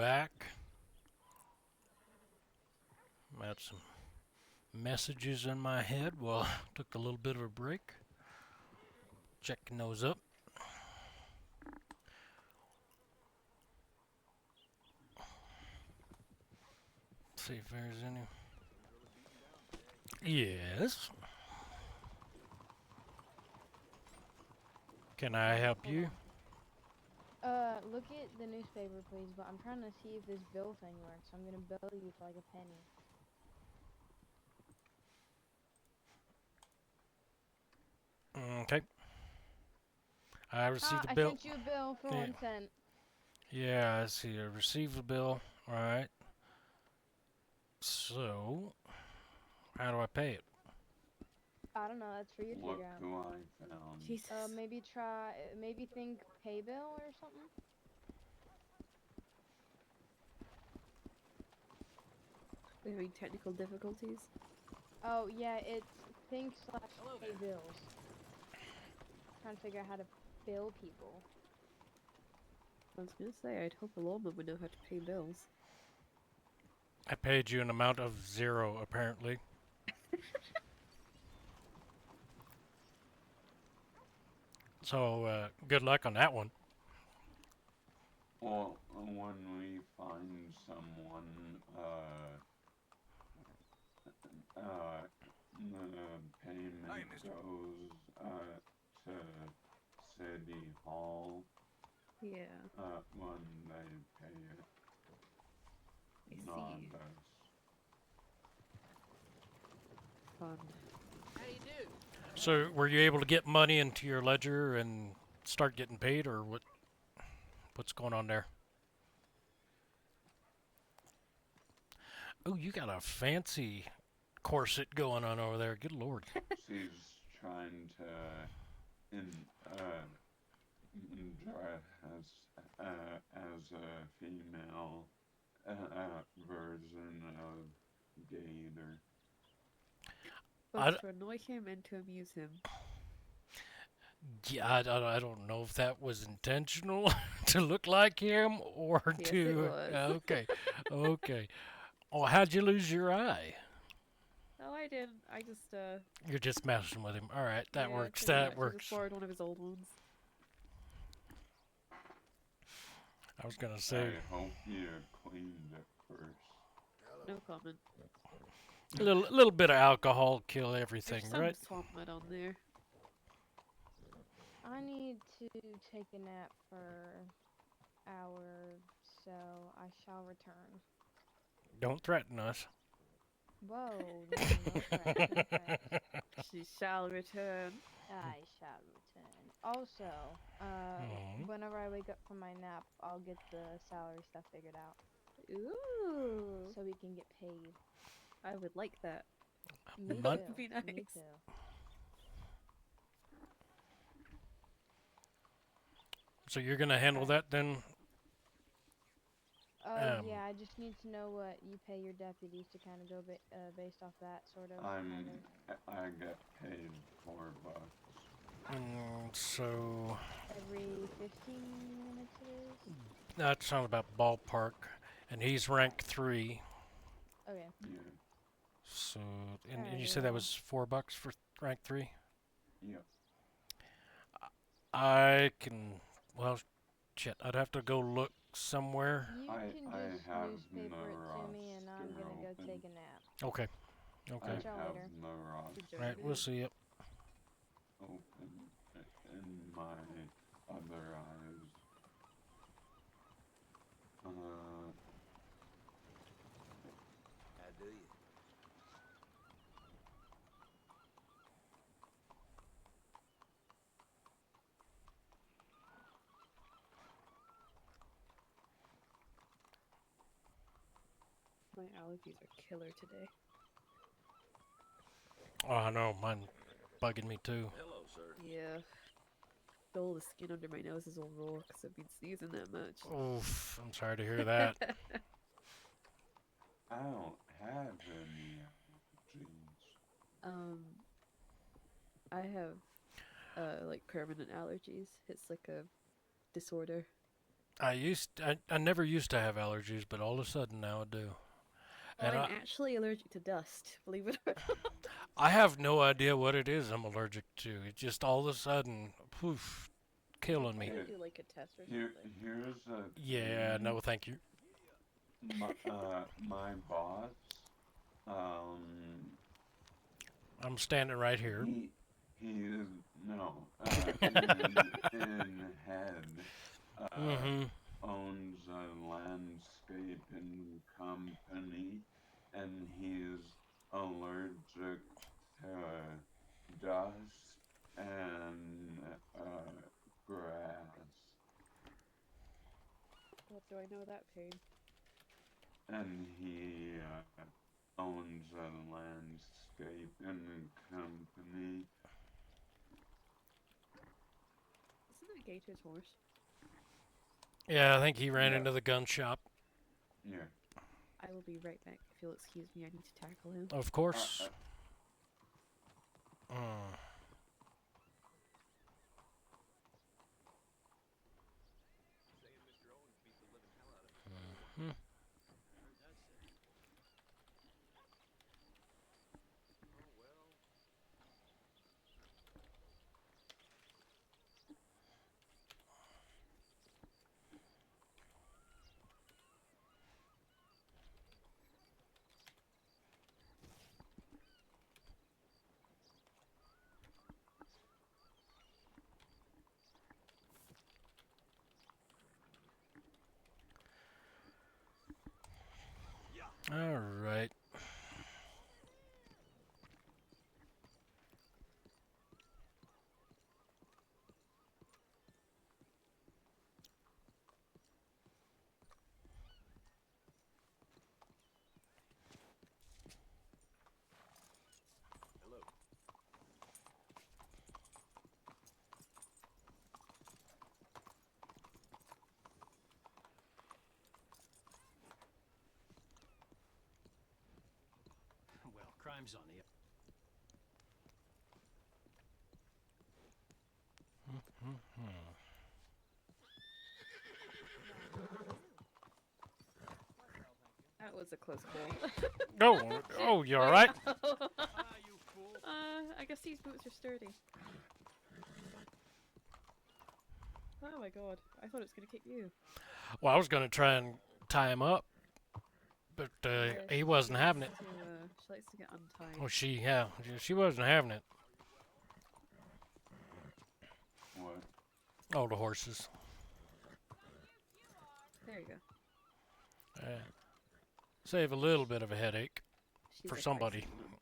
back. Had some messages in my head while I took a little bit of a break. Checking those up. See if there's any. Yes. Can I help you? Look at the newspaper, please, but I'm trying to see if this bill thing works. I'm gonna bill you for like a penny. Okay. I received a I bill. sent you a bill for Yeah. 1 cent. Yeah, I see. I received the bill. All right. So, how do I pay it? I don't know, that's for you to Look figure out. who I found. Jesus. Maybe think pay bill or something? We're having technical difficulties. Oh, yeah, it's think slash pay bills. Trying to figure out how to bill people. I was gonna say, I'd hope a lawman would know how to pay bills. I paid you an amount of 0, apparently. So, good luck on that one. Well, when we find someone, the payment goes, to City Hall, Yeah, when they pay it. I Not see. us. Fun. So, were you able to get money into your ledger and start getting paid, or what's going on there? Oh, you got a fancy corset going on over there. Good lord. She's trying to dress as a female version of Gator. Both to annoy him and to amuse him. Yeah, I don't know if that was intentional to look like him or Yes, to. it was. Okay, okay. Oh, how'd you lose your eye? Oh, I didn't. I just, You're just messing with him. All right, that yeah, works. pretty That much. I works. just borrowed one of his old ones. I was gonna say I hope you cleaned it first. No comment. a little bit of alcohol kill everything, There's some right? swamp mud on there. I need to take a nap for an hour, so I shall return. Don't threaten us. Whoa, no threats, no threats. She shall return. I shall return. Also, whenever I wake up from my nap, I'll get the salary stuff figured out Ooh. so we can get paid. I would like that. Me Mon- too. Would be Me nice. too. So you're gonna handle that then? Yeah, I just need to know what you pay your deputies to kind of go based off that sort of. I get paid $4. So Every 15 minutes it is? that sounds about ballpark. And he's rank 3. Okay. Yeah. So and Alright, you said that well. was $4 for rank 3. Yep. I can. Well, shit. I'd have to go look somewhere. You I can just have newspaper the it to me and I'm roster gonna go open. take a nap. Okay. I Okay. Catch y'all have later. the roster Right. We'll see you. open in my other eyes. How do you? My allergies are killer today. Oh, I know. Mine bugging me too. Hello, sir. Yeah. All the skin under my nose is all raw because I've been sneezing that much. Oof. I'm sorry to hear that. I don't have any allergies. I have, like permanent allergies. It's like a disorder. I never used to have allergies, but all of a sudden now I do. Well, And I'm actually allergic to dust, believe it or not. I have no idea what it is I'm allergic to. It just all of a sudden, poof, killing me. Probably do like a test or Here, something. here's a Yeah, no, thank you. my boss. Um, I'm standing right here. he is no. In head. Mm-hmm. Owns a landscaping company, and he's allergic to dust and grass. What do I know that pain? And he owns a landscaping company. Isn't that Gator's horse? Yeah, I think he ran Yeah. into the gun shop. Yeah. I will be right back. If you'll excuse me, I need to tackle him. Of course. Mm. Mhm. All right. Hello. Well, crime's on the. That was a close call. Oh, you all right? Ah, you fool. I guess these boots are sturdy. Oh my god, I thought it was gonna kick you. Well, I was gonna try and tie him up, but Yeah, he she wasn't having it. likes she likes to get untied. Well, she wasn't having it. What? Oh, the horses. There you go. Save a little bit of a headache She's for a somebody. feisty one.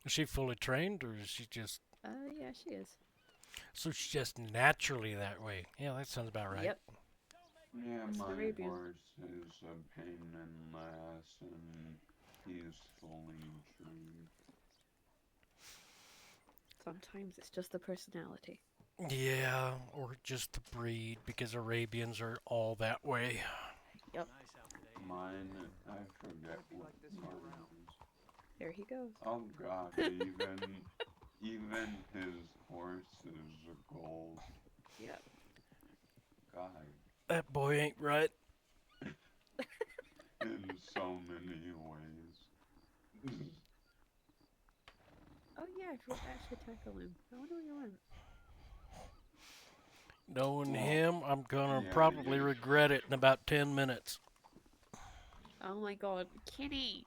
Is she fully trained, or is she just? Yeah, she is. So she's just naturally that way. Yeah, that sounds about right. Yep. Yeah, That's the my Arabian. horse is a pain in the ass, and he's fully trained. Sometimes it's just the personality. Yeah, or just the breed, because Arabians are all that way. Yep. Nice out today. Mine, I forget what color it is. There he goes. Oh god, even his horse is a gold. Yep. God, That boy ain't right. in so many ways. Oh yeah, I forgot to actually tackle him. I wonder where you went. Knowing Well, him, I'm gonna yeah, probably yeah. regret it in about 10 minutes. Oh my god, Kitty!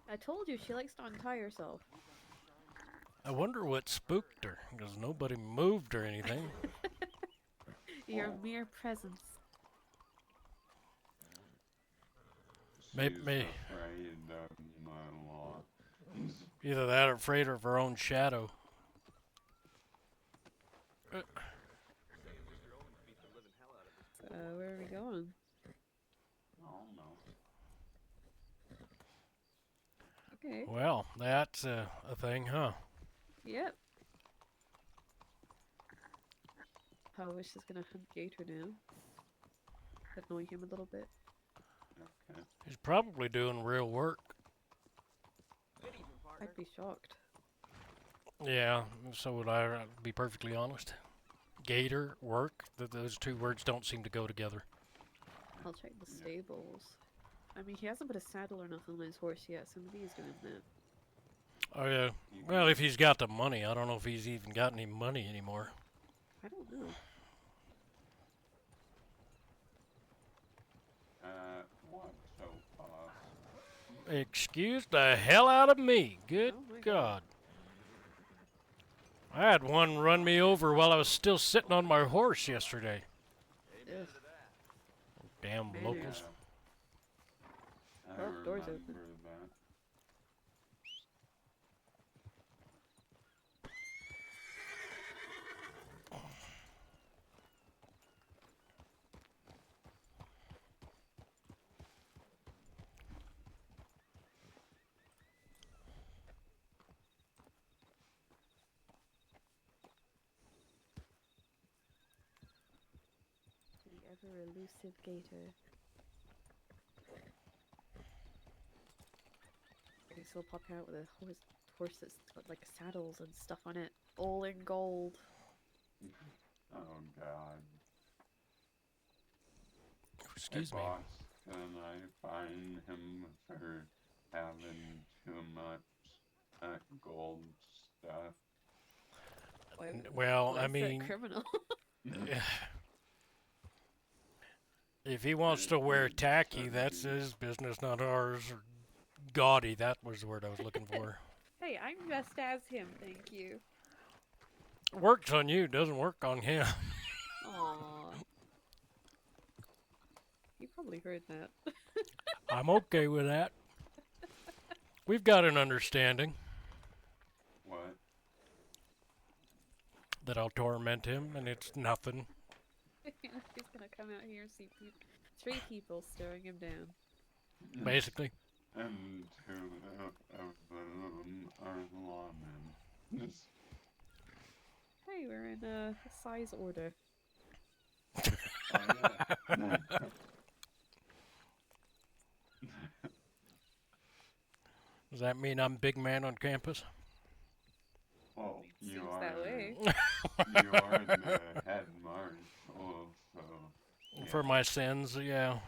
I told you she likes to untie herself. I wonder what spooked her, because nobody moved or anything. Your mere presence. Maybe- She's may- afraid of my law. Either that or afraid of her own shadow. Where are we going? I don't know. Okay. Well, that's a thing, huh? Yep. How is she's gonna hunt Gator now? Annoy him a little bit. Okay. He's probably doing real work. I'd be shocked. Yeah, so would I, to be perfectly honest. Gator, work, those two words don't seem to go together. I'll check the stables. I mean, he hasn't put a saddle or nothing on his horse yet, so maybe he's doing that. Oh, yeah. Well, if he's got the money, I don't know if he's even got any money anymore. I don't know. What so fast? Excuse the hell out of me. Good Oh my God. I had one run me over while I was still sitting on my horse yesterday. Ugh. Damn Man. locals. I Oh, door's remember open. that. The ever elusive gator. Okay, so he'll pop out with a horse that's got like saddles and stuff on it, all in gold. Oh God. Excuse me. Boss, can I fine him for having too much gold stuff? Well, Why I is that mean, criminal. if he wants to wear tacky, that's his business, not ours. Or gaudy, that was the word I was looking for. Hey, I'm just as him, thank you. Works on you, doesn't work on him. Aww. You probably heard that. I'm okay with that. We've got an understanding What? that I'll torment him, and it's nothing. He's gonna come out here and see three people staring him down. Basically. And two of them are lawmen. Hey, we're in a size order. Does that mean I'm big man on campus? Well, Seems you that are. way. You are the head marshal, so. For my sins, yeah.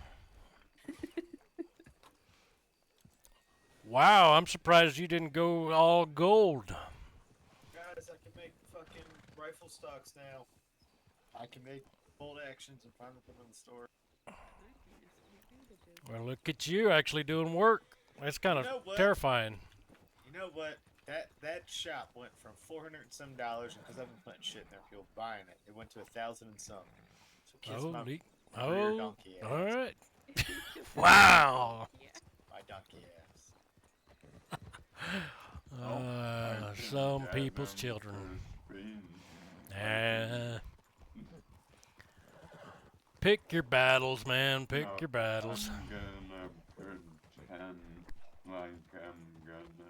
Wow, I'm surprised you didn't go all gold. Guys, I can make fucking rifle stocks now. I can make bolt actions and finally put them in the store. Well, look at you actually doing work. That's kind of You know what? terrifying. You know what? That shop went from $400 and some dollars, and because I've been putting shit in there, people buying it, it went to 1,000 and some. So kiss my Holy, rear donkey ass. all right. Wow. My donkey ass. Some people's children. Pick your battles, man. Pick your battles. I'm gonna pretend like I'm gonna.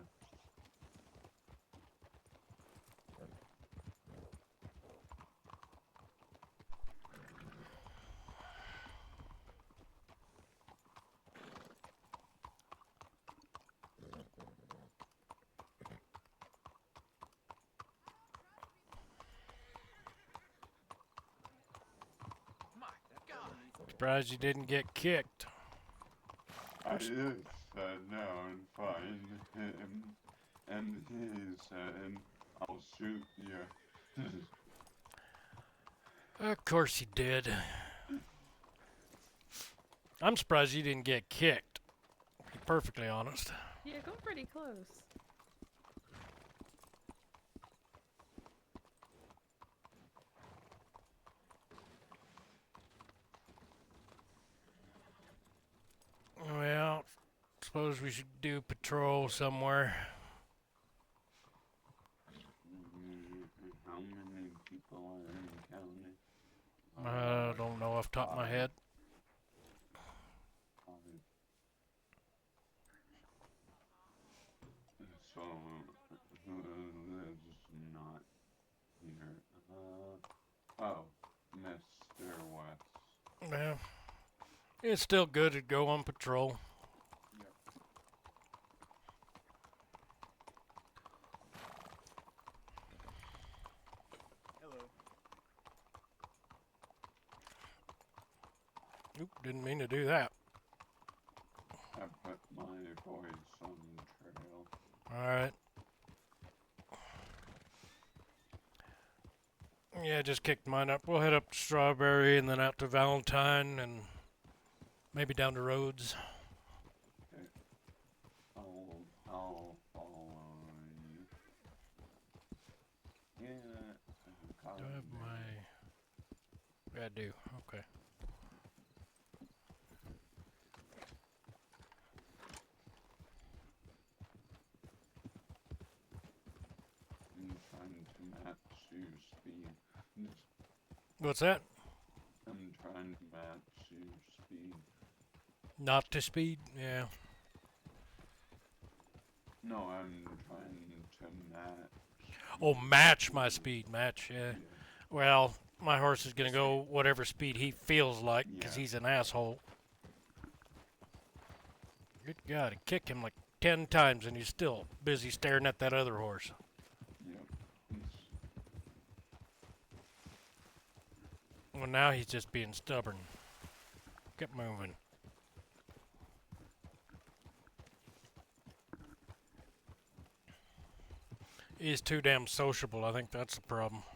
Surprised you didn't get kicked. I just said no and find him, and he said, I'll shoot you. Of course he did. I'm surprised you didn't get kicked. To be perfectly honest. Yeah, go pretty close. Well, suppose we should do patrol somewhere. How many people are in the county? I don't know off the top of my head. So, who is not here? Oh, Mr. West. Yeah. It's still good to go on patrol. Oop, didn't mean to do that. I put my voice on the trail. Alright. Yeah, just kicked mine up. We'll head up to Strawberry and then out to Valentine and maybe down to Rhodes. Okay. I'll follow you. Yeah. Do I have my... Yeah, I do. Okay. I'm trying to match your speed. What's that? I'm trying to match your speed. Not to speed? Yeah. No, I'm trying to match. Oh, match my speed. Match, yeah. Yeah. Well, my horse is going to go whatever speed he feels like because Yeah. he's an asshole. Good God, I kicked him like 10 times and he's still busy staring at that other horse. Yep. Well, now he's just being stubborn. Get moving. He's too damn sociable. I think that's the problem. Back.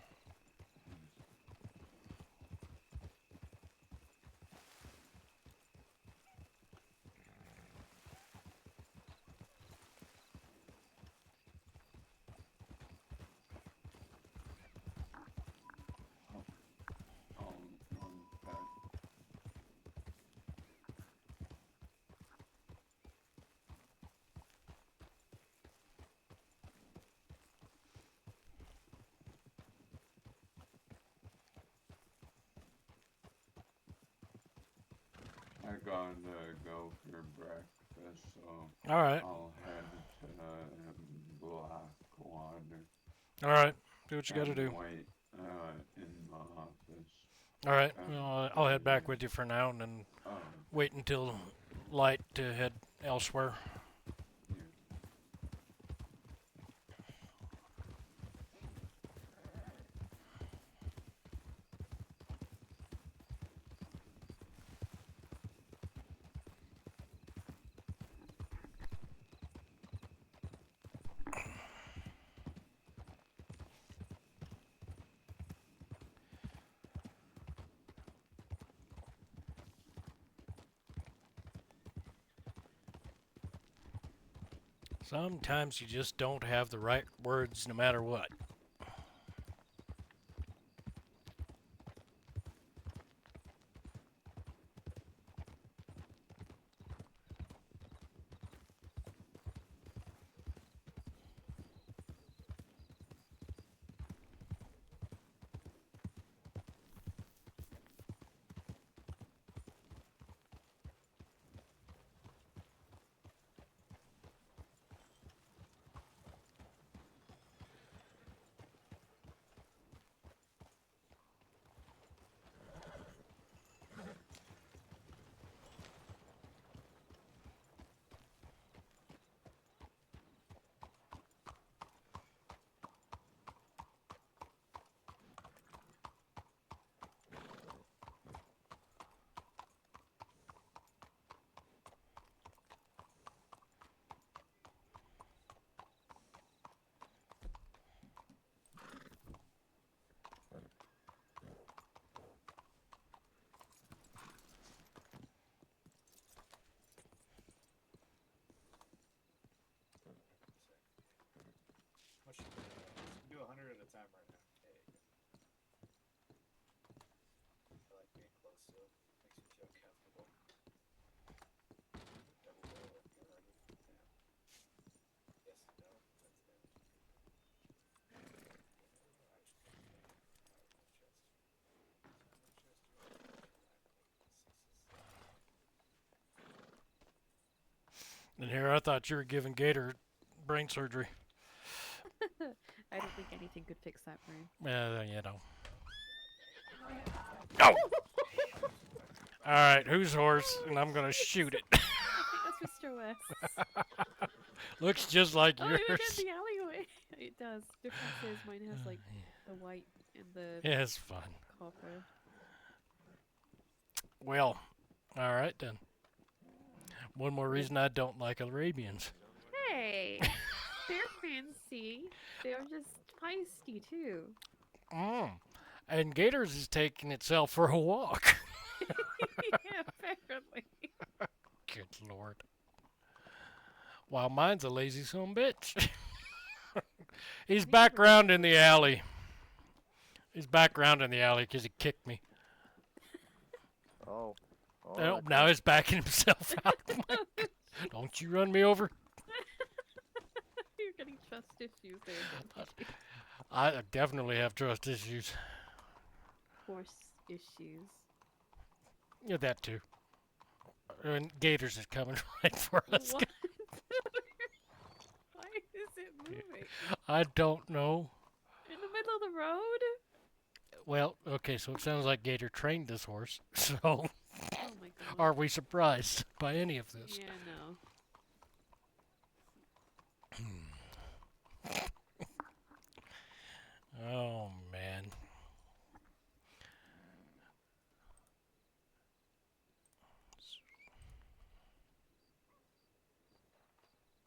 I gotta go for breakfast, so All right. I'll head to Blackwater. All right. Do what you got to and do. Wait in my office. All right. Well, I'll head back with you for now and then wait until light to head elsewhere. Yeah. Sometimes you just don't have the right words no matter what. What should we do? 100 at a time right now. There you go. I like being close to it. Makes me feel comfortable. Double barrel it, you're ready. Yeah. Yes, no, that's damage. And here I thought you were giving Gator brain surgery. I don't think anything could fix that brain. You know. Oh! Alright, whose horse? And I'm gonna shoot it. I think that's Mr. West. Looks just like Oh, yours. look at the alleyway. It does. Difference is mine has like the white and the Yeah, it's fun. copper. Well, All right then. One more reason I don't like Arabians. Hey, they're fancy. They're just feisty too. And Gators is taking itself for a walk. Yeah, apparently. Good lord. While mine's a lazy son of a bitch. He's background in the alley. He's background in the alley because he kicked me. Oh. Oh, now he's backing himself out. Don't you run me over. You're getting trust issues there. I definitely have trust issues. Horse issues. Yeah, that too. And Gators is coming right for us. What? Why is it moving? I don't know. In the middle of the road? Well, okay, so it sounds like Gator trained this horse. So, Oh my god. are we surprised by any of this? Yeah, no. Oh, man.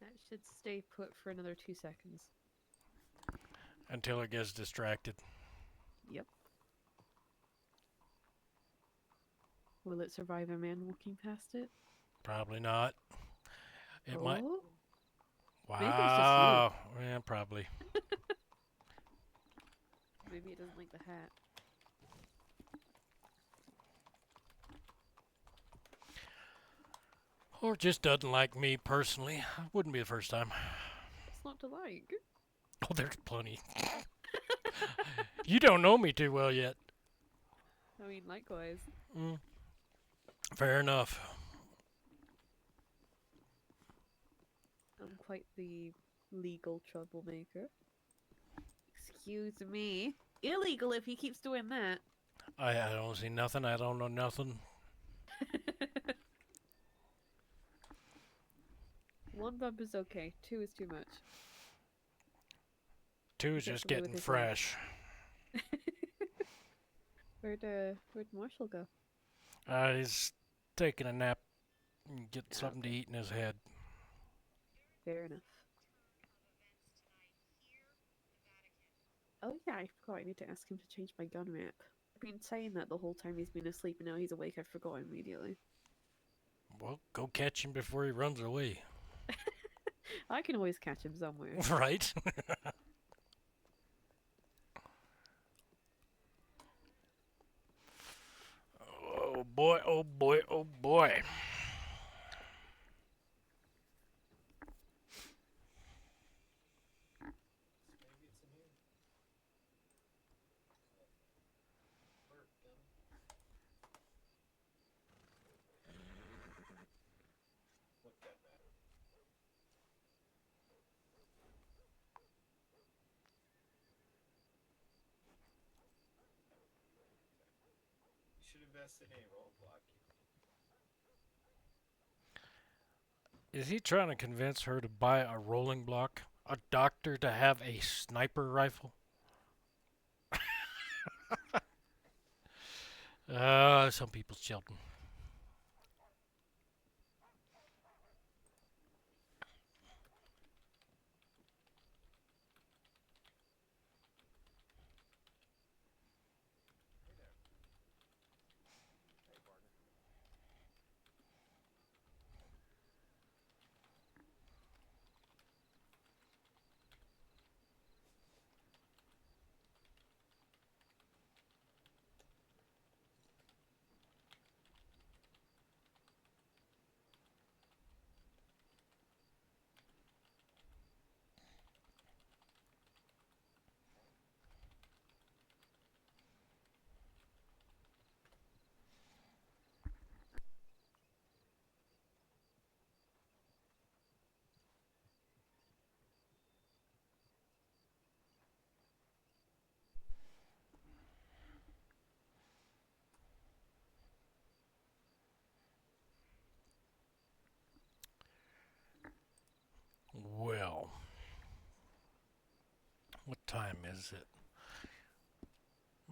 That should stay put for another 2 seconds. Until it gets distracted. Yep. Will it survive a man walking past it? Probably not. It might. Oh? Wow. Yeah, probably. Maybe it doesn't like the hat. Or just doesn't like me personally. Wouldn't be the first time. It's not to like. Oh, there's plenty. You don't know me too well yet. I mean, likewise. Fair enough. I'm quite the legal troublemaker. Excuse me. Illegal if he keeps doing that. I don't see nothing. I don't know nothing. 1 bump is okay. 2 is too much. 2 is just Careful with getting his fresh. Where'd Marshall go? He's taking a nap and get something to eat in his head. Fair enough. Oh yeah, I forgot. I need to ask him to change my gun map. I've been saying that the whole time he's been asleep, and now he's awake. I forgot immediately. Well, go catch him before he runs away. I can always catch him somewhere. Right? Oh boy, oh boy, oh boy. You should invest in a roadblock. Is he trying to convince her to buy a rolling block? A doctor to have a sniper rifle? Some people's children. Well, what time is it?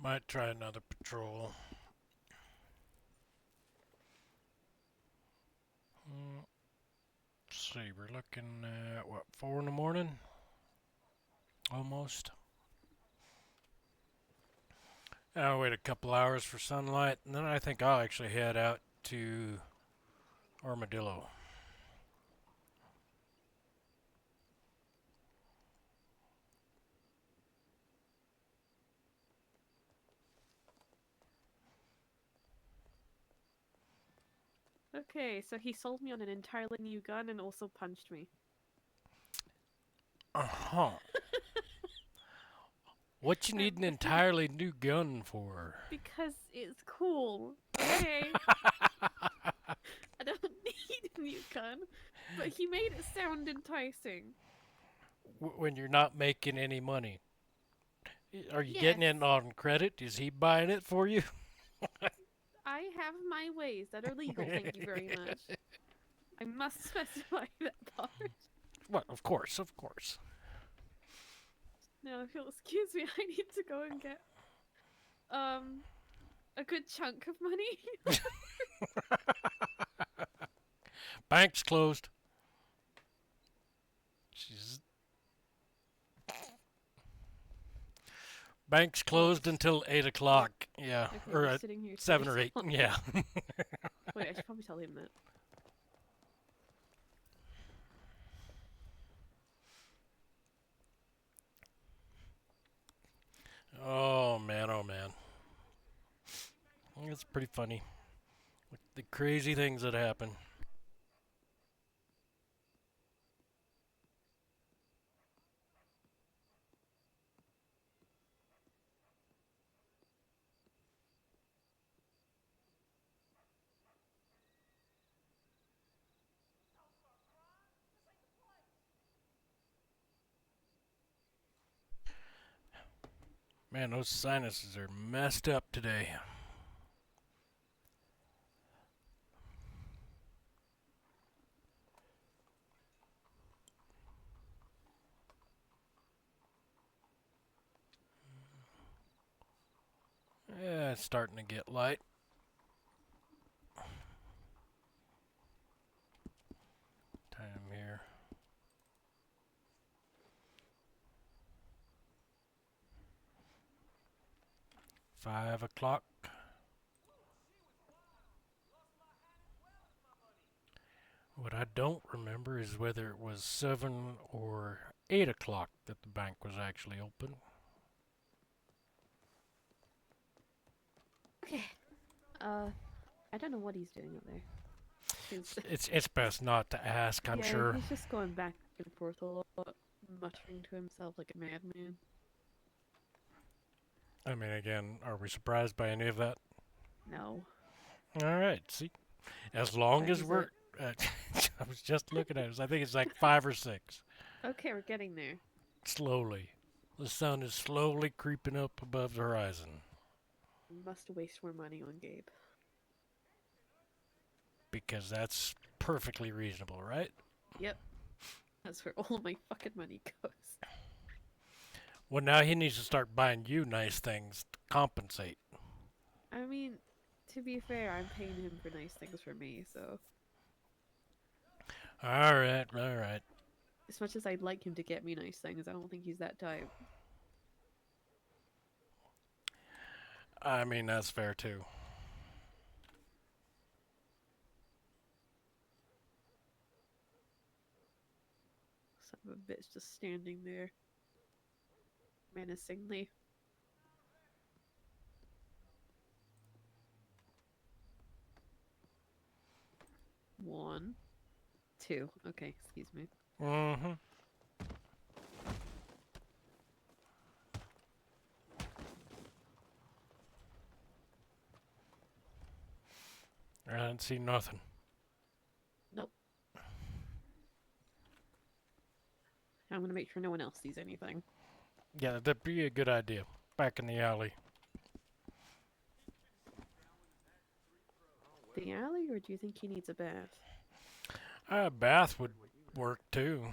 Might try another patrol. see, we're looking at what, 4 in the morning? Almost. I'll wait a couple hours for sunlight, and then I think I'll actually head out to Armadillo. Okay, so he sold me on an entirely new gun and also punched me. Uh-huh. What you need an entirely new gun for? Because it's cool. Okay. I don't need a new gun, but he made it sound enticing. When you're not making any money. Are you getting Yes. it on credit? Is he buying it for you? I have my ways that are legal, thank you very much. I must specify that part. Well, of course, of course. Now, if you'll excuse me, I need to go and get a good chunk of money. Bank's closed. She's... Bank's closed until 8 o'clock. Yeah, Okay, or we're at sitting here 7 so or 8. long. Yeah. Wait, I should probably tell him that. Oh man, oh man. It's pretty funny. The crazy things that happen. Man, those sinuses are messed up today. Yeah, it's starting to get light. Time here. $5 o'clock. What I don't remember is whether it was 7 or 8 o'clock that the bank was actually open. Okay. I don't know what he's doing up there. It's best not to ask, I'm yeah, sure. He's just going back and forth a lot, muttering to himself like a madman. I mean, again, are we surprised by any of that? No. All right, see? As long What as is we're... it? I was just looking at it. I think it's like 5 or 6. Okay, we're getting there. Slowly. The sun is slowly creeping up above the horizon. We must waste more money on Gabe. Because that's perfectly reasonable, right? Yep. That's where all my fucking money goes. Well, now he needs to start buying you nice things to compensate. I mean, to be fair, I'm paying him for nice things for me, so... Alright, alright. As much as I'd like him to get me nice things, I don't think he's that type. I mean, that's fair too. Son of a bitch just standing there. Menacingly. One. 2. Okay, excuse me. Mm-hmm. I didn't see nothing. Nope. I'm gonna make sure no one else sees anything. Yeah, that'd be a good idea. Back in the alley. The alley, or do you think he needs a bath? A bath would work too.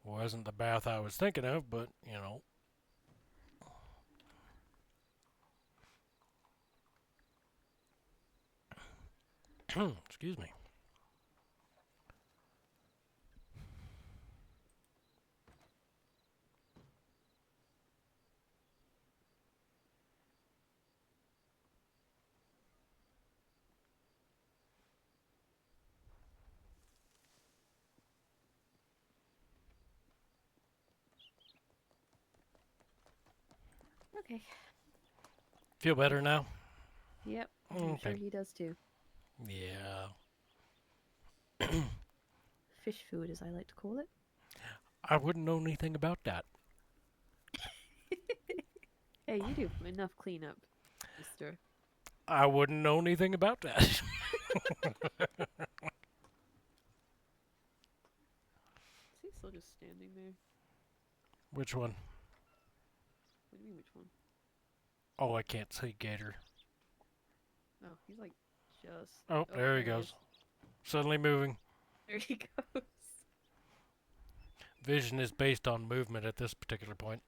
Wasn't the bath I was thinking of, but, you know. Excuse me. Okay. Feel better now? Yep. I'm sure Okay. he does too. Yeah. Fish food, as I like to call it. I wouldn't know anything about that. Hey, you do enough cleanup, mister. I wouldn't know anything about that. Is he still just standing there? Which one? What do you mean, which one? Oh, I can't see Gator. Oh, he's like just. Oh, there he is. goes. Suddenly moving. There he goes. Vision is based on movement at this particular point.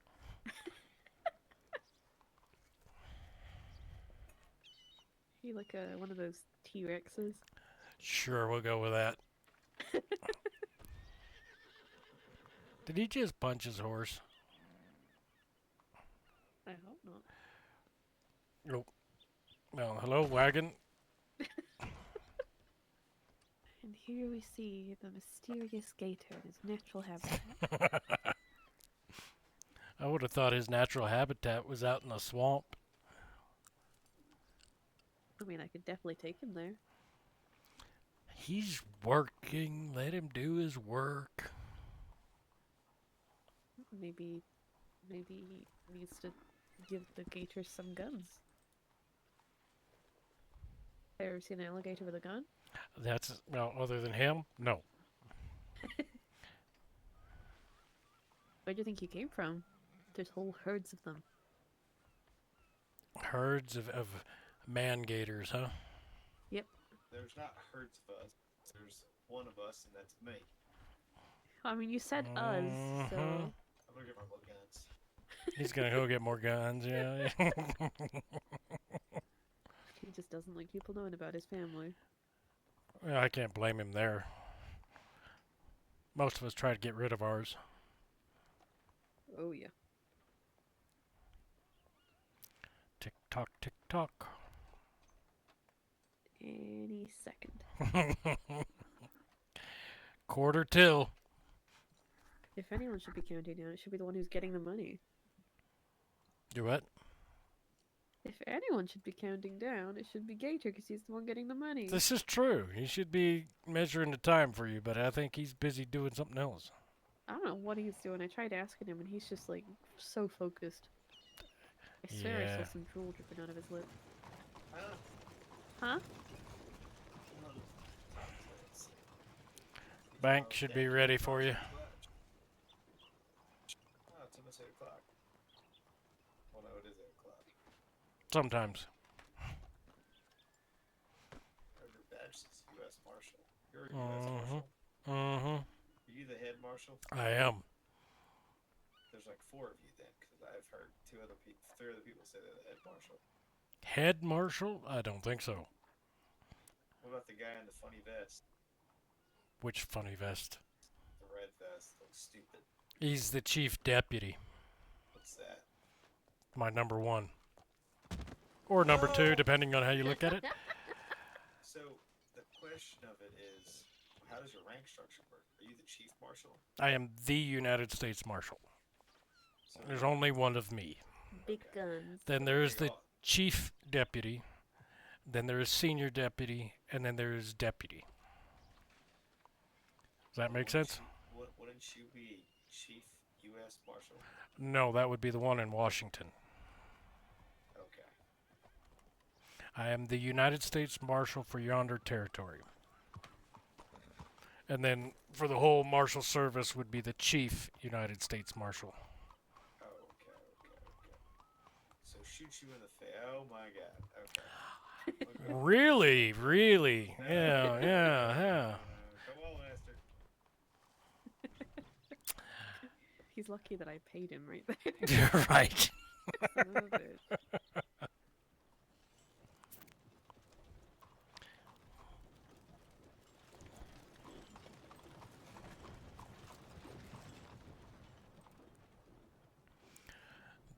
He like one of those T-Rexes. Sure, we'll go with that. Did he just punch his horse? I hope not. Nope. Well, hello, wagon. And here we see the mysterious gator in his natural habitat. I would have thought his natural habitat was out in the swamp. I mean, I could definitely take him there. He's working. Let him do his work. Maybe he needs to give the gator some guns. Have you ever seen an alligator with a gun? That's, well, other than him, no. Where do you think he came from? There's whole herds of them. Herds of man gators, huh? Yep. There's not herds of us. There's one of us, and that's me. I mean, you said us, so... I'm gonna get my little guns. He's gonna go get more guns, yeah. He just doesn't like people knowing about his family. Well, I can't blame him there. Most of us try to get rid of ours. Oh, yeah. Tick tock, tick tock. Any second. Quarter till. If anyone should be counting down, it should be the one who's getting the money. Do what? If anyone should be counting down, it should be Gator, because he's the one getting the money. This is true. He should be measuring the time for you, but I think he's busy doing something else. I don't know what he's doing. I tried asking him, and he's just, like, so focused. I swear I Yeah. saw some drool dripping out of his lip. Huh? Bank should be ready for you. Oh, it's almost 8 o'clock. Well, no, it is 8 o'clock. Sometimes. Your badge says U.S. Marshal. You're a U.S. Marshal. Mm-hmm. Are you the head marshal? I am. There's like 4 of you then, because I've heard 3 other people say they're the head marshal. Head marshal? I don't think so. What about the guy in the funny vest? Which funny vest? The red vest. Looks stupid. He's the chief deputy. What's that? My number 1. Or number 2, depending on how you look at it. So, the question of it is, how does your rank structure work? Are you the chief marshal? I am the United States Marshal. So There's only one of me. Big guns. Then there's you're the all- chief deputy. Then there is senior deputy. And then there is deputy. Does that make sense? Wouldn't you be chief U.S. Marshal? No, that would be the one in Washington. Okay. I am the United States Marshal for Yonder Territory. And then for the whole Marshal Service would be the Chief United States Marshal. Oh, okay. So shoot you in the face. Oh my god. Okay. Really? Really? Yeah. Come on, Master. He's lucky that I paid him right there. You're right. Son of a bitch.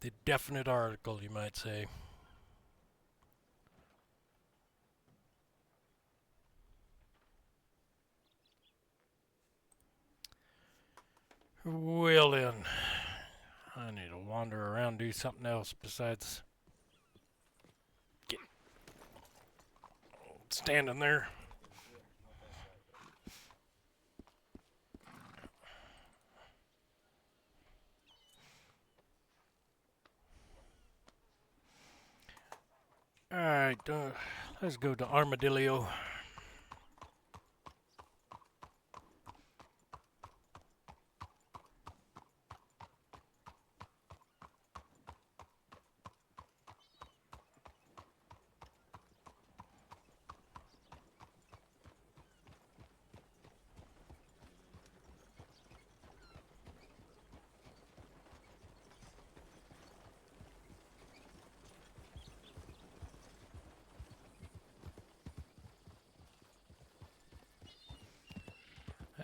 The definite article, you might say. Well then, I need to wander around, do something else besides standing there. Alright, let's go to Armadillo.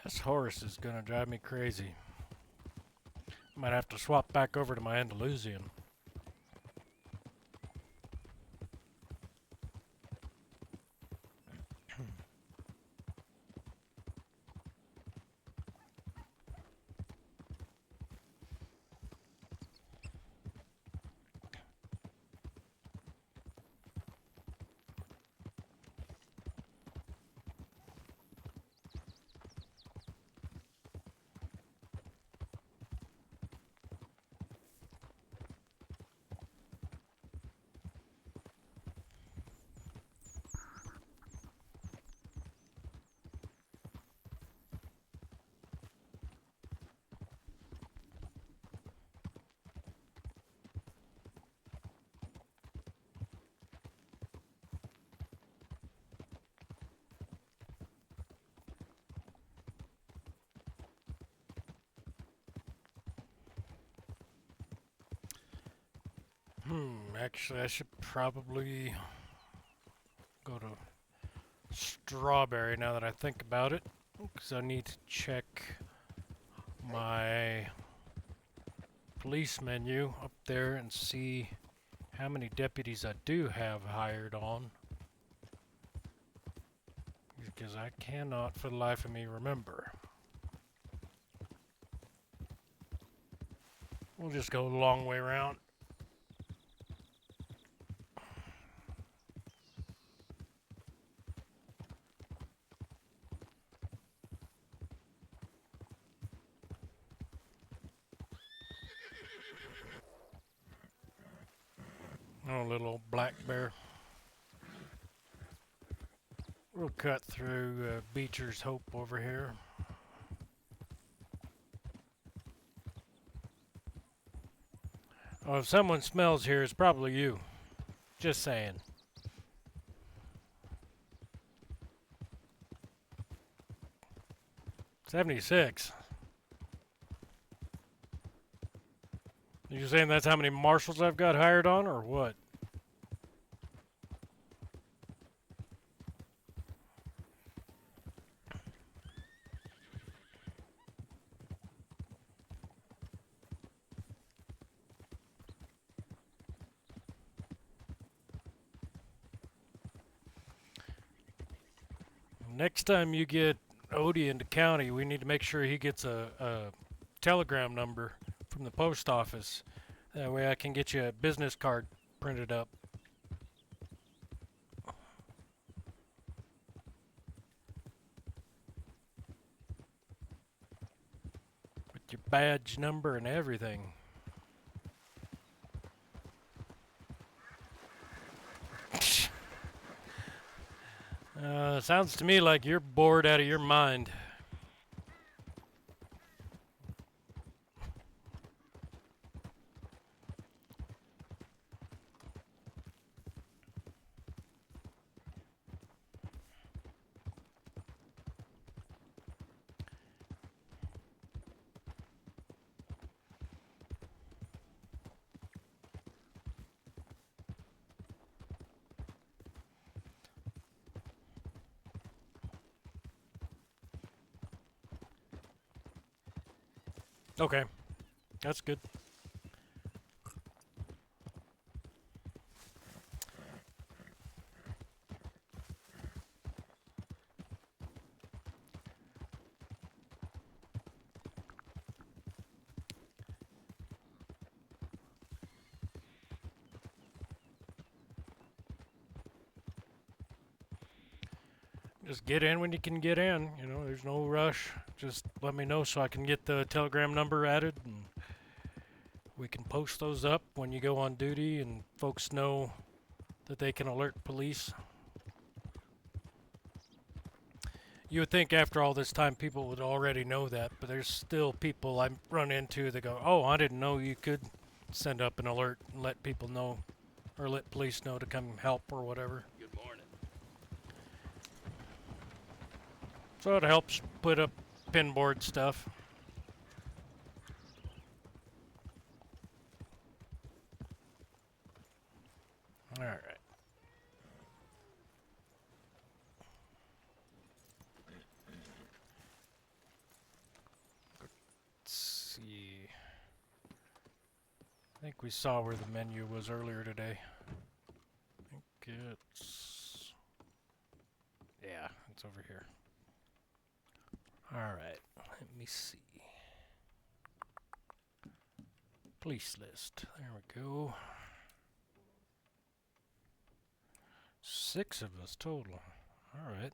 This horse is gonna drive me crazy. Might have to swap back over to my Andalusian. Actually, I should probably go to Strawberry now that I think about it, because I need to check my police menu up there and see how many deputies I do have hired on, because I cannot for the life of me remember. We'll just go the long way around. Oh, little old black bear. We'll cut through Beecher's Hope over here. Oh, if someone smells here, it's probably you. Just saying. $76. You saying that's how many marshals I've got hired on, or what? Next time you get Odie into county, we need to make sure he gets a telegram number from the post office. That way I can get you a business card printed up. With your badge number and everything. Sounds to me like you're bored out of your mind. Okay, that's good. Just get in when you can get in. You know, there's no rush. Just let me know so I can get the telegram number added, and we can post those up when you go on duty, and folks know that they can alert police. You would think after all this time people would already know that, but there's still people I run into that go, "Oh, I didn't know you could send up an alert and let people know, or let police know to come help or whatever." Good morning. So it helps put up pinboard stuff. All right. Let's see. I think we saw where the menu was earlier today. I think it's... Yeah, it's over here. Alright, let me see. Police list. There we go. 6 of us total. Alright.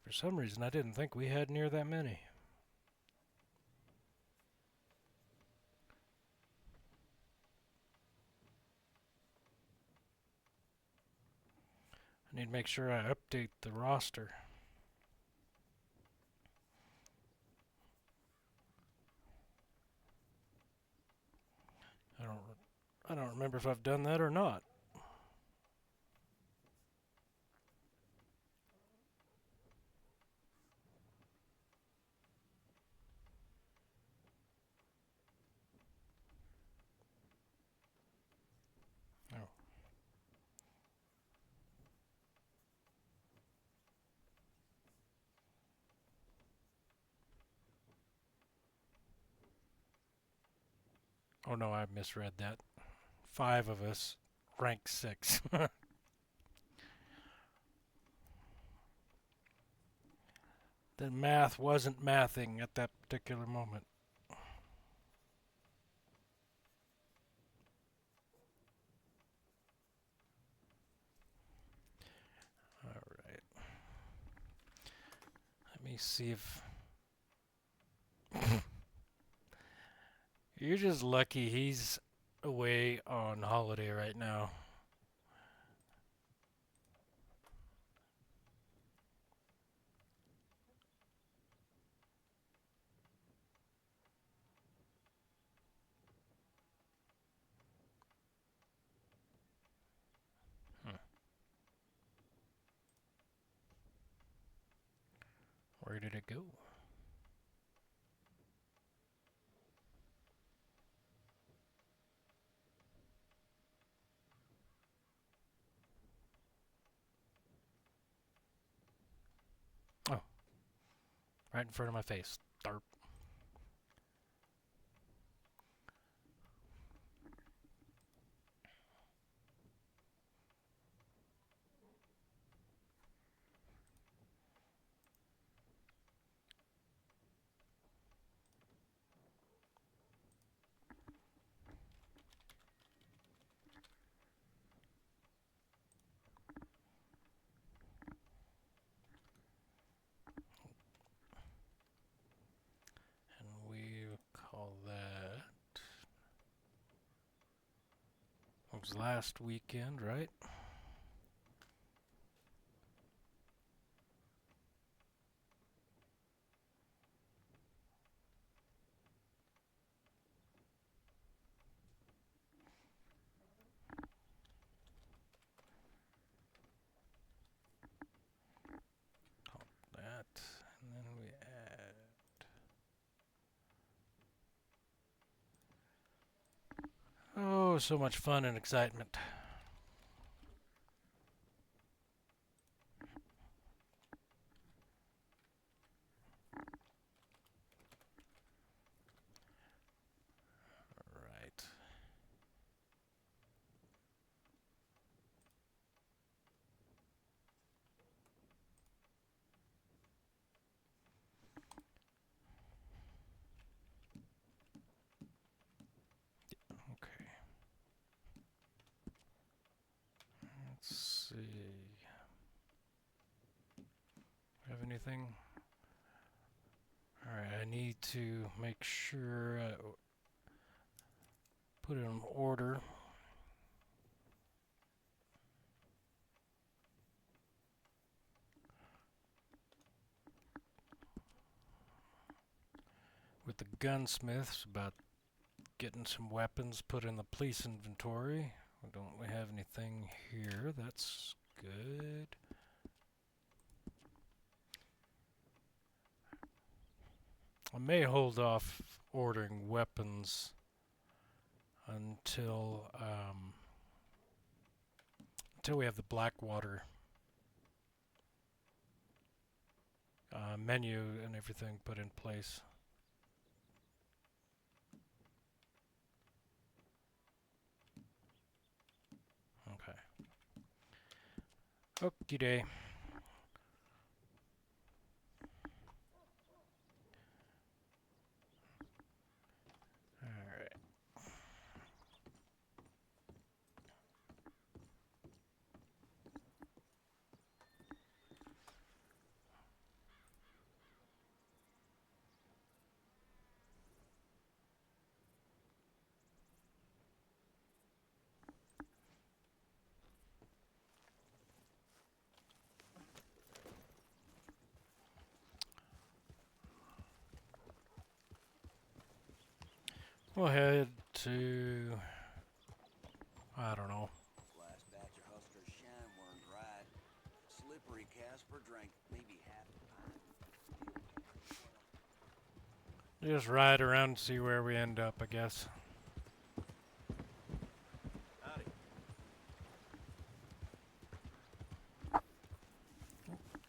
For some reason, I didn't think we had near that many. I need to make sure I update the roster. I don't remember if I've done that or not. Oh. Oh no, I misread that. 5 of us, rank 6. The math wasn't mathing at that particular moment. Alright. Let me see if... You're just lucky he's away on holiday right now. Where did it go? Oh. Right in front of my face. Darp. And we call that... It was last weekend, right? That, and then we add... Oh, so much fun and excitement. Right. Okay. anything. Alright, I need to make sure I put it in order. With the gunsmiths, about getting some weapons put in the police inventory. Don't we have anything here? That's good. I may hold off ordering weapons until we have the Blackwater menu and everything put in place. Okay. Okie day. Alright. We'll head to, I don't know. Last batch of Hustler's Shine weren't dried. Slippery Casper drank maybe half a pint. Just ride around and see where we end up, I guess. Howdy.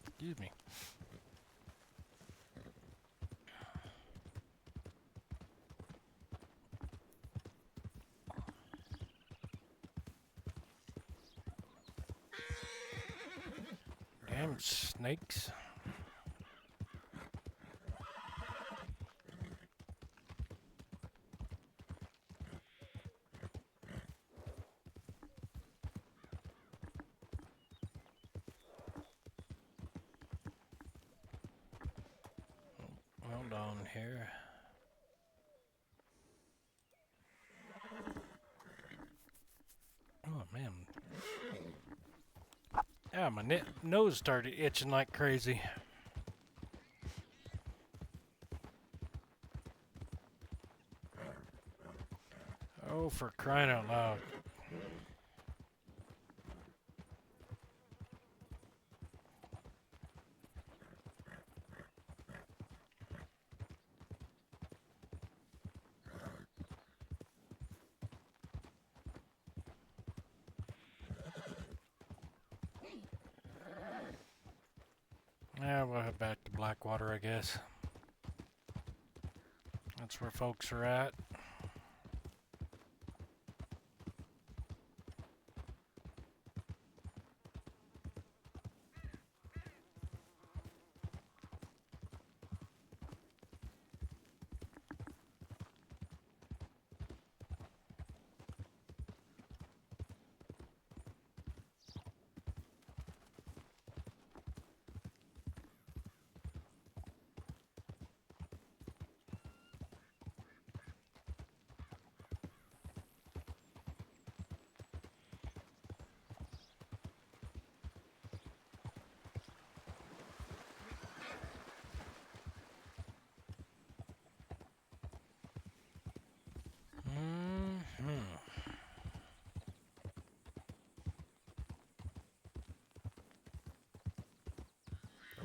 Excuse me. Damn snakes. Hold on here. Oh man. Yeah, my nose started itching like crazy. Oh, for crying out loud. Yeah, we'll head back to Blackwater, I guess. That's where folks are at.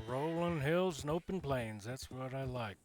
Rolling hills and open plains, that's what I like.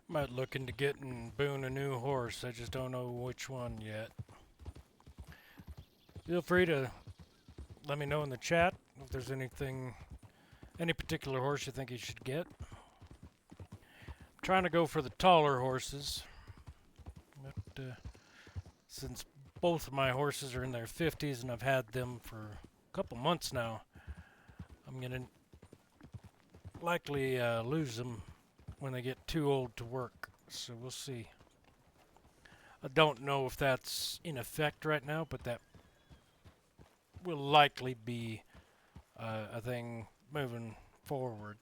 Might look into getting Boone a new horse. I just don't know which one yet. Feel free to let me know in the chat if there's anything, any particular horse you think he should get. I'm trying to go for the taller horses, but since both of my horses are in their 50s and I've had them for a couple months now, I'm gonna likely lose them when they get too old to work. So we'll see. I don't know if that's in effect right now, but that will likely be a thing moving forward.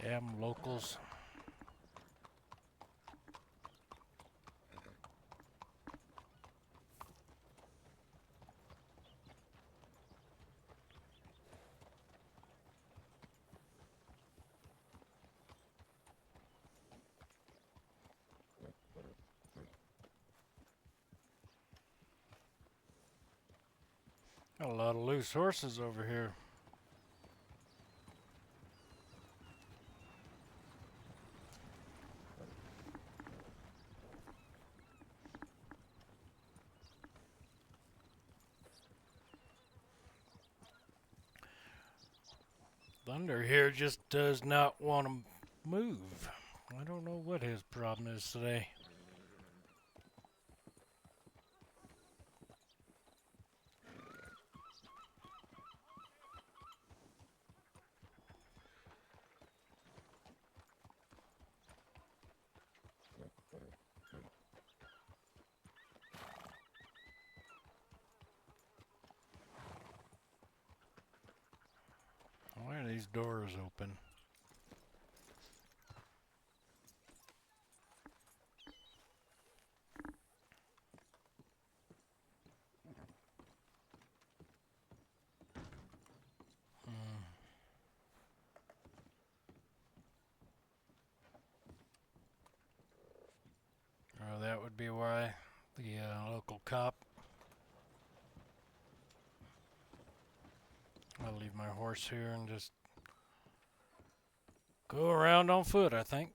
Damn locals. Got a lot of loose horses over here. Thunder here just does not want to move. I don't know what his problem is today. Why are these doors open? Oh, that would be why the local cop. I'll leave my horse here and just go around on foot, I think.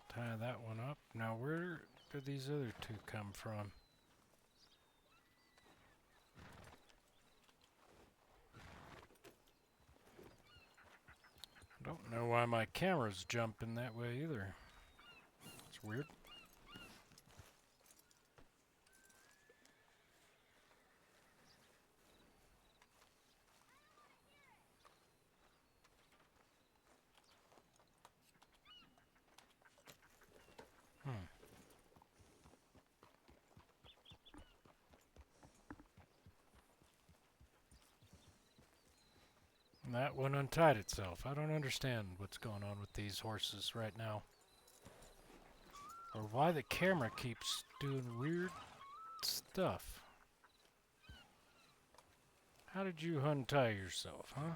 Tie that one up. Now where did these other two come from? I don't know why my camera's jumping that way either. It's weird. That one untied itself. I don't understand what's going on with these horses right now. Or why the camera keeps doing weird stuff. How did you untie yourself, huh?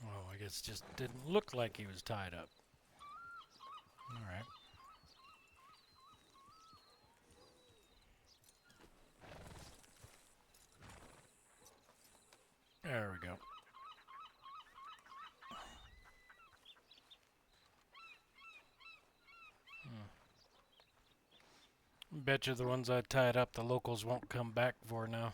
Oh, I guess it just didn't look like he was tied up. Alright. There we go. Bet you the ones I tied up, the locals won't come back for now.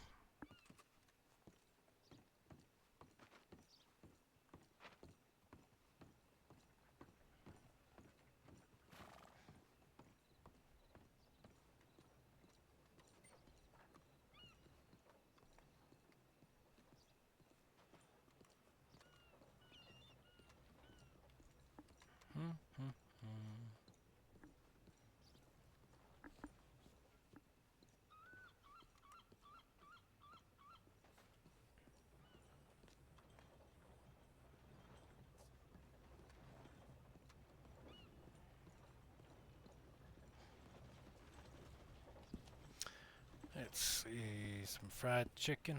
Let's see, some fried chicken.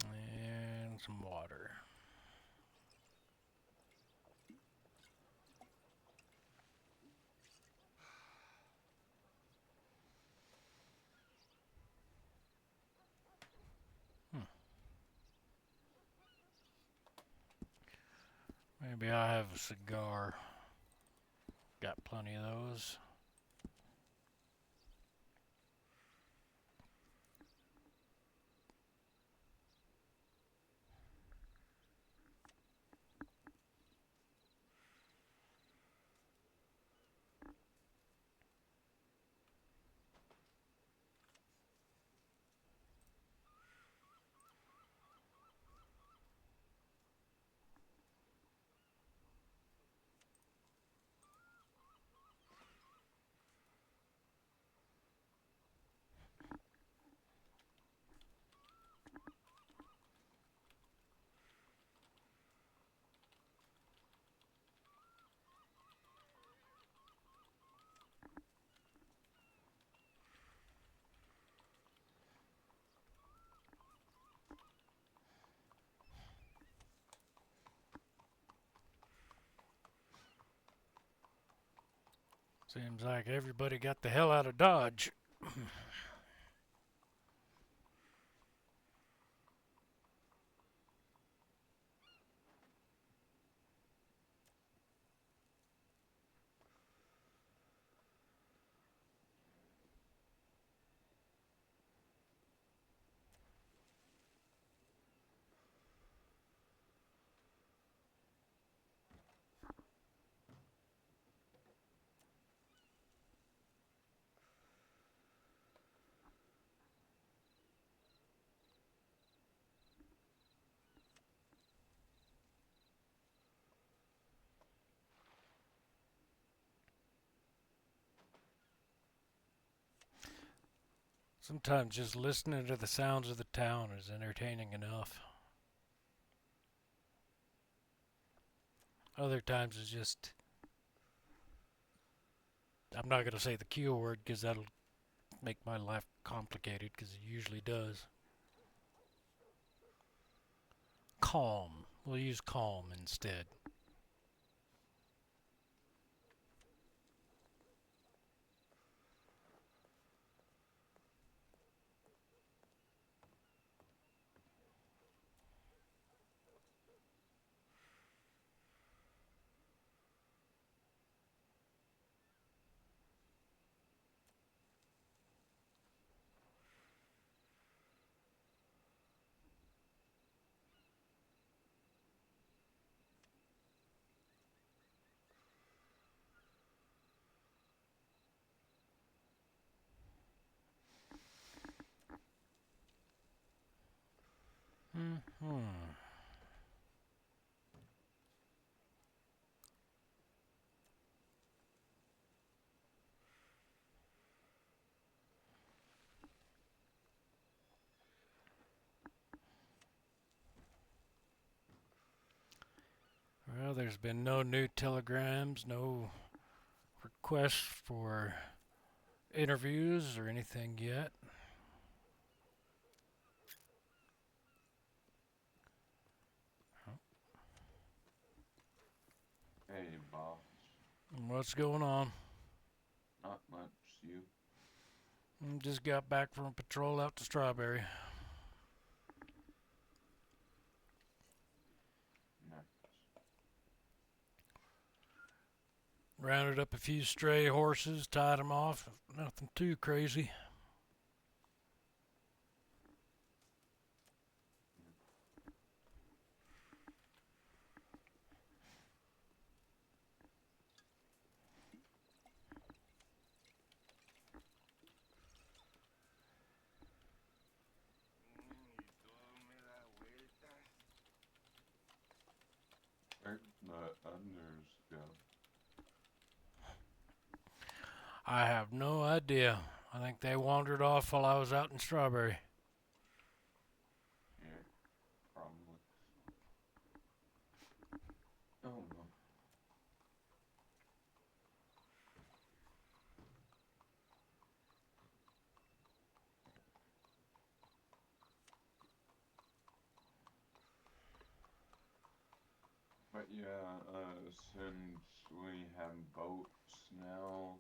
And some water. Maybe I'll have a cigar. Got plenty of those. Seems like everybody got the hell out of Dodge. Sometimes just listening to the sounds of the town is entertaining enough. Other times it's just... I'm not going to say the Q word because that'll make my life complicated, because it usually does. Calm. We'll use calm instead. Well, there's been no new telegrams, no requests for interviews or anything yet. Hey, boss. What's going on? Not much. You? Just got back from a patrol out to Strawberry. Nice. Rounded up a few stray horses, tied them off. Nothing too crazy. Where'd the others go? I have no idea. I think they wandered off while I was out in Strawberry. Yeah, probably. Oh no. But yeah, since we have boats now,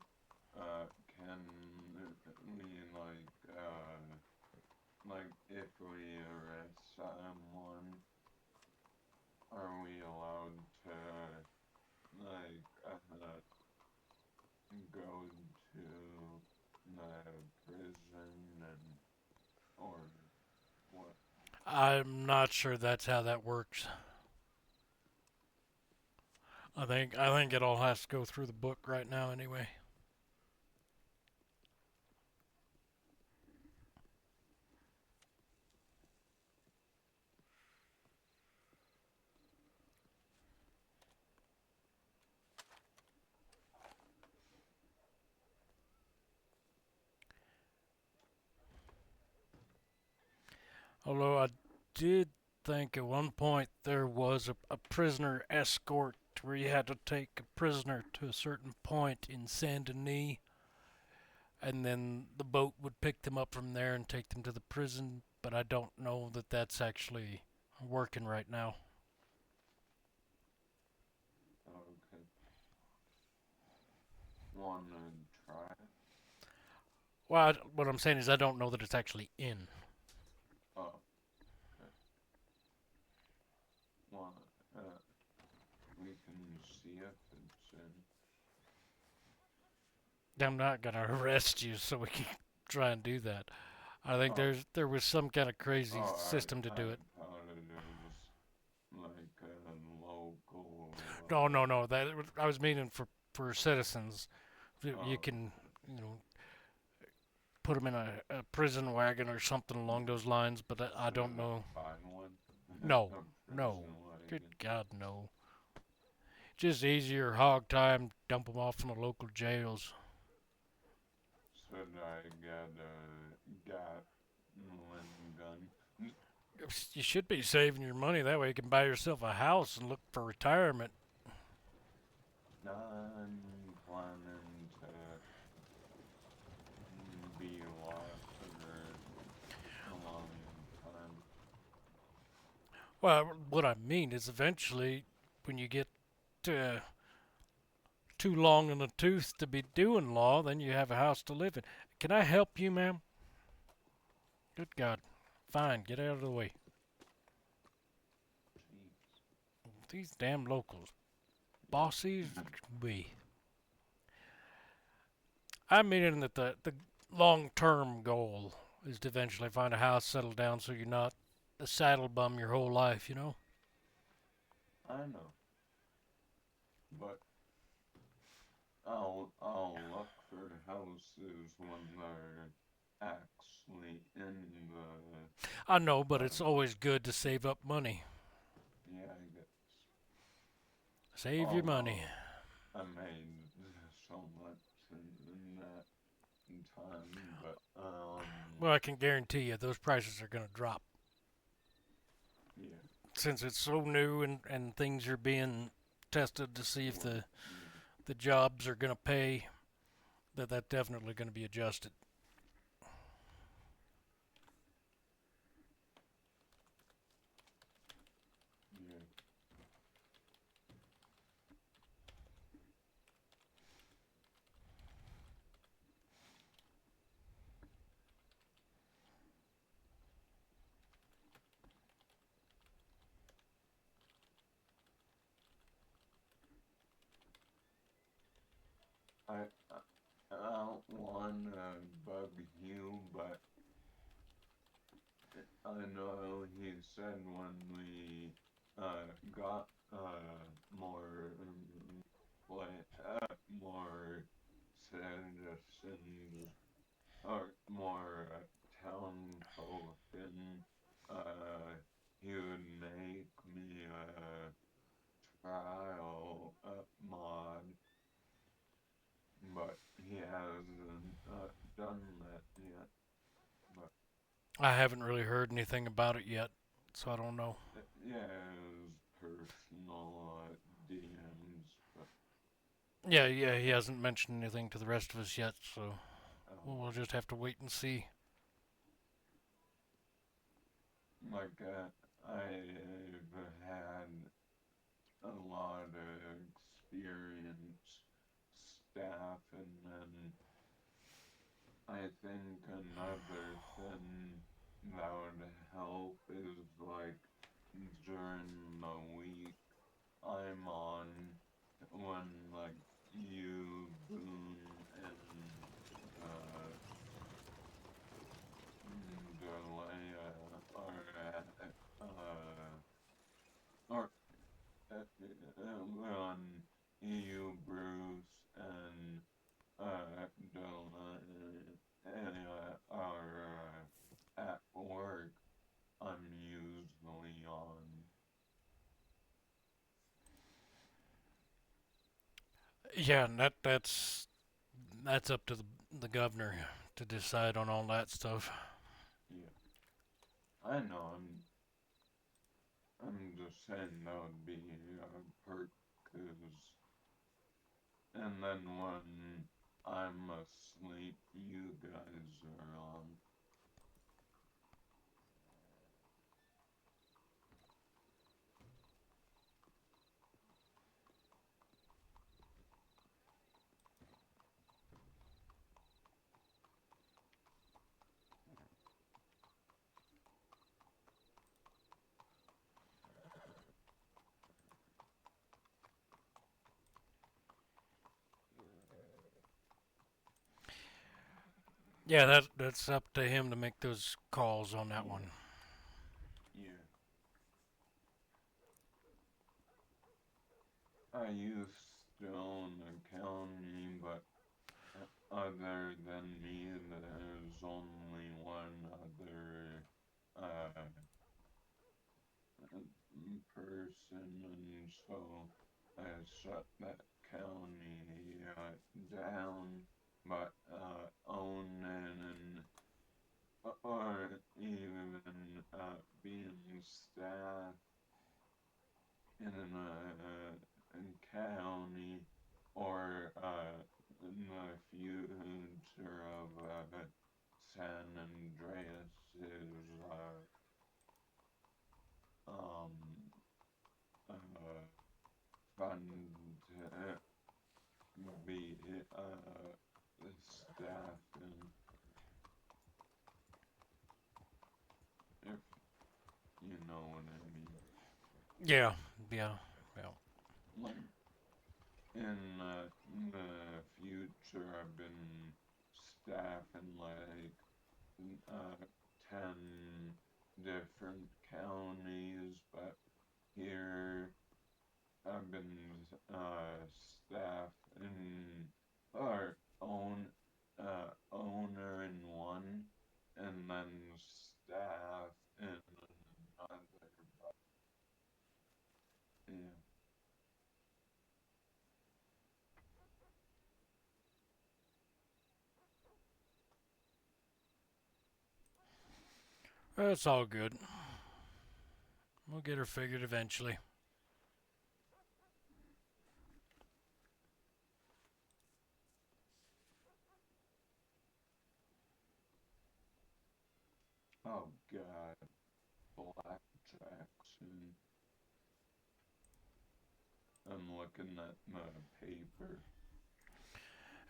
can we like if we arrest someone, are we allowed to go to the prison and or what? I'm not sure that's how that works. I think it all has to go through the book right now anyway. Although I did think at one point there was a prisoner escort where you had to take a prisoner to a certain point in Saint Denis, and then the boat would pick them up from there and take them to the prison, but I don't know that that's actually working right now. Okay. Wanna try it? Well, what I'm saying is I don't know that it's actually in. Oh. Okay. Well, we can see if it's in. I'm not gonna arrest you so we can try and do that. I think Oh. there was some kind of crazy Oh, system to do it. I thought it was like a local. No. I was meaning for citizens. You Oh. can, put them in a prison wagon or something along those lines, but I don't know. Buy one? No, A no. prison Good wagon. God, no. Just easier hog time, dump them off in the local jails. Should I get one gun? You should be saving your money. That way you can buy yourself a house and look for retirement. I'm planning to be lost for a long time. Well, what I mean is eventually, when you get too long in the tooth to be doing law, then you have a house to live in. Can I help you, ma'am? Good God. Fine, get out of the way. Jeez. These damn locals. Bossies, we. I'm meaning that the long-term goal is to eventually find a house, settle down, so you're not a saddle bum your whole life, you know? I know. But I'll look for houses when they're actually in the. I know, but it's always good to save up money. Yeah, I guess. Save your money. I made so much in that time, but Well, I can guarantee you those prices are going to drop. yeah. Since it's so new and things are being tested to see if the jobs are going to pay, that's definitely going to be adjusted. Yeah. I don't want to bug you, but I know he said when we got more more citizens or more town folk, and he would make me a trial mod, but he hasn't done that yet. But I haven't really heard anything about it yet, so I don't know. yeah, his personal DMs, but Yeah, he hasn't mentioned anything to the rest of us yet, so we'll just have to wait and see. like I've had a lot of experienced staff, and then I think another thing that would help is like during the week I'm on, when like you, Boone, and Delia are at or when you, Bruce, and Delia are at work, I'm usually on. Yeah, and that's up to the governor to decide on all that stuff. Yeah, I know. I'm just saying that would be a perk, 'cause and then when I'm asleep, you guys are on. Yeah, that's up to him to make those calls on that one. Yeah. I used to own a county, but other than me, there's only one other person, and so I shut that county down. But owning and or even being staff in a county, or in the future of San Andreas is um uh, fun to be staff in, if you know what I mean. Yeah, yeah, yeah. Like in the future, I've been staffing like 10 different counties, but here I've been staff in or owner in one, and then staff in another. But yeah, It's all good. We'll get her figured eventually. oh god, blackjacks, and I'm looking at the paper.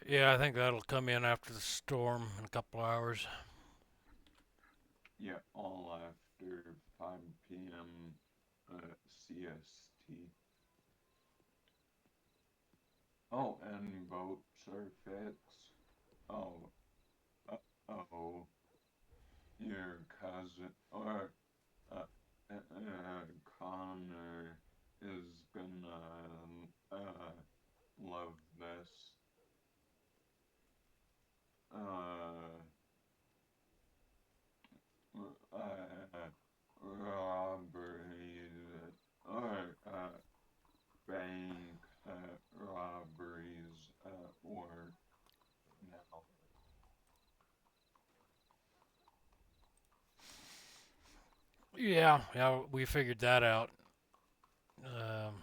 Yeah, I think that'll come in after the storm in a couple hours. Yeah, all after 5 p.m. CST. Oh, and boats are fixed. Oh, oh, your cousin or Connor is gonna love this. Uh, robbery or bank robberies at work now. Yeah, yeah, we figured that out. Um,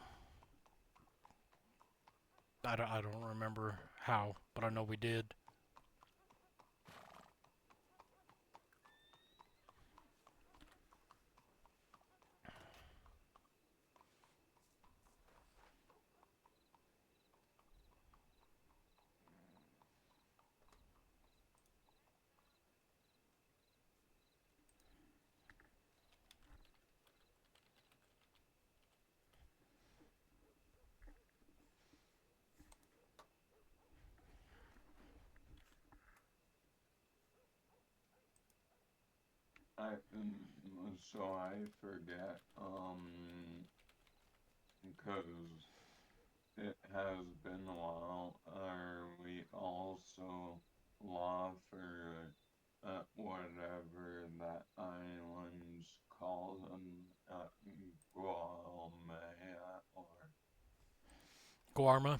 I don't remember how, but I know we did. So I forget, because it has been a while. Are we also law for whatever that island's called, Guamea or Guarma.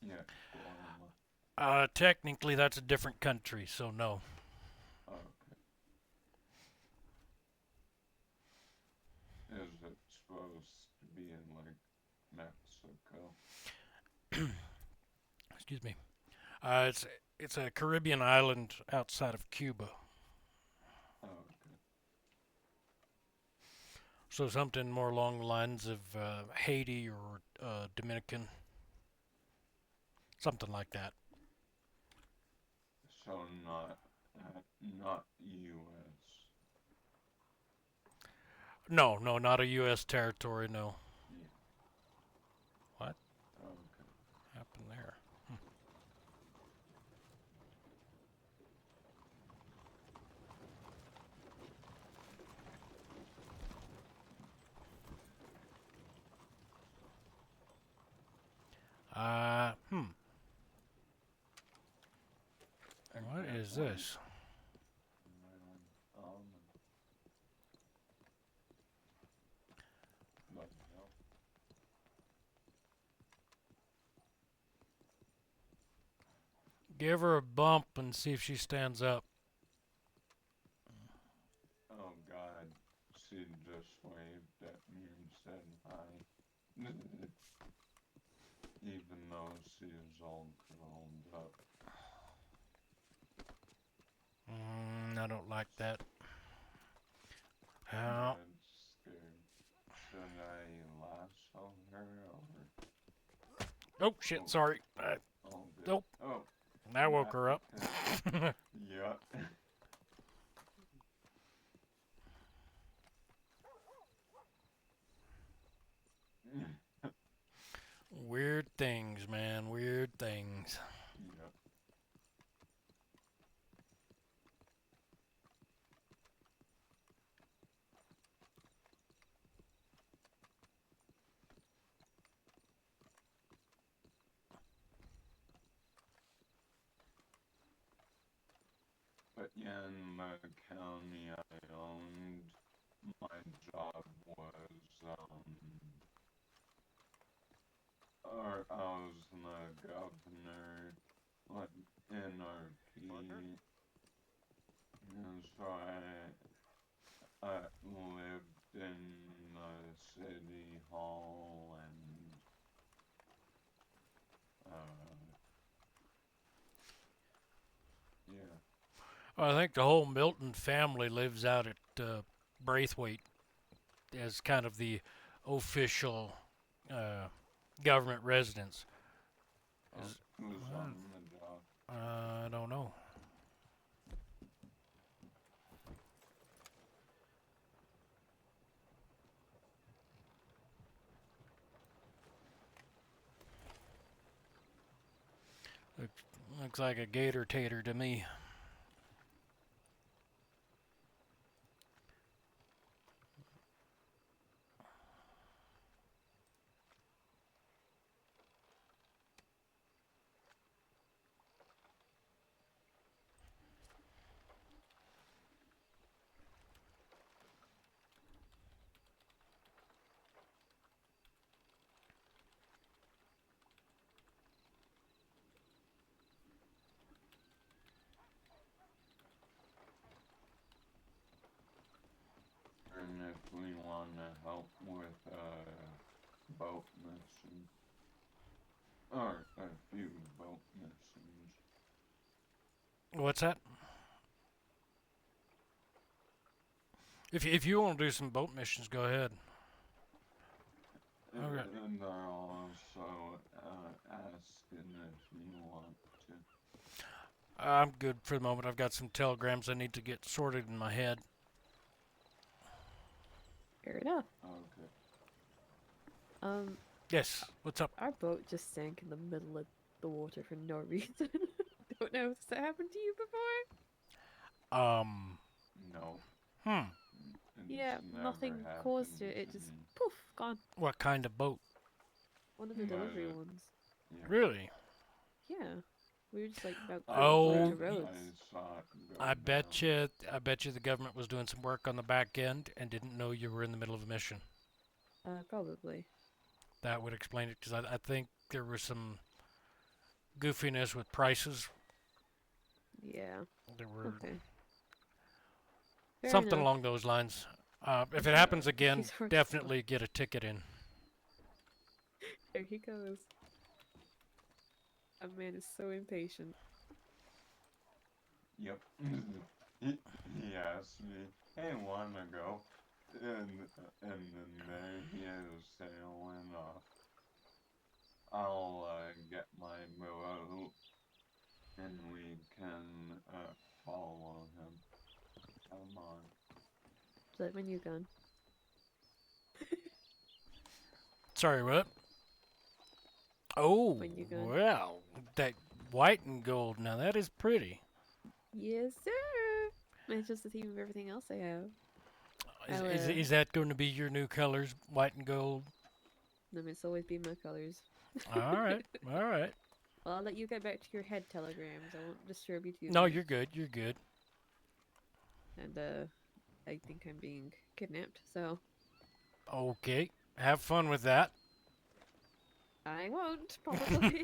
yeah, Guarma. Technically, that's a different country, so no. Okay. Is it supposed to be in like Mexico? Excuse me. It's a Caribbean island outside of Cuba. Okay. So something more along the lines of Haiti or Dominican, something like that. So not U.S. No, no, not a U.S. territory. No. Yeah. What Okay. happened there? Hmm. What is this? But no. Give her a bump and see if she stands up. Oh God, she just waved at me and said hi. Even though she is all curled up. I don't like that. How? I'm scared. Should I lasso her or? Oh shit! Sorry. Oh, good. Nope. Oh. I woke her up. Yeah. Weird things, man. Weird things. Yeah. But yeah, in the county I owned, my job was, or I was the governor, like, NRP, and so I lived in the city hall and, yeah. I think the whole Milton family lives out at Braithwaite as kind of the official government residence. Who's on the job? I don't know. Looks like a gator tater to me. And if we want to help with boat mission, or a few boat missions. What's that? If you want to do some boat missions, go ahead. Okay. And they're also asking if you want to. I'm good for the moment. I've got some telegrams I need to get sorted in my head. Fair enough. Okay. Yes. What's up? Our boat just sank in the middle of the water for no reason. Don't know if that happened to you before. No. Yeah, It's never nothing happened caused it. It to just me. poof, gone. What kind of boat? One of the delivery ones. Yeah. Really? Yeah. We were just like about Oh, going to roads. I saw it go I down. bet you the government was doing some work on the back end and didn't know you were in the middle of a mission. Probably. That would explain it, because I think there was some goofiness with prices. Yeah. There were Okay. Fair something enough. along those lines. If it happens again, He's working definitely get a ticket in. There he goes. A man is so impatient. Yep. he asked me, hey, wanna go? And then there he is sailing off. I'll get my boat and we can follow him. Come on. Is that when you gone? Sorry, what? Oh, When you gone? well, that white and gold, now that is pretty. Yes, sir. It's just the theme of everything else I have. Is that going to be your new colors, white and gold? Them, it's always been my colors. All right, all right. Well, I'll let you get back to your head telegrams. I won't disturb you too No, much. you're good, you're good. And, I think I'm being kidnapped, so Okay, have fun with that. I won't, probably.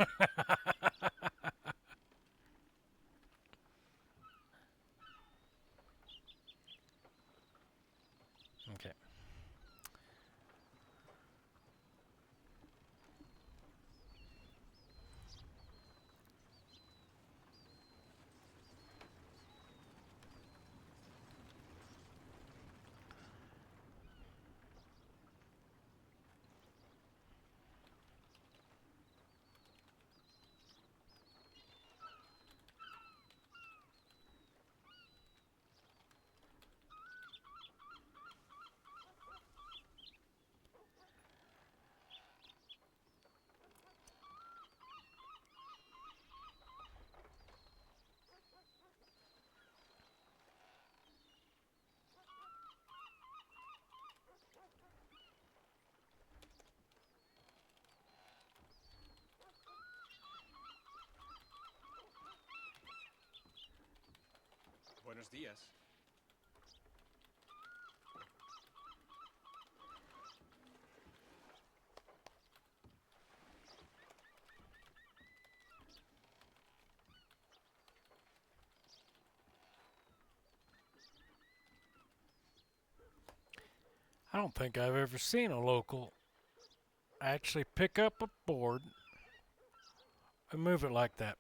Okay. Buenos dias. I don't think I've ever seen a local actually pick up a board and move it like that.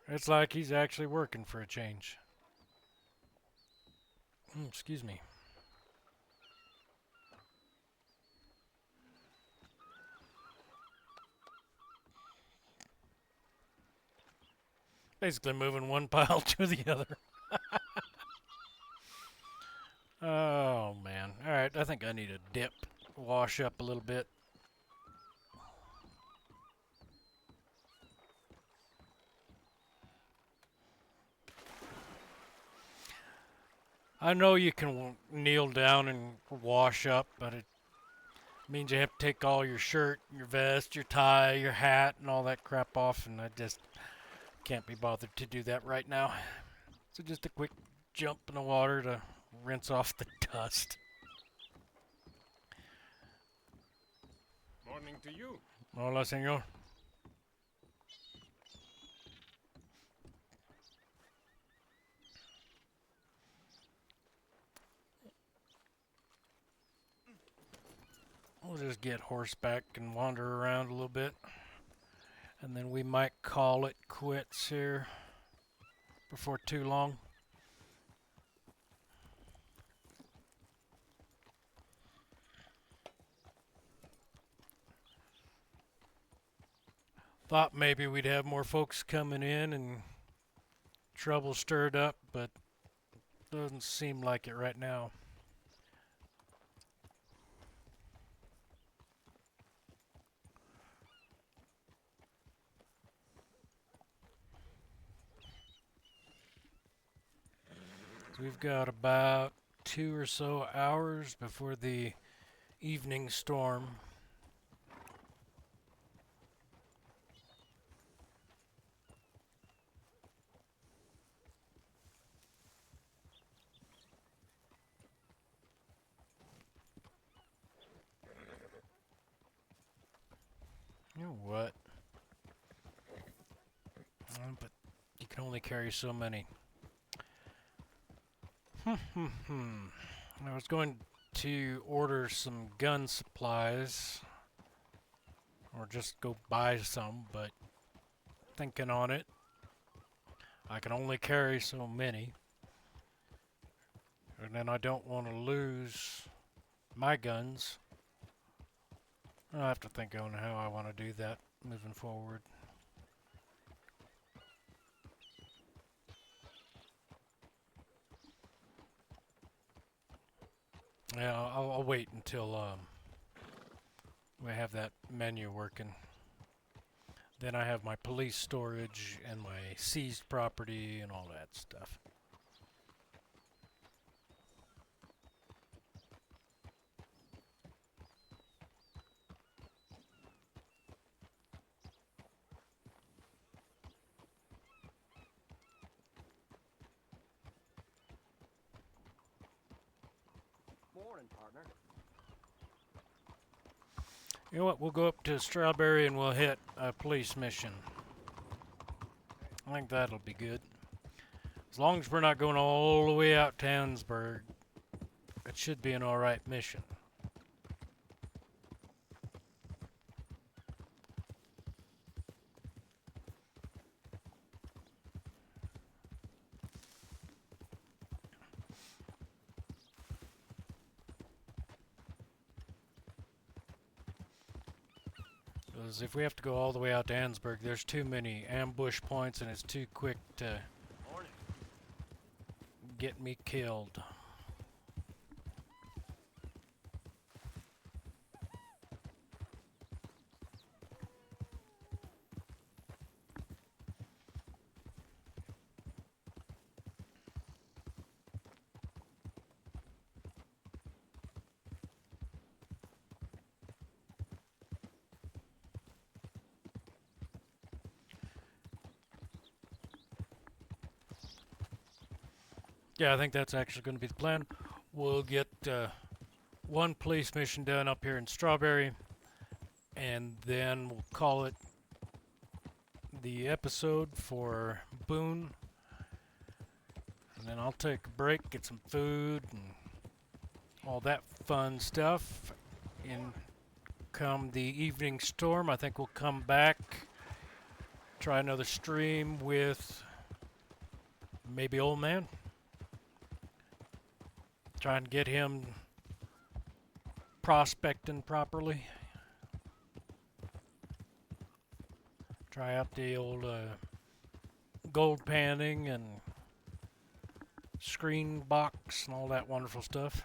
It's like he's actually working for a change. Excuse me. Basically moving one pile to the other. Oh, man. Alright, I think I need a dip. wash up a little bit. I know you can kneel down and wash up, but it means you have to take all your shirt, your vest, your tie, your hat, and all that crap off, and I just can't be bothered to do that right now. So just a quick jump in the water to rinse off the dust. Morning to you. Hola, señor. We'll just get horseback and wander around a little bit. And then we might call it quits here before too long. Thought maybe we'd have more folks coming in and trouble stirred up, but doesn't seem like it right now. So we've got about 2 or so hours before the evening storm. You know what? But you can only carry so many. I was going to order some gun supplies, or just go buy some, but thinking on it, I can only carry so many. And then I don't want to lose my guns. I'll have to think on how I want to do that moving forward. Yeah, I'll wait until we have that menu working. Then I have my police storage and my seized property and all that stuff. Morning, partner. You know what, we'll go up to Strawberry and we'll hit a police mission. I think that'll be good. As long as we're not going all the way out to Townsburg, it should be an alright mission. Because if we have to go all the way out to Ansburg, there's too many ambush points and it's too quick to get me killed. Yeah, I think that's actually going to be the plan. We'll get one police mission done up here in Strawberry, and then we'll call it the episode for Boone. And then I'll take a break, get some food, and all that fun stuff. And come the evening storm, I think we'll come back, try another stream with maybe Old Man. Try and get him prospecting properly. Try out the old gold panning and screen box and all that wonderful stuff.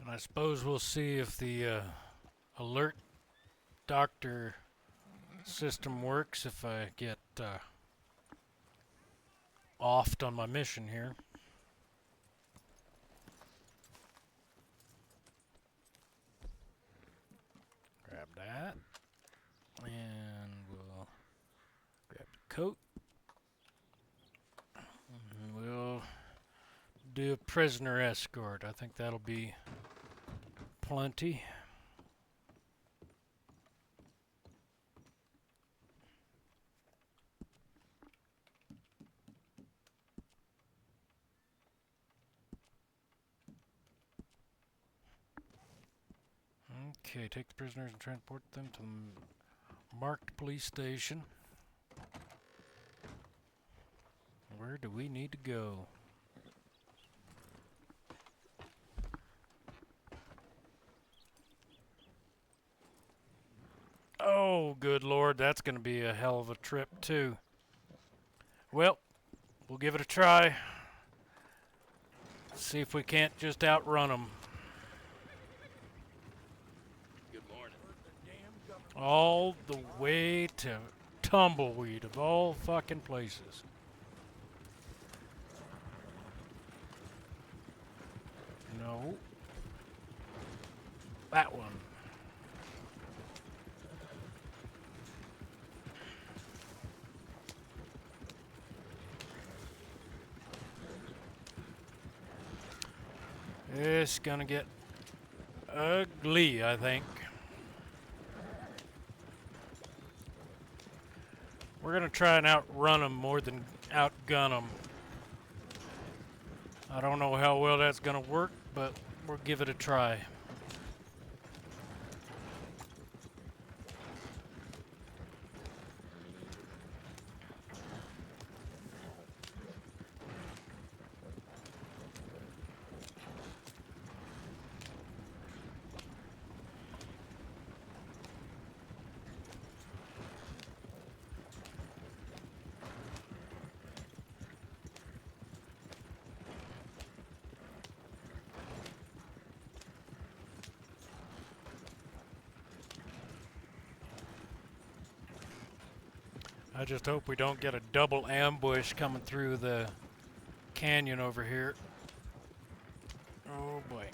And I suppose we'll see if the alert doctor system works if I get offed on my mission here. Grab that. And we'll grab the coat. And we'll do a prisoner escort. I think that'll be plenty. Okay, take the prisoners and transport them to the marked police station. Where do we need to go? Oh, good Lord, that's going to be a hell of a trip, too. Well, we'll give it a try. See if we can't just outrun them. Good morning. All the way to Tumbleweed, of all fucking places. No. That one. It's gonna get ugly, I think. We're gonna try and outrun them more than outgun them. I don't know how well that's gonna work, but we'll give it a try. I just hope we don't get a double ambush coming through the canyon over here. Oh boy.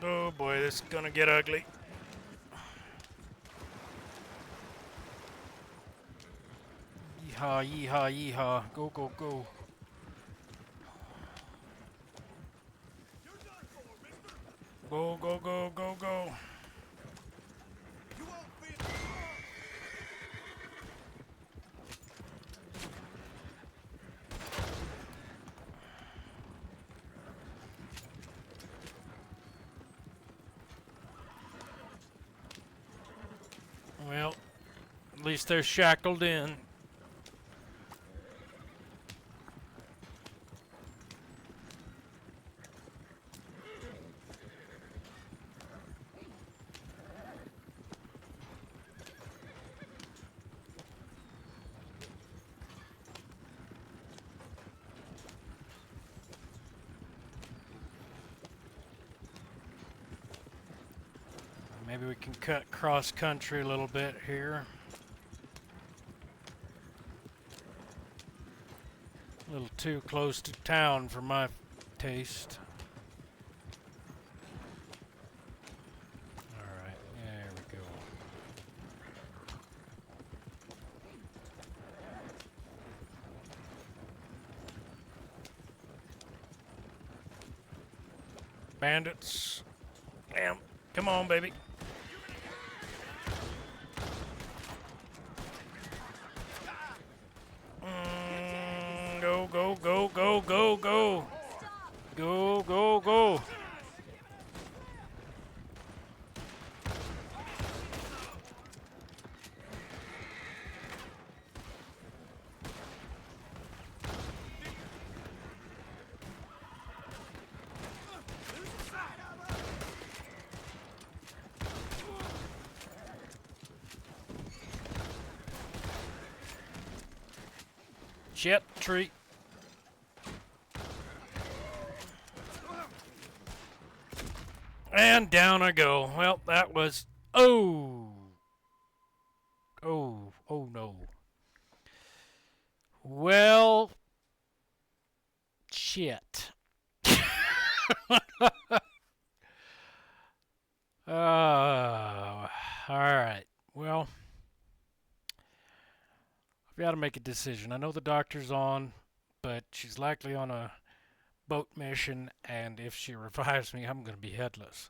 Oh boy, this is gonna get ugly. Yeehaw, yeehaw, yeehaw. Go, go, go. Go, go, go, go, go. Well, at least they're shackled in. Maybe we can cut cross country a little bit here. A little too close to town for my taste. Alright, there we go. Bandits. Damn. Come on, baby. Go, go, go, go, go, go. Go, go, go. Shit, tree. And down I go. Well, that was... Oh! Oh no. Well... Shit. Alright. Well... I've got to make a decision. I know the doctor's on, but she's likely on a boat mission, and if she revives me, I'm going to be headless.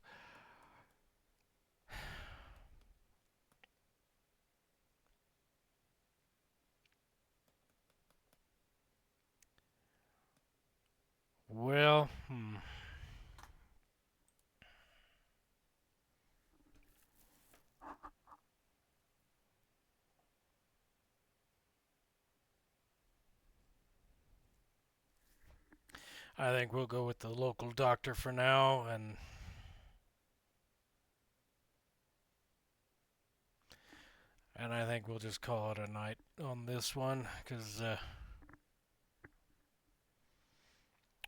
Well, I think we'll go with the local doctor for now, and I think we'll just call it a night on this one, because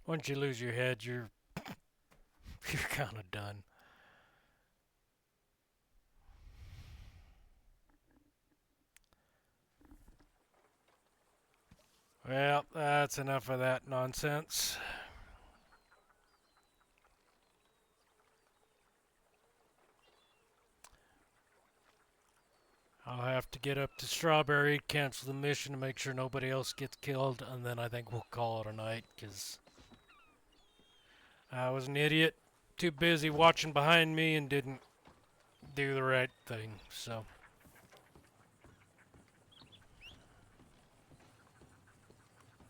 once you lose your head, you're kind of done. Well, that's enough of that nonsense. I'll have to get up to Strawberry, cancel the mission to make sure nobody else gets killed, and then I think we'll call it a night, because I was an idiot, too busy watching behind me and didn't do the right thing, so.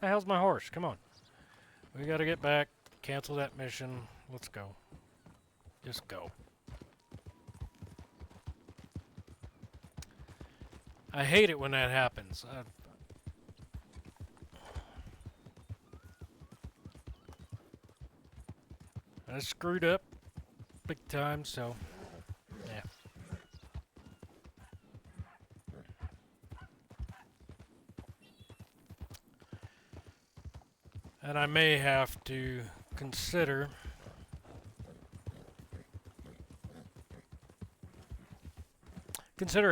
The hell's my horse? Come on. We gotta get back, cancel that mission, let's go. Just go. I hate it when that happens. I screwed up big time, so yeah. And I may have to consider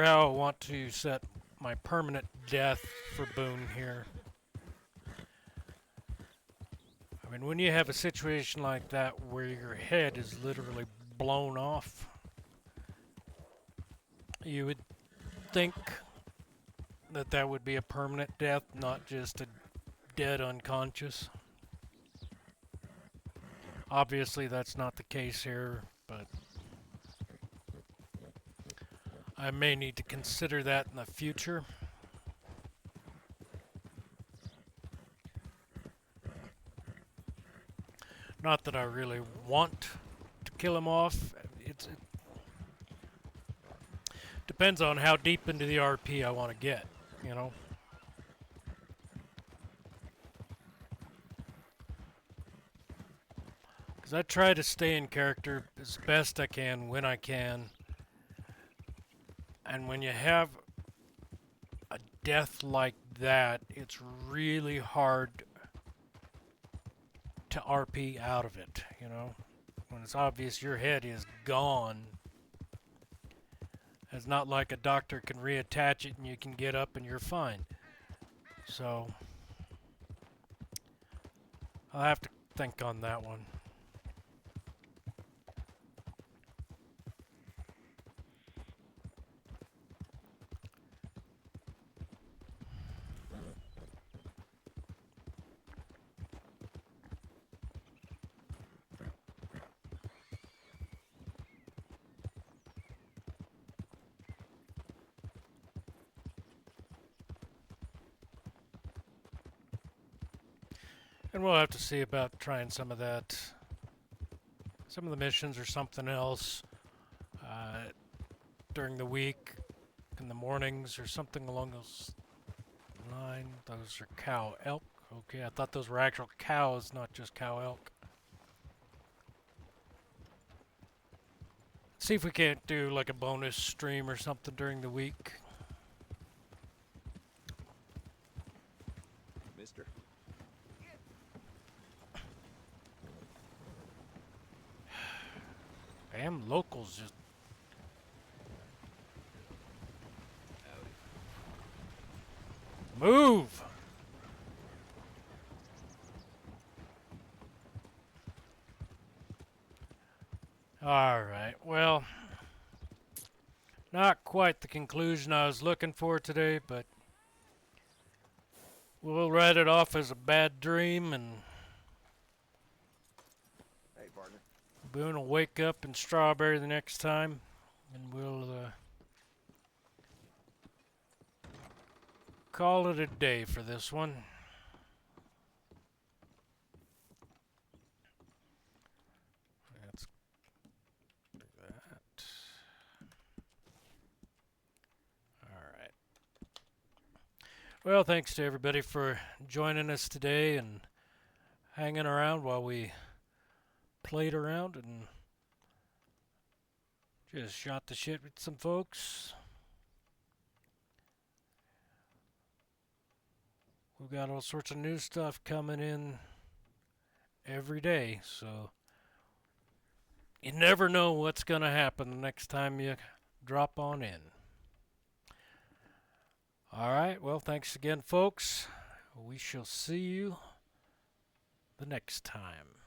how I want to set my permanent death for Boone here. I mean, when you have a situation like that where your head is literally blown off, you would think that that would be a permanent death, not just a dead unconscious. Obviously, that's not the case here, but I may need to consider that in the future. Not that I really want to kill him off. It depends on how deep into the RP I want to get, you know. Because I try to stay in character as best I can when I can. And when you have a death like that, it's really hard to RP out of it, you know? When it's obvious your head is gone. It's not like a doctor can reattach it and you can get up and you're fine. So, I'll have to think on that one. And we'll have to see about trying some of that, some of the missions or something else during the week, in the mornings or something along those lines. Those are cow elk. Okay, I thought those were actual cows, not just cow elk. See if we can't do like a bonus stream or something during the week. Mister. Damn locals just. Move! Alright, well, not quite the conclusion I was looking for today, but we'll write it off as a bad dream, and Hey, partner. Boone will wake up in Strawberry the next time, and we'll call it a day for this one. Let's do that. Alright. Well, thanks to everybody for joining us today and hanging around while we played around and just shot the shit with some folks. We've got all sorts of new stuff coming in every day, so you never know what's going to happen the next time you drop on in. Alright, well, thanks again, folks. We shall see you the next time.